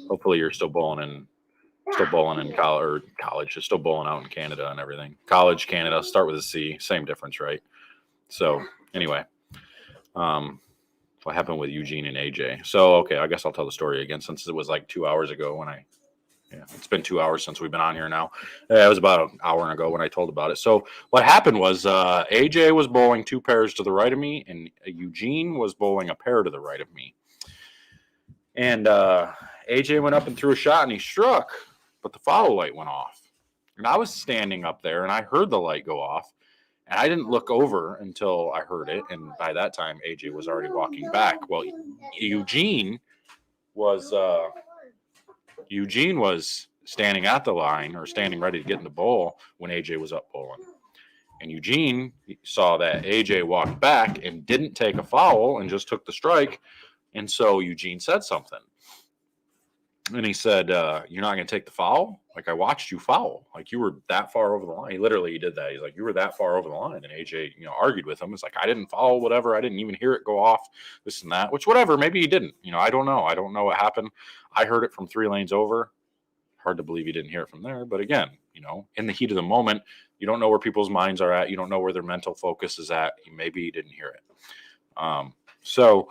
hopefully you're still bowling in college, just still bowling out in Canada and everything. College, Canada, start with a C, same difference, right? So anyway, what happened with Eugene and AJ? So okay, I guess I'll tell the story again, since it was like 2 hours ago when I Yeah, it's been 2 hours since we've been on here now. It was about an hour ago when I told about it. So what happened was AJ was bowling 2 pairs to the right of me, and Eugene was bowling a pair to the right of me. And AJ went up and threw a shot, and he struck, but the follow light went off. And I was standing up there, and I heard the light go off. And I didn't look over until I heard it. And by that time, AJ was already walking back. Well, Eugene was standing at the line or standing ready to get in the bowl when AJ was up bowling. And Eugene saw that AJ walked back and didn't take a foul and just took the strike. And so Eugene said something. And he said, you're not going to take the foul? Like, I watched you foul. Like, you were that far over the line. He did that. He's like, you were that far over the line. And AJ, argued with him. It's like, I didn't foul, whatever. I didn't even hear it go off, this and that, which whatever. Maybe he didn't. I don't know. I don't know what happened. I heard it from 3 lanes over. Hard to believe he didn't hear it from there. But again, in the heat of the moment, you don't know where people's minds are at. You don't know where their mental focus is at. Maybe he didn't hear it. So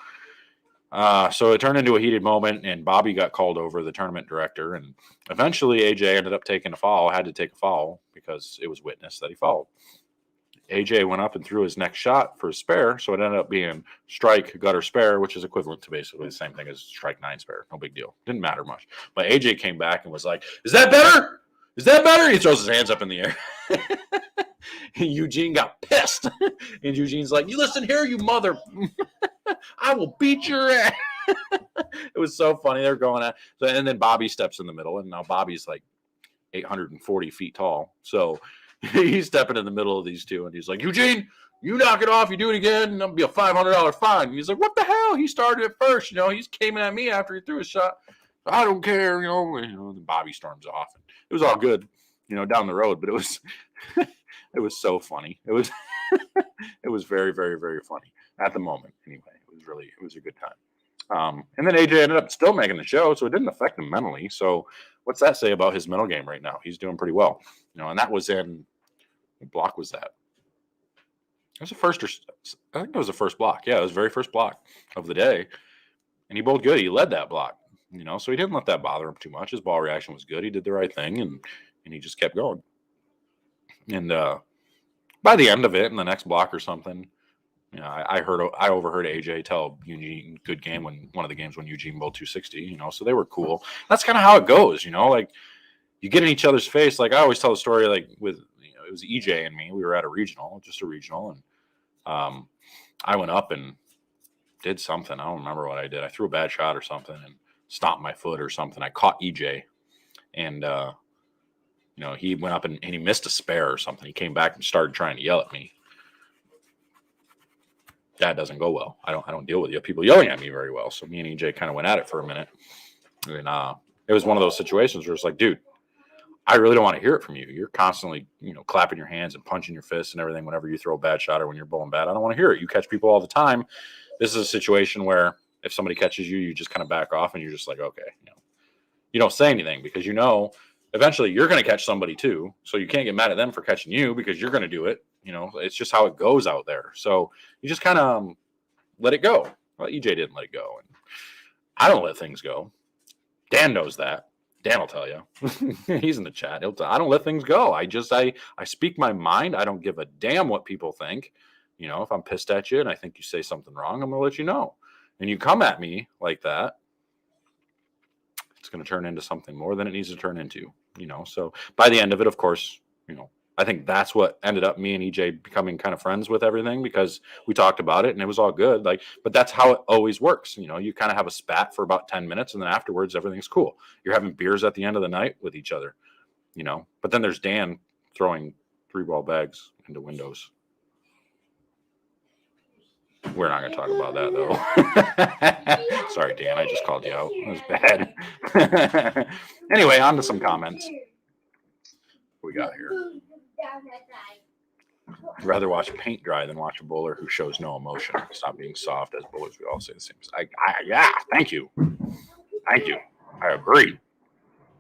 it turned into a heated moment, and Bobby got called over, the tournament director, and eventually AJ ended up taking a foul, had to take a foul because it was witnessed that he fouled. AJ went up and threw his next shot for a spare, so it ended up being strike, gutter, spare, which is equivalent to basically the same thing as strike 9 spare. No big deal. Didn't matter much. But AJ came back and was like, is that better? Is that better? He throws his hands up in the air. And Eugene got pissed. And Eugene's like, you listen here, you mother. I will beat your ass. It was so funny. They're going at. And then Bobby steps in the middle. And now Bobby's like 840 feet tall. So he's stepping in the middle of these two. And he's like, Eugene, you knock it off. You do it again. And that'll be a $500 fine. And he's like, what the hell? He started it first. He came at me after he threw his shot. I don't care. Then Bobby storms off. And it was all good, down the road. But it was it was so funny. It was it was very, very, very funny at the moment. Anyway, it was a good time. And then AJ ended up still making the show, so it didn't affect him mentally. So what's that say about his mental game right now? He's doing pretty well. And that was in, what block was that? It was I think it was the first block. Yeah, it was the very first block of the day. And he bowled good. He led that block, so he didn't let that bother him too much. His ball reaction was good. He did the right thing, and he just kept going. And by the end of it, in the next block or something, I overheard AJ tell Eugene good game when one of the games when Eugene bowled 260. So they were cool. That's kind of how it goes. Like you get in each other's face. Like I always tell the story, like with it was EJ and me. We were at just a regional, and I went up and did something. I don't remember what I did. I threw a bad shot or something and stomped my foot or something. I caught EJ, and he went up and he missed a spare or something. He came back and started trying to yell at me. That doesn't go well. I don't deal with people yelling at me very well. So me and EJ kind of went at it for a minute. And it was one of those situations where it's like, dude, I really don't want to hear it from you. You're constantly, clapping your hands and punching your fists and everything whenever you throw a bad shot or when you're bowling bad. I don't want to hear it. You catch people all the time. This is a situation where if somebody catches you, you just kind of back off and you're just like, okay, you don't say anything because eventually you're going to catch somebody too. So you can't get mad at them for catching you because you're going to do it. It's just how it goes out there. So you just kind of let it go. Well, EJ didn't let it go. And I don't let things go. Dan knows that. Dan will tell you. He's in the chat. I don't let things go. I speak my mind. I don't give a damn what people think. If I'm pissed at you and I think you say something wrong, I'm going to let you know. And you come at me like that, it's going to turn into something more than it needs to turn into, So by the end of it, of course, I think that's what ended up me and EJ becoming kind of friends with everything because we talked about it and it was all good. But that's how it always works. You kind of have a spat for about 10 minutes and then afterwards, everything's cool. You're having beers at the end of the night with each other, but then there's Dan throwing 3-ball bags into windows. We're not going to talk about that, though. Sorry, Dan. I just called you out. It was bad. Anyway, on to some comments. What we got here. I'd rather watch paint dry than watch a bowler who shows no emotion. Stop being soft, as bowlers we all say the same. Yeah, thank you. Thank you. I agree.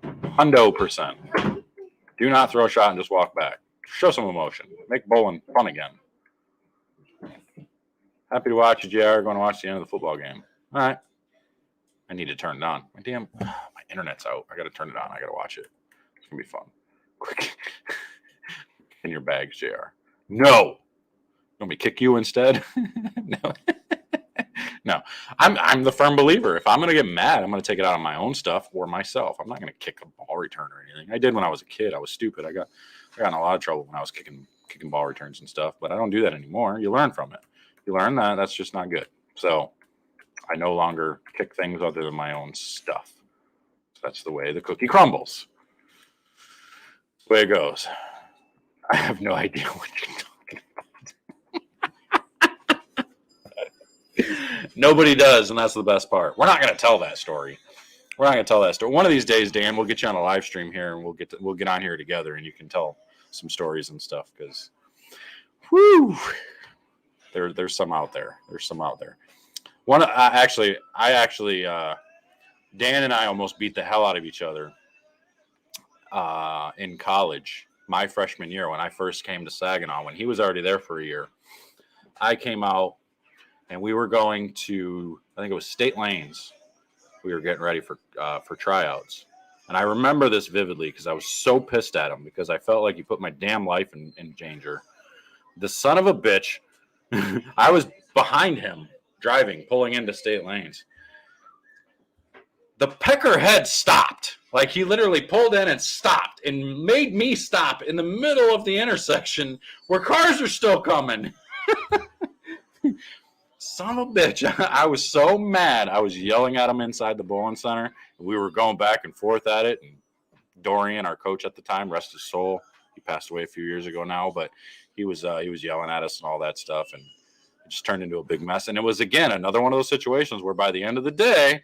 100%. Do not throw a shot and just walk back. Show some emotion. Make bowling fun again. Happy to watch you, JR. Going to watch the end of the football game. All right. I need to turn it on. My Internet's out. I got to turn it on. I got to watch it. It's going to be fun. Quick. In your bags, JR. No. Want me to kick you instead? No. No. I'm the firm believer. If I'm going to get mad, I'm going to take it out on my own stuff or myself. I'm not going to kick a ball return or anything. I did when I was a kid. I was stupid. I got in a lot of trouble when I was kicking ball returns and stuff, but I don't do that anymore. You learn from it. You learn that that's just not good. So I no longer kick things other than my own stuff. So that's the way the cookie crumbles. The way it goes. I have no idea what you're talking about. Nobody does, and that's the best part. We're not going to tell that story. One of these days, Dan, we'll get you on a live stream here, and we'll get on here together, and you can tell some stories and stuff, because there's some out there. Dan and I almost beat the hell out of each other in college, my freshman year, when I first came to Saginaw. When he was already there for a year, I came out, and we were going to, I think it was State Lanes. We were getting ready for tryouts. And I remember this vividly because I was so pissed at him because I felt like he put my damn life in danger. The son of a bitch, I was behind him driving, pulling into State Lanes. The peckerhead stopped. Like, he literally pulled in and stopped and made me stop in the middle of the intersection where cars are still coming. Son of a bitch. I was so mad. I was yelling at him inside the bowling center. We were going back and forth at it. And Dorian, our coach at the time, rest his soul. He passed away a few years ago now, but he was yelling at us and all that stuff. And it just turned into a big mess. And it was, again, another one of those situations where by the end of the day,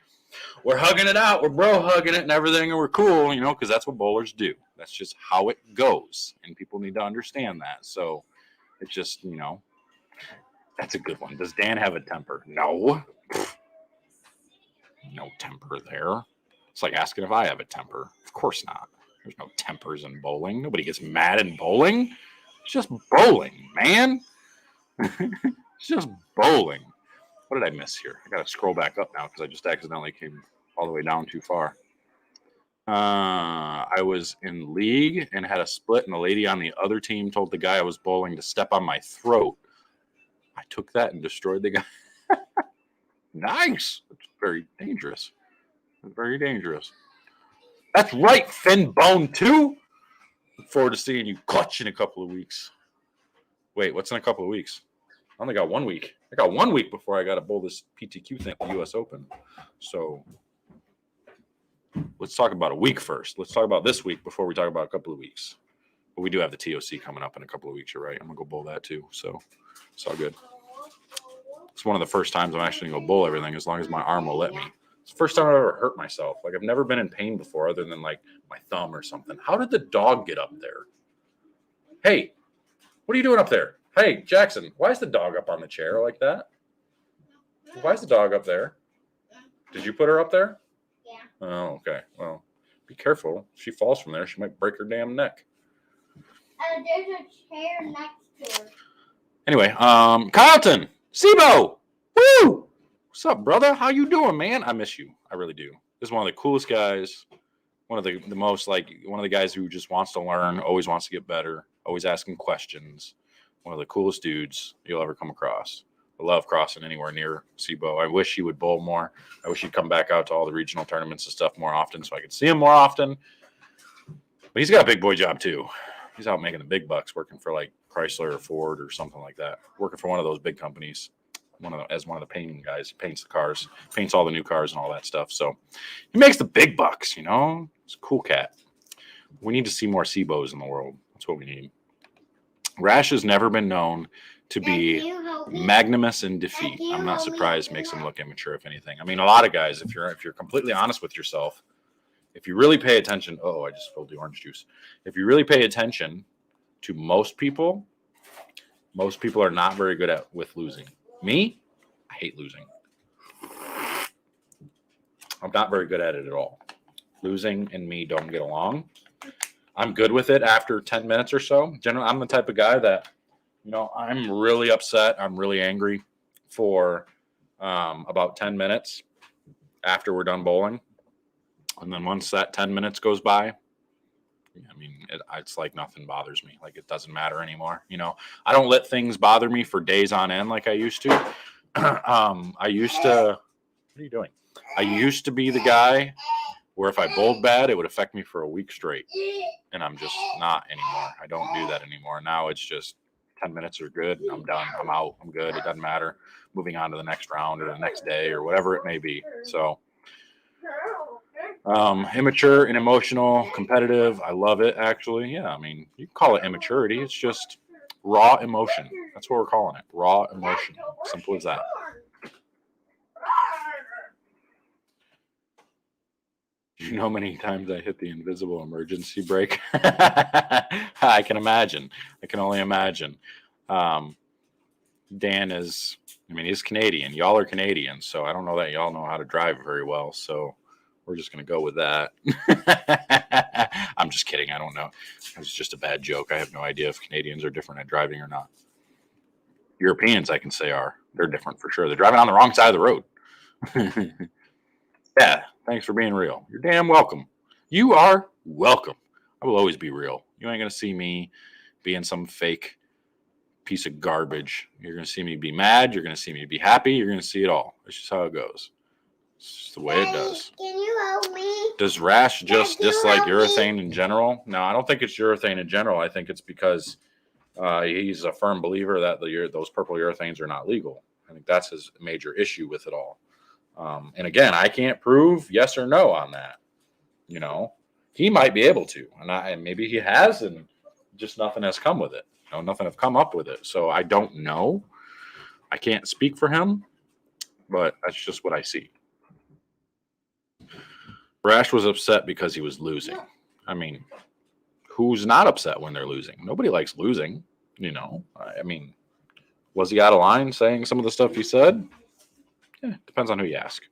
we're hugging it out. We're bro hugging it and everything. And we're cool, because that's what bowlers do. That's just how it goes. And people need to understand that. So it's just, that's a good one. Does Dan have a temper? No. No temper there. It's like asking if I have a temper. Of course not. There's no tempers in bowling. Nobody gets mad in bowling. It's just bowling, man. It's just bowling. What did I miss here? I got to scroll back up now because I just accidentally came all the way down too far. I was in league and had a split, and the lady on the other team told the guy I was bowling to step on my throat. I took that and destroyed the guy. Nice. That's very dangerous. Very dangerous. That's right, Finn Bone 2. Look forward to seeing you clutch in a couple of weeks. Wait, what's in a couple of weeks? I only got 1 week. I got 1 week before I got to bowl this PTQ thing at the U.S. Open. So let's talk about a week first. Let's talk about this week before we talk about a couple of weeks. But we do have the TOC coming up in a couple of weeks. You're right. I'm going to go bowl that too. So it's all good. It's one of the first times I'm actually going to go bowl everything as long as my arm will let me. It's the first time I've ever hurt myself. Like, I've never been in pain before other than like my thumb or something. How did the dog get up there? Hey, what are you doing up there? Hey, Jackson, why is the dog up on the chair like that? Why is the dog up there? Did you put her up there? Yeah. Oh, okay. Well, be careful. If she falls from there, she might break her damn neck. There's a chair next to her. Anyway, Carlton, Sibo, woo! What's up, brother? How you doing, man? I miss you. I really do. This is one of the coolest guys. One of the most, like, one of the guys who just wants to learn, always wants to get better, always asking questions. One of the coolest dudes you'll ever come across. I love crossing anywhere near Sibo. I wish he would bowl more. I wish he'd come back out to all the regional tournaments and stuff more often so I could see him more often. But he's got a big boy job too. He's out making the big bucks, working for like Chrysler or Ford or something like that. Working for one of those big companies. As one of the painting guys. He paints the cars, paints all the new cars and all that stuff. So he makes the big bucks, He's a cool cat. We need to see more Sibos in the world. That's what we need. Rash has never been known to be magnanimous in defeat. I'm not surprised. Makes him look immature, if anything. I mean, a lot of guys, if you're completely honest with yourself, if you really pay attention, I just spilled the orange juice. If you really pay attention to most people are not very good with losing. Me, I hate losing. I'm not very good at it at all. Losing and me don't get along. I'm good with it after 10 minutes or so. Generally, I'm the type of guy that, I'm really upset. I'm really angry for about 10 minutes after we're done bowling. And then once that 10 minutes goes by, I mean, it's like nothing bothers me. Like, it doesn't matter anymore. You know, I don't let things bother me for days on end like I used to. I used to, what are you doing? I used to be the guy where if I bowled bad, it would affect me for a week straight. And I'm just not anymore. I don't do that anymore. Now it's just 10 minutes are good. I'm done. I'm out. I'm good. It doesn't matter. Moving on to the next round or the next day or whatever it may be. So, immature and emotional, competitive. I love it, actually. Yeah, I mean, you can call it immaturity. It's just raw emotion. That's what we're calling it. Raw emotion. Simple as that. You know how many times I hit the invisible emergency brake? I can imagine. I can only imagine. Dan is, I mean, he's Canadian. Y'all are Canadian, so I don't know that y'all know how to drive very well, so we're just going to go with that. I'm just kidding. I don't know. It was just a bad joke. I have no idea if Canadians are different at driving or not. Europeans, I can say, are. They're different for sure. They're driving on the wrong side of the road. Yeah, thanks for being real. You're damn welcome. You are welcome. I will always be real. You ain't going to see me being some fake piece of garbage. You're going to see me be mad. You're going to see me be happy. You're going to see it all. That's just how it goes. It's just the way it does. Can you help me? Does Rash just Dad, dislike can you help urethane in general? No, I don't think it's urethane in general. I think it's because he's a firm believer that those purple urethanes are not legal. I think that's his major issue with it all. And again, I can't prove yes or no on that. You know, he might be able to, and maybe he has, and just nothing has come with it. You know, nothing have come up with it. So I don't know. I can't speak for him, but that's just what I see. Rash was upset because he was losing. I mean, who's not upset when they're losing? Nobody likes losing, you know. I mean, was he out of line saying some of the stuff he said? Yeah, depends on who you ask.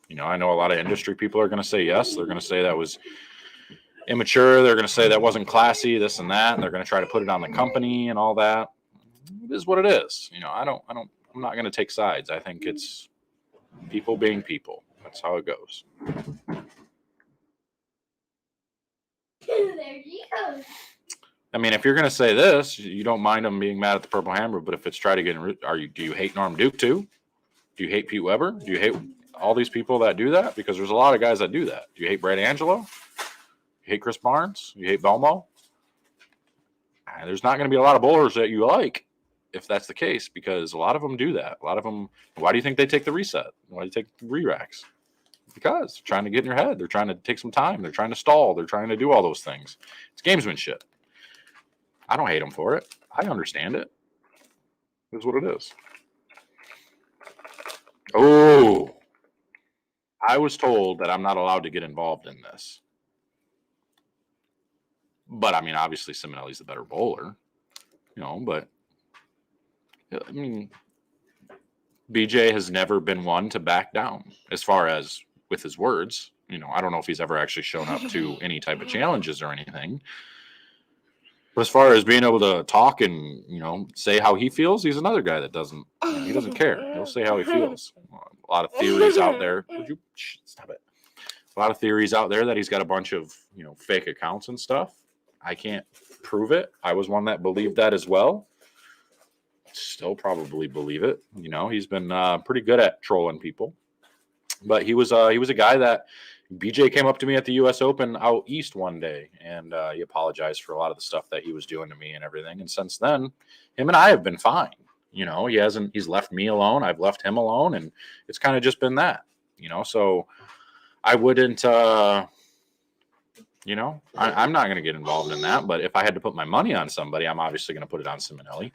You know, I know a lot of industry people are going to say yes. They're going to say that was immature. They're going to say that wasn't classy, this and that. And they're going to try to put it on the company and all that. It is what it is. You know, I'm not going to take sides. I think it's people being people. That's how it goes. There you go. I mean, if you're going to say this, you don't mind them being mad at the Purple Hammer, but if it's try to get in, do you hate Norm Duke too? Do you hate Pete Weber? Do you hate all these people that do that? Because there's a lot of guys that do that. Do you hate Brad Angelo? You hate Chris Barnes? You hate Belmo? There's not going to be a lot of bowlers that you like if that's the case, because a lot of them do that. A lot of them, why do you think they take the reset? Why do you take the re-racks? Because they're trying to get in your head. They're trying to take some time. They're trying to stall. They're trying to do all those things. It's gamesmanship. I don't hate them for it. I understand it. It's what it is. Oh, I was told that I'm not allowed to get involved in this. But, I mean, obviously Simonelli's the better bowler, you know, but, I mean, BJ has never been one to back down as far as with his words. You know, I don't know if he's ever actually shown up to any type of challenges or anything. But as far as being able to talk and, you know, say how he feels, he's another guy that doesn't, he doesn't care. He'll say how he feels. A lot of theories out there. Would you stop it? A lot of theories out there that he's got a bunch of, you know, fake accounts and stuff. I can't prove it. I was one that believed that as well. Still probably believe it. You know, he's been pretty good at trolling people. But he was a guy that BJ came up to me at the U.S. Open out east one day, and he apologized for a lot of the stuff that he was doing to me and everything. And since then, him and I have been fine. You know, he's left me alone. I've left him alone, and it's kind of just been that, you know. So I wouldn't, you know, I'm not going to get involved in that. But if I had to put my money on somebody, I'm obviously going to put it on Simonelli.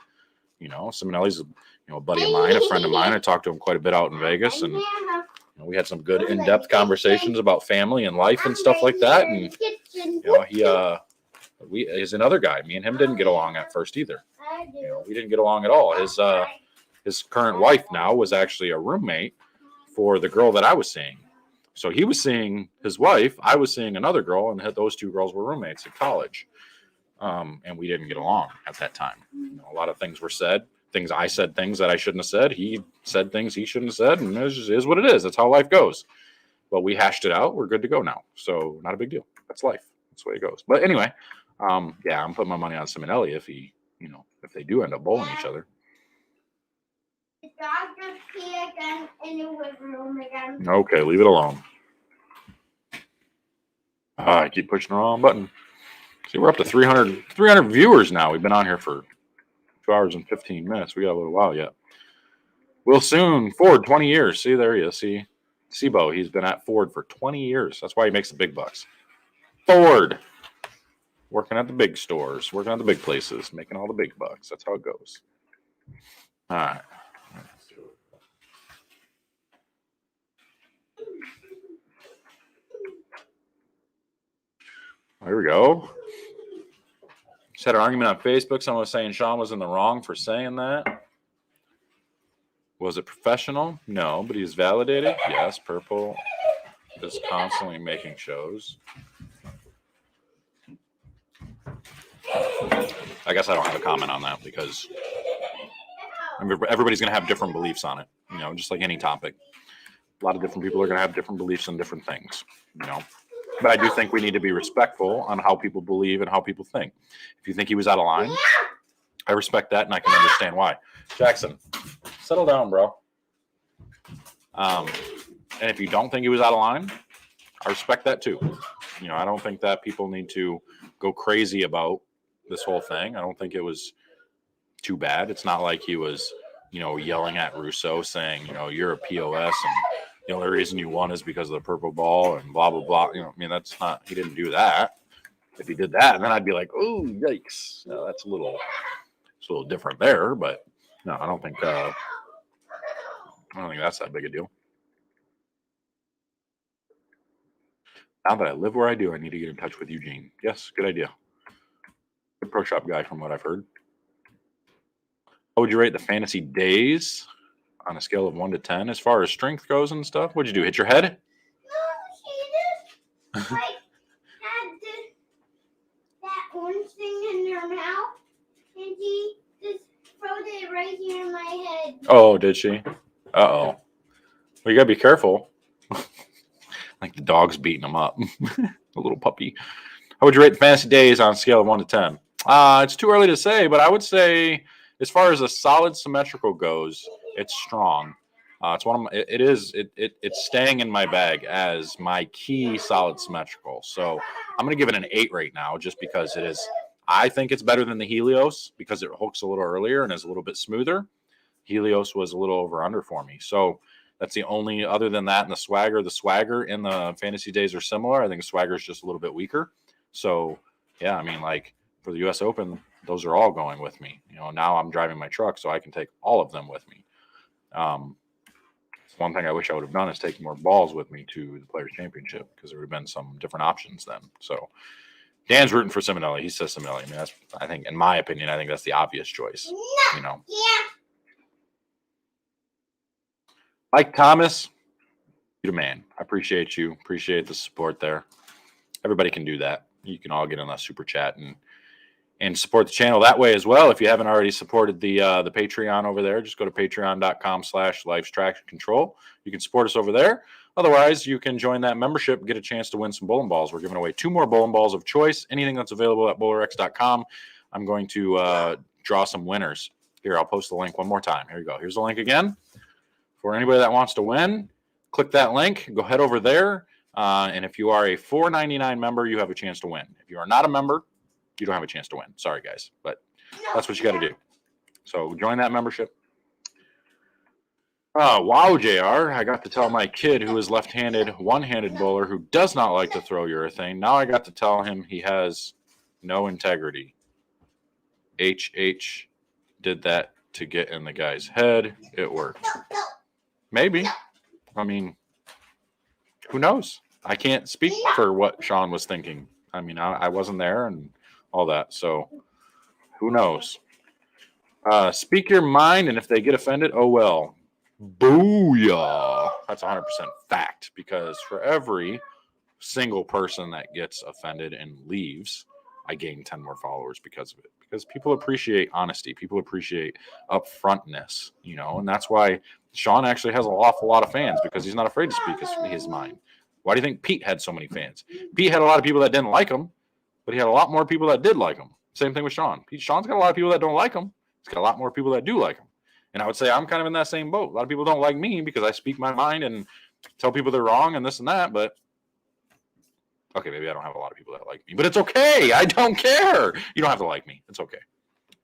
You know, Simonelli's a buddy of mine, a friend of mine. I talked to him quite a bit out in Vegas, and we had some good in-depth conversations about family and life and stuff like that. And, you know, he's another guy. Me and him didn't get along at first either. You know, we didn't get along at all. His current wife now was actually a roommate for the girl that I was seeing. So he was seeing his wife. I was seeing another girl, and those two girls were roommates at college. And we didn't get along at that time. You know, a lot of things were said. I said things that I shouldn't have said. He said things he shouldn't have said, and it is what it is. That's how life goes. But we hashed it out. We're good to go now. So not a big deal. That's life. That's the way it goes. But anyway, yeah, I'm putting my money on Simonelli if if they do end up bowling each other. The dog just peed again in the living room again. Okay, leave it alone. I keep pushing the wrong button. See, we're up to 300 viewers now. We've been on here for 2 hours and 15 minutes. We got a little while yet. We'll soon. Ford, 20 years. See, there he is. See, Sibo, he's been at Ford for 20 years. That's why he makes the big bucks. Ford. Working at the big stores, working at the big places, making all the big bucks. That's how it goes. All right. There we go. Just had an argument on Facebook. Someone was saying Sean was in the wrong for saying that. Was it professional? No, but he's validated. Yes, Purple is constantly making shows. I guess I don't have a comment on that because everybody's going to have different beliefs on it, just like any topic. A lot of different people are going to have different beliefs on different things, But I do think we need to be respectful on how people believe and how people think. If you think he was out of line, I respect that and I can understand why. Jackson, settle down, bro. And if you don't think he was out of line, I respect that too. I don't think that people need to go crazy about this whole thing. I don't think it was too bad. It's not like he was, yelling at Russo saying, you're a POS and the only reason you won is because of the purple ball and blah, blah, blah. That's not, he didn't do that. If he did that, then I'd be like, oh, yikes. That's a little different there, but no, I don't think that's that big a deal. Now that I live where I do, I need to get in touch with Eugene. Yes, good idea. Good pro shop guy from what I've heard. How would you rate the fantasy days on a scale of 1 to 10 as far as strength goes and stuff? What'd you do? Hit your head? No, she just had that orange thing in her mouth, and she just throws it right here in my head. Oh, did she? Uh-oh. Well, you gotta be careful. Like the dog's beating him up. A little puppy. How would you rate the fantasy days on a scale of 1 to 10? It's too early to say, but I would say as far as a solid symmetrical goes, it's strong. It's one of my, it's staying in my bag as my key solid symmetrical. So I'm going to give it an 8 right now just because it is. I think it's better than the Helios because it hooks a little earlier and is a little bit smoother. Helios was a little over under for me. So that's the only, other than that, and the swagger in the fantasy days are similar. I think the swagger is just a little bit weaker. So yeah, like for the US Open, those are all going with me. Now I'm driving my truck, so I can take all of them with me. One thing I wish I would have done is take more balls with me to the Players Championship because there would have been some different options then. So Dan's rooting for Simonelli. He says Simonelli. I think, in my opinion, I think that's the obvious choice. Yeah. Mike Thomas, you're the man. I appreciate you. Appreciate the support there. Everybody can do that. You can all get on that super chat and support the channel that way as well. If you haven't already supported the Patreon over there, just go to patreon.com/Life's Traction Control. You can support us over there. Otherwise, you can join that membership and get a chance to win some bowling balls. We're giving away 2 more bowling balls of choice. Anything that's available at bowlerx.com. I'm going to draw some winners. Here, I'll post the link one more time. Here you go. Here's the link again. For anybody that wants to win, click that link. Go head over there. And if you are a $4.99 member, you have a chance to win. If you are not a member, you don't have a chance to win. Sorry, guys, but that's what you got to do. So join that membership. Oh, wow, JR. I got to tell my kid who is left-handed, one-handed bowler who does not like to throw urethane. Now I got to tell him he has no integrity. HH did that to get in the guy's head. It worked. Maybe. Who knows? I can't speak for what Sean was thinking. I wasn't there and all that, so who knows? Speak your mind, and if they get offended, oh well. Booyah! That's 100% fact, because for every single person that gets offended and leaves, I gain 10 more followers because of it. Because people appreciate honesty. People appreciate upfrontness, and that's why Sean actually has an awful lot of fans, because he's not afraid to speak his mind. Why do you think Pete had so many fans? Pete had a lot of people that didn't like him, but he had a lot more people that did like him. Same thing with Sean. Sean's got a lot of people that don't like him. He's got a lot more people that do like him. And I would say I'm kind of in that same boat. A lot of people don't like me because I speak my mind and tell people they're wrong and this and that. But okay, maybe I don't have a lot of people that like me, but it's okay. I don't care. You don't have to like me. It's okay.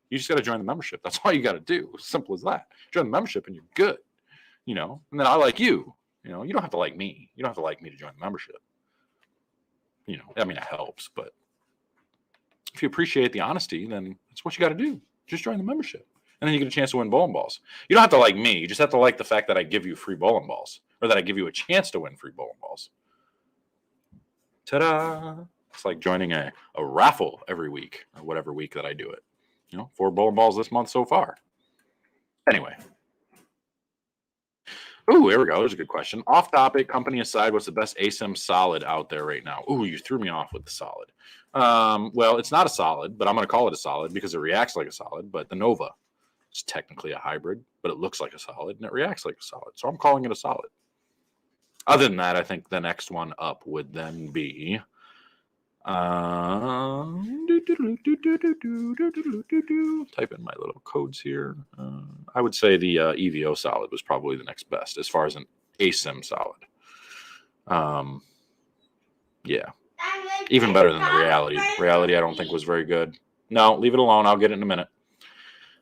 You just got to join the membership. That's all you got to do. Simple as that. Join the membership and you're good. And then I like you. You don't have to like me. You don't have to like me to join the membership. I mean, it helps, but if you appreciate the honesty, then that's what you got to do. Just join the membership. And then you get a chance to win bowling balls. You don't have to like me. You just have to like the fact that I give you free bowling balls, or that I give you a chance to win free bowling balls. Ta-da! It's like joining a raffle every week, or whatever week that I do it. 4 bowling balls this month so far. Anyway. Ooh, here we go. There's a good question. Off topic, company aside, what's the best ASIM solid out there right now? Ooh, you threw me off with the solid. Well, it's not a solid, but I'm going to call it a solid because it reacts like a solid. But the Nova is technically a hybrid, but it looks like a solid and it reacts like a solid. So I'm calling it a solid. Other than that, I think the next one up would then be type in my little codes here. I would say the EVO solid was probably the next best as far as an ASIM solid. Yeah, even better than the reality. Reality, I don't think was very good. No, leave it alone. I'll get it in a minute.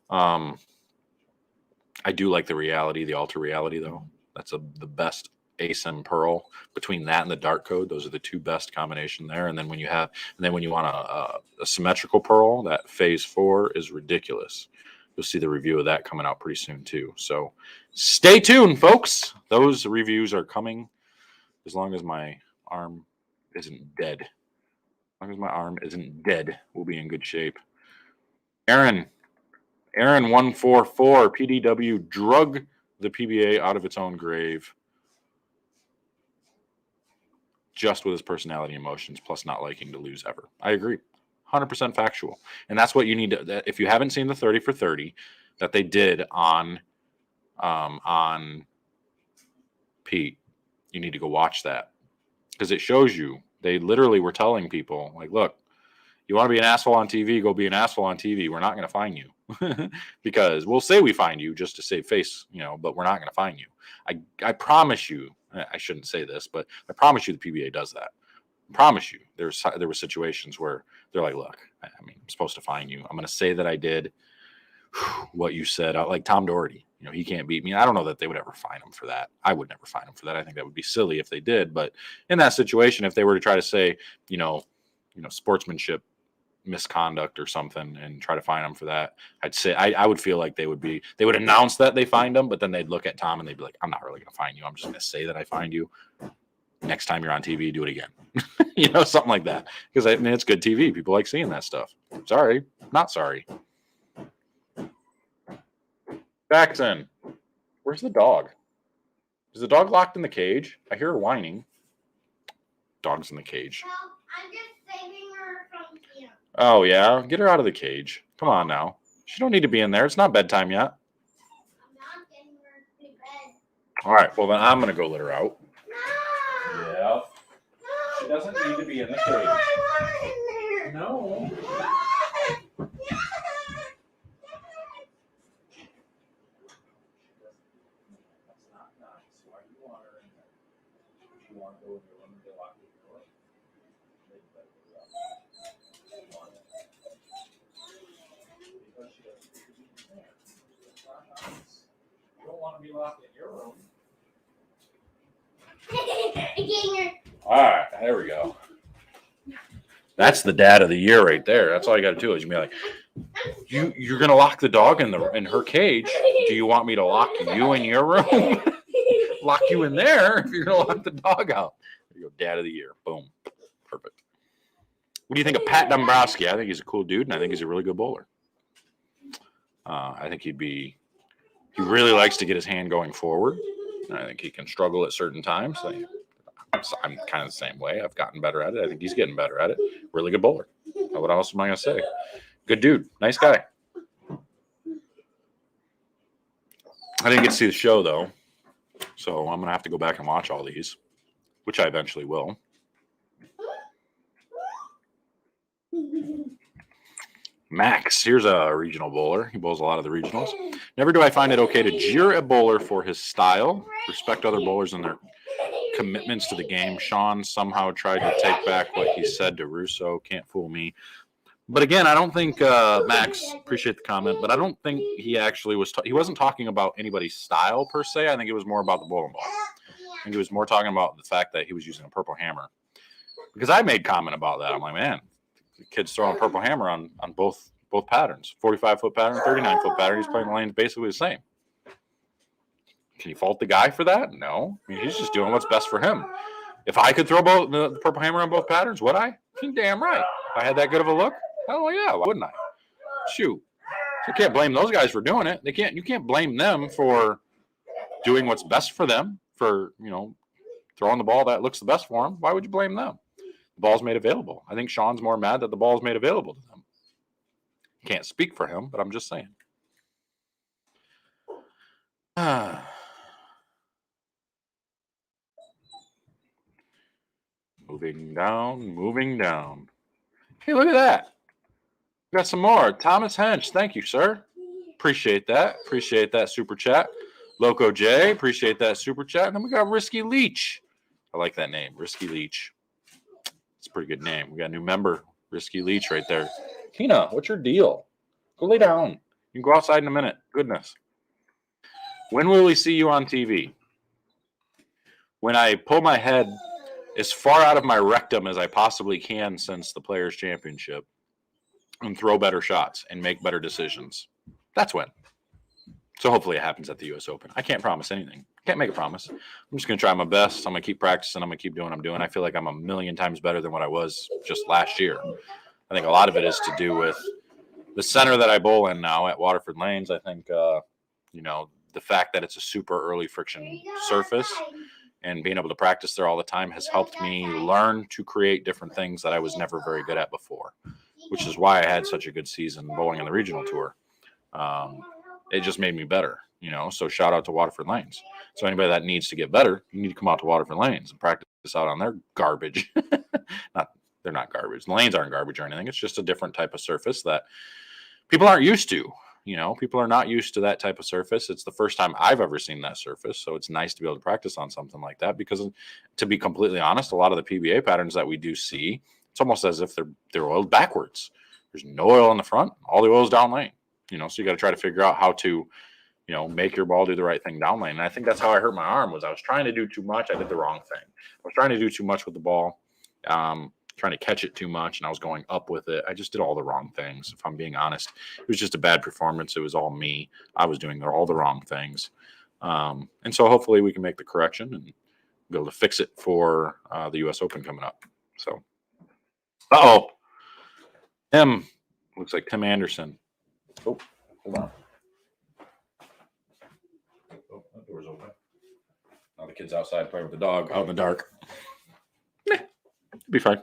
I do like the reality, the Ultra Reality though. That's the best ASIM pearl. Between that and the dark code, those are the two best combination there. And then when you want a symmetrical pearl, that phase 4 is ridiculous. You'll see the review of that coming out pretty soon too. So stay tuned, folks. Those reviews are coming as long as my arm isn't dead. As long as my arm isn't dead, we'll be in good shape. Aaron 144 PDW drug the PBA out of its own grave. Just with his personality and emotions, plus not liking to lose ever. I agree. 100% factual. And that's what you need to, if you haven't seen the 30 for 30 that they did on Pete, you need to go watch that. Because it shows you, they literally were telling people, like, look, you want to be an asshole on TV, go be an asshole on TV. We're not going to find you. Because we'll say we find you just to save face, but we're not going to find you. I promise you, I shouldn't say this, but I promise you the PBA does that. I promise you. There were situations where they're like, look, I'm supposed to fine you. I'm going to say that I did what you said. Like Tom Doherty, he can't beat me. I don't know that they would ever fine him for that. I would never fine him for that. I think that would be silly if they did. But in that situation, if they were to try to say, sportsmanship misconduct or something and try to fine him for that, I'd say I would feel like they would announce that they fined him, but then they'd look at Tom and they'd be like, I'm not really going to fine you. I'm just going to say that I fined you. Next time you're on TV, do it again. Something like that. Because it's good TV. People like seeing that stuff. Sorry, not sorry. Jackson, where's the dog? Is the dog locked in the cage? I hear her whining. Dog's in the cage. Well, I'm just saving her from you. Oh, yeah? Get her out of the cage. Come on now. She don't need to be in there. It's not bedtime yet. I'm not getting her to bed. All right. Well, then I'm going to go let her out. No! Yeah. She doesn't need to be in the cage. I want her in there. No. That's not nice. Why do you want her in there? You want to go in your room and lock the door? Because she doesn't need to be in there. That's not nice. You don't want to be locked in your room. All right, there we go. That's the dad of the year right there. That's all you got to do is you be like, you're gonna lock the dog in her cage. Do you want me to lock you in your room? Lock you in there if you're gonna lock the dog out. There you go, dad of the year. Boom, perfect. What do you think of Pat Dombrowski? I think he's a cool dude, and I think he's a really good bowler. I think he really likes to get his hand going forward. I think he can struggle at certain times. I'm kind of the same way. I've gotten better at it. I think he's getting better at it. Really good bowler. What else am I going to say? Good dude. Nice guy. I didn't get to see the show, though. So I'm going to have to go back and watch all these. which I eventually will. Max, here's a regional bowler. He bowls a lot of the regionals. Never do I find it okay to jeer a bowler for his style. Respect other bowlers and their commitments to the game. Sean somehow tried to take back what he said to Russo. Can't fool me. But again, I don't think, Max, appreciate the comment, but I don't think he actually was, he wasn't talking about anybody's style per se. I think it was more about the bowling ball. I think he was more talking about the fact that he was using a purple hammer. Because I made comment about that. I'm like, man, the kid's throwing a purple hammer on both patterns. 45-foot pattern, 39-foot pattern. He's playing the lanes basically the same. Can you fault the guy for that? No. I mean, he's just doing what's best for him. If I could throw the purple hammer on both patterns, would I? You're damn right. If I had that good of a look, oh yeah, why wouldn't I? Shoot. So you can't blame those guys for doing it. You can't blame them for doing what's best for them, for, throwing the ball that looks the best for them. Why would you blame them? The ball's made available. I think Sean's more mad that the ball's made available to them. Can't speak for him, but I'm just saying. Moving down. Hey, look at that. We got some more. Thomas Hench, thank you, sir. Appreciate that. Appreciate that super chat. Loco J, appreciate that super chat. And then we got Risky Leach. I like that name, Risky Leach. It's a pretty good name. We got a new member, Risky Leach, right there. Tina, what's your deal? Go lay down. You can go outside in a minute. Goodness. When will we see you on TV? When I pull my head as far out of my rectum as I possibly can since the Players' Championship and throw better shots and make better decisions. That's when. So hopefully it happens at the U.S. Open. I can't promise anything. Can't make a promise. I'm just going to try my best. I'm going to keep practicing. I'm going to keep doing what I'm doing. I feel like I'm a million times better than what I was just last year. I think a lot of it is to do with the center that I bowl in now at Waterford Lanes. I think, the fact that it's a super early friction surface and being able to practice there all the time has helped me learn to create different things that I was never very good at before, which is why I had such a good season bowling on the regional tour. It just made me better, so shout out to Waterford Lanes. So anybody that needs to get better, you need to come out to Waterford Lanes and practice out on their garbage. They're not garbage. The lanes aren't garbage or anything. It's just a different type of surface that people aren't used to. People are not used to that type of surface. It's the first time I've ever seen that surface. So it's nice to be able to practice on something like that because, to be completely honest, a lot of the PBA patterns that we do see, it's almost as if they're oiled backwards. There's no oil in the front. All the oil's down lane. So you got to try to figure out how to, make your ball do the right thing down lane. And I think that's how I hurt my arm was I was trying to do too much. I did the wrong thing. I was trying to do too much with the ball. Trying to catch it too much, and I was going up with it. I just did all the wrong things. If I'm being honest, it was just a bad performance. It was all me. I was doing all the wrong things. And so hopefully we can make the correction and be able to fix it for the U.S. Open coming up. So, Tim. Looks like Tim Anderson. Oh, hold on. Oh, that door's open. Now the kid's outside playing with the dog out in the dark. Be fine.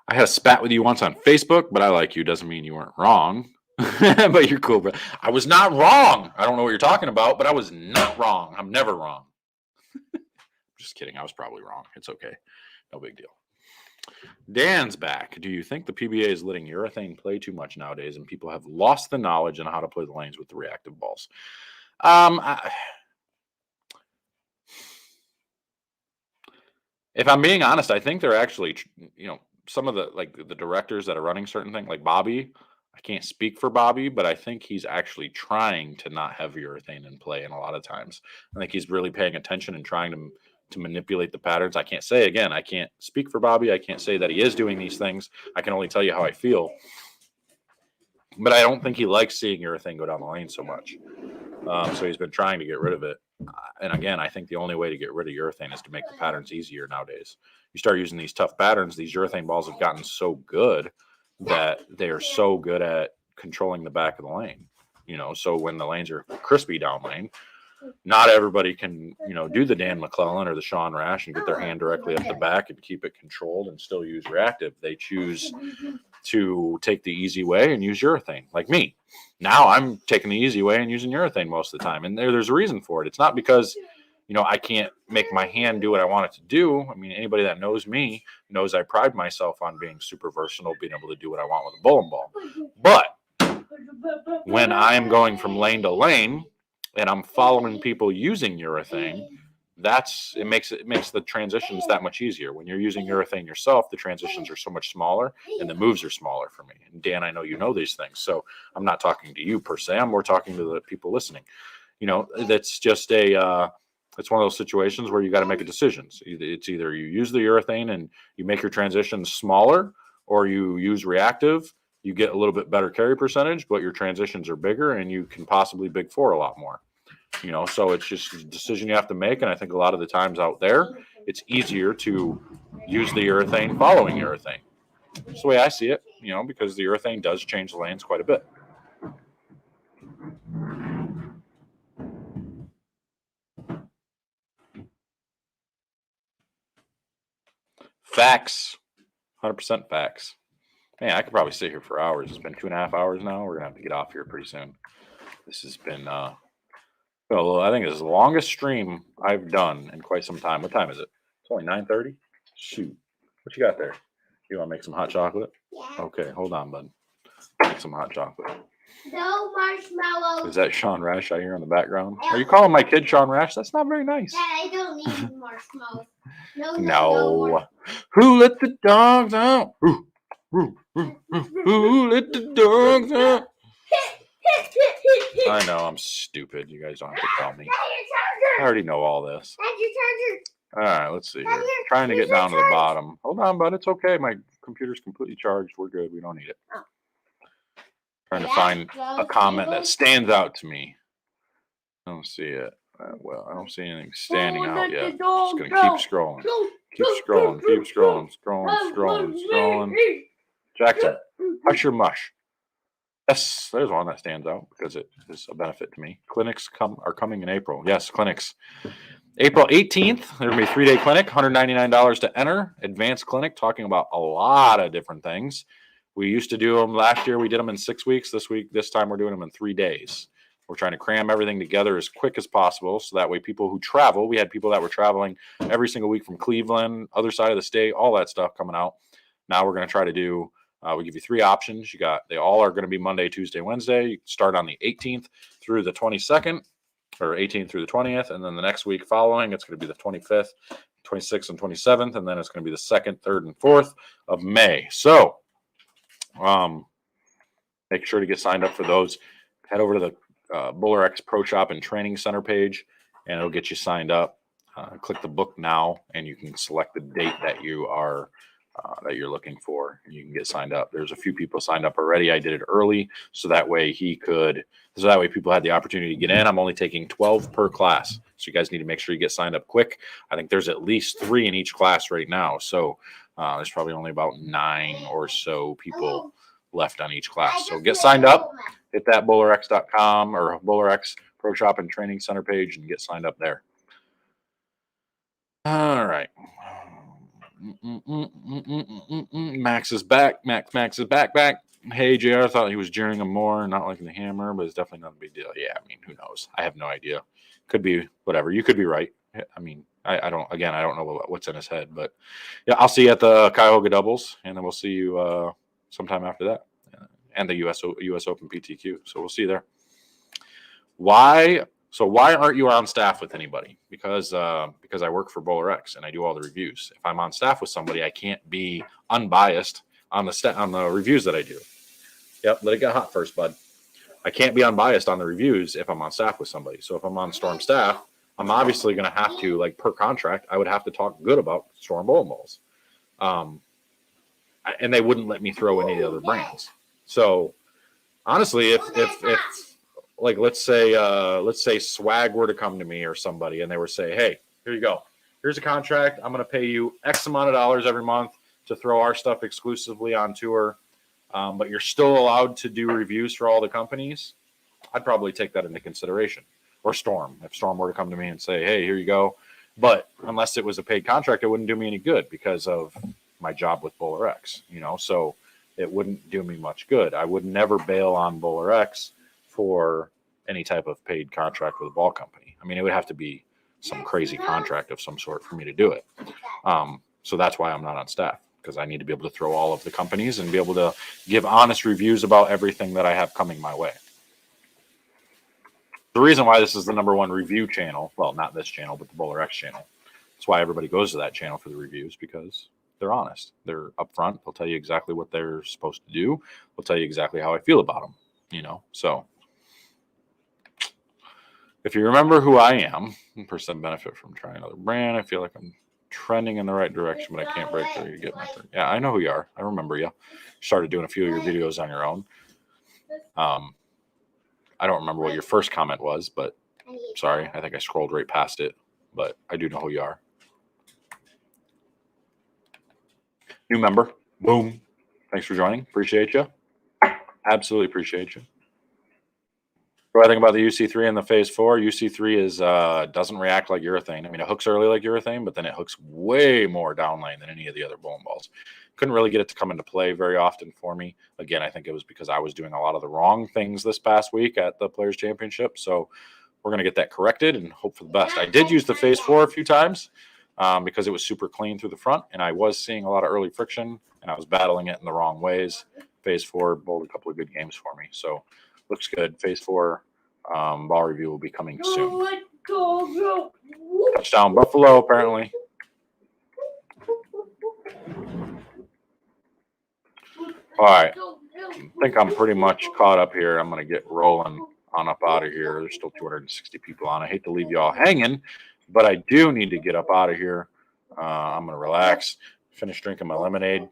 I had a spat with you once on Facebook, but I like you. Doesn't mean you weren't wrong. But you're cool, bro. I was not wrong. I don't know what you're talking about, but I was not wrong. I'm never wrong. Just kidding. I was probably wrong. It's okay. No big deal. Dan's back. Do you think the PBA is letting urethane play too much nowadays and people have lost the knowledge on how to play the lanes with the reactive balls? If I'm being honest, I think they're actually, some of the directors that are running certain things, like Bobby, I can't speak for Bobby, but I think he's actually trying to not have urethane in play. And a lot of times, I think he's really paying attention and trying to manipulate the patterns. I can't say, again, I can't speak for Bobby. I can't say that he is doing these things. I can only tell you how I feel. But I don't think he likes seeing urethane go down the lane so much. So he's been trying to get rid of it. And again, I think the only way to get rid of urethane is to make the patterns easier nowadays. You start using these tough patterns, these urethane balls have gotten so good that they are so good at controlling the back of the lane. So when the lanes are crispy down lane, not everybody can, do the Dan McClellan or the Sean Rash and get their hand directly up the back and keep it controlled and still use reactive. They choose to take the easy way and use urethane, like me. Now I'm taking the easy way and using urethane most of the time. And there's a reason for it. It's not because, I can't make my hand do what I want it to do. I mean, anybody that knows me knows I pride myself on being super versatile, being able to do what I want with a bowling ball. But when I'm going from lane to lane and I'm following people using urethane, it makes the transitions that much easier. When you're using urethane yourself, the transitions are so much smaller and the moves are smaller for me. And Dan, I know you know these things, so I'm not talking to you per se. I'm more talking to the people listening. That's just it's one of those situations where you got to make a decision. It's either you use the urethane and you make your transitions smaller, or you use reactive. You get a little bit better carry percentage, but your transitions are bigger and you can possibly big four a lot more. So it's just a decision you have to make. And I think a lot of the times out there, it's easier to use the urethane following urethane. That's the way I see it, because the urethane does change the lanes quite a bit. Facts. 100% facts. Man, I could probably sit here for hours. It's been 2.5 hours now. We're going to have to get off here pretty soon. This has been, well, I think it's the longest stream I've done in quite some time. What time is it? It's only 9:30. Shoot. What you got there? You want to make some hot chocolate? Yeah. Okay, hold on, bud. Make some hot chocolate. No marshmallows. Is that Sean Rash I hear in the background? Are you calling my kid Sean Rash? That's not very nice. Dad, I don't need marshmallows. No. Who let the dogs out? Who let the dogs out? I know I'm stupid. You guys don't have to tell me. I already know all this. That's your charger. All right, let's see here. Trying to get down to the bottom. Hold on, bud. It's okay. My computer's completely charged. We're good. We don't need it. Trying to find a comment that stands out to me. I don't see it. Well, I don't see anything standing out yet. Just gonna keep scrolling. Keep scrolling. Jackson, hush your mush. Yes, there's one that stands out because it is a benefit to me. Clinics are coming in April. Yes, clinics. April 18th, there'll be a 3-day clinic, $199 to enter. Advanced clinic, talking about a lot of different things. We used to do them last year. We did them in 6 weeks. This time we're doing them in 3 days. We're trying to cram everything together as quick as possible, so that way people who travel, we had people that were traveling every single week from Cleveland, other side of the state, all that stuff coming out. Now we're going to try to do, we give you 3 options. They all are going to be Monday, Tuesday, Wednesday. You start on the 18th through the 22nd, or 18th through the 20th, and then the next week following, it's going to be the 25th, 26th, and 27th, and then it's going to be the 2nd, 3rd, and 4th of May. So, make sure to get signed up for those. Head over to the Bowler X Pro Shop and Training Center page, and it'll get you signed up. Click the book now, and you can select the date that you are that you're looking for, and you can get signed up. There's a few people signed up already. I did it early, so that way people had the opportunity to get in. I'm only taking 12 per class, so you guys need to make sure you get signed up quick. I think there's at least 3 in each class right now, so there's probably only about 9 or so people left on each class. So get signed up. Hit that bowlerx.com or BowlerX Pro Shop and Training Center page and get signed up there. All right. Max is back. Max is back. Hey, JR, I thought he was jeering him more, not liking the hammer, but it's definitely not a big deal. Yeah, I mean, who knows? I have no idea. Could be whatever. You could be right. I mean, I don't know what's in his head, but yeah, I'll see you at the Cuyahoga doubles, and then we'll see you sometime after that, and the US Open PTQ. So we'll see you there. Why aren't you on staff with anybody? Because I work for Bowler X and I do all the reviews. If I'm on staff with somebody, I can't be unbiased on the reviews that I do. Yep, let it get hot first, bud. I can't be unbiased on the reviews if I'm on staff with somebody. So if I'm on Storm staff, I'm obviously going to have to, like per contract, I would have to talk good about Storm bowling balls. And they wouldn't let me throw any of the other brands. So honestly, if like let's say Swag were to come to me or somebody and they were say, hey, here you go. Here's a contract. I'm going to pay you X amount of dollars every month to throw our stuff exclusively on tour. But you're still allowed to do reviews for all the companies. I'd probably take that into consideration. Or Storm. If Storm were to come to me and say, hey, here you go. But unless it was a paid contract, it wouldn't do me any good because of my job with Bowler X, so it wouldn't do me much good. I would never bail on Bowler X for any type of paid contract with a ball company. I mean, it would have to be some crazy contract of some sort for me to do it. So that's why I'm not on staff, because I need to be able to throw all of the companies and be able to give honest reviews about everything that I have coming my way. The reason why this is the #1 review channel, well, not this channel, but the Bowler X channel. That's why everybody goes to that channel for the reviews, because they're honest. They're upfront. They'll tell you exactly what they're supposed to do. They'll tell you exactly how I feel about them, you know. So if you remember who I am, percent benefit from trying another brand, I feel like I'm trending in the right direction, but I can't break through. You get my thing. Yeah, I know who you are. I remember you. Started doing a few of your videos on your own. I don't remember what your first comment was, but sorry. I think I scrolled right past it, but I do know who you are. New member. Boom. Thanks for joining. Appreciate you. Absolutely appreciate you. What do I think about the UC3 and the Phase 4? UC3 is doesn't react like urethane. I mean, it hooks early like urethane, but then it hooks way more down lane than any of the other bowling balls. Couldn't really get it to come into play very often for me. Again, I think it was because I was doing a lot of the wrong things this past week at the Players Championship. So we're going to get that corrected and hope for the best. I did use the Phase 4 a few times because it was super clean through the front, and I was seeing a lot of early friction, and I was battling it in the wrong ways. Phase 4 bowled a couple of good games for me. So looks good. Phase 4 ball review will be coming soon. Touchdown Buffalo, apparently. All right. I think I'm pretty much caught up here. I'm going to get rolling on up out of here. There's still 260 people on. I hate to leave you all hanging, but I do need to get up out of here. I'm going to relax, finish drinking my lemonade.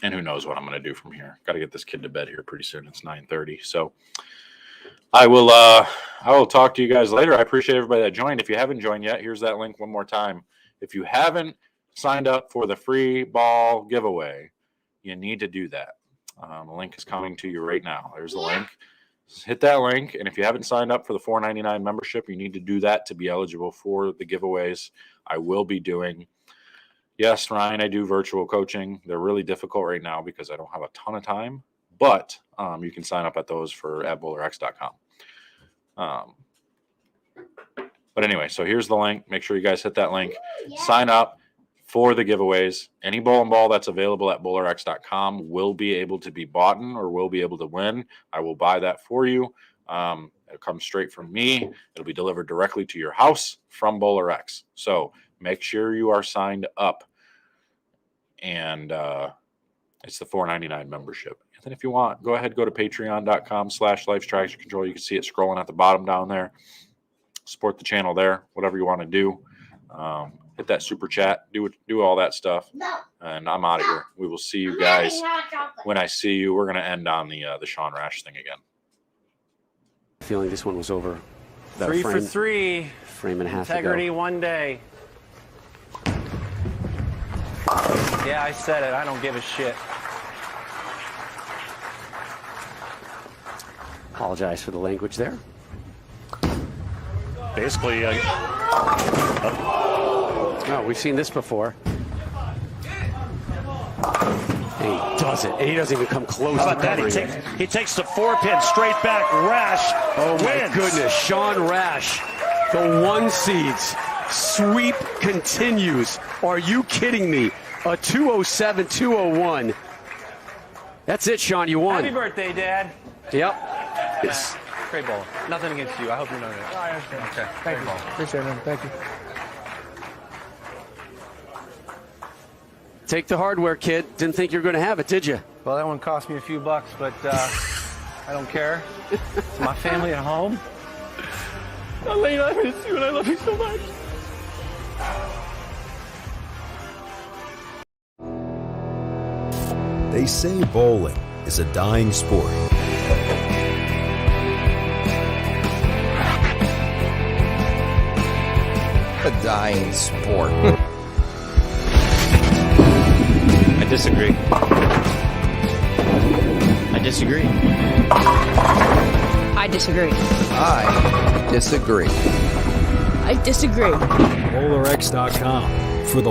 And who knows what I'm going to do from here. Got to get this kid to bed here pretty soon. It's 9:30. So I will talk to you guys later. I appreciate everybody that joined. If you haven't joined yet, here's that link one more time. If you haven't signed up for the free ball giveaway, you need to do that. The link is coming to you right now. There's the link. Just hit that link. And if you haven't signed up for the $4.99 membership, you need to do that to be eligible for the giveaways I will be doing. Yes, Ryan, I do virtual coaching. They're really difficult right now because I don't have a ton of time, but you can sign up at those at bowlerx.com. But anyway, so here's the link. Make sure you guys hit that link. Sign up for the giveaways. Any bowling ball that's available at bowlerx.com will be able to be bought or will be able to win. I will buy that for you. It'll come straight from me. It'll be delivered directly to your house from BowlerX. So make sure you are signed up. And it's the $4.99 membership. And then if you want, go ahead, go to patreon.com/lifestractioncontrol. You can see it scrolling at the bottom down there. Support the channel there, whatever you want to do. Hit that super chat, do all that stuff. And I'm out of here. We will see you guys when I see you. We're going to end on the Sean Rash thing again. Feeling this one was over. 3 for 3. Frame and a half Integrity ago. one day. Yeah, I said it. I don't give a shit. Apologize for the language there. Basically, Oh, we've seen this before. And he does it. And he doesn't even come close how to about that? covering it. He takes the 4-pin straight back. Rash Oh, my wins. goodness. Sean Rash, the 1 seeds. Sweep continues. Are you kidding me? A 207-201. That's it, Sean. You won. Happy birthday, Dad. Yep. It's Great ball. Nothing against you. I hope you know that. I understand. Okay. Thank you. Appreciate it, man. Thank you. take the hardware, kid. Didn't think you were going to have it, did you? Well, that one cost me a few bucks, but I don't care. It's my family at home. Elaine, I miss you and I love you so much. They say bowling is a dying sport. A dying sport. I disagree. I disagree. I disagree. I disagree. I disagree. BowlerX.com.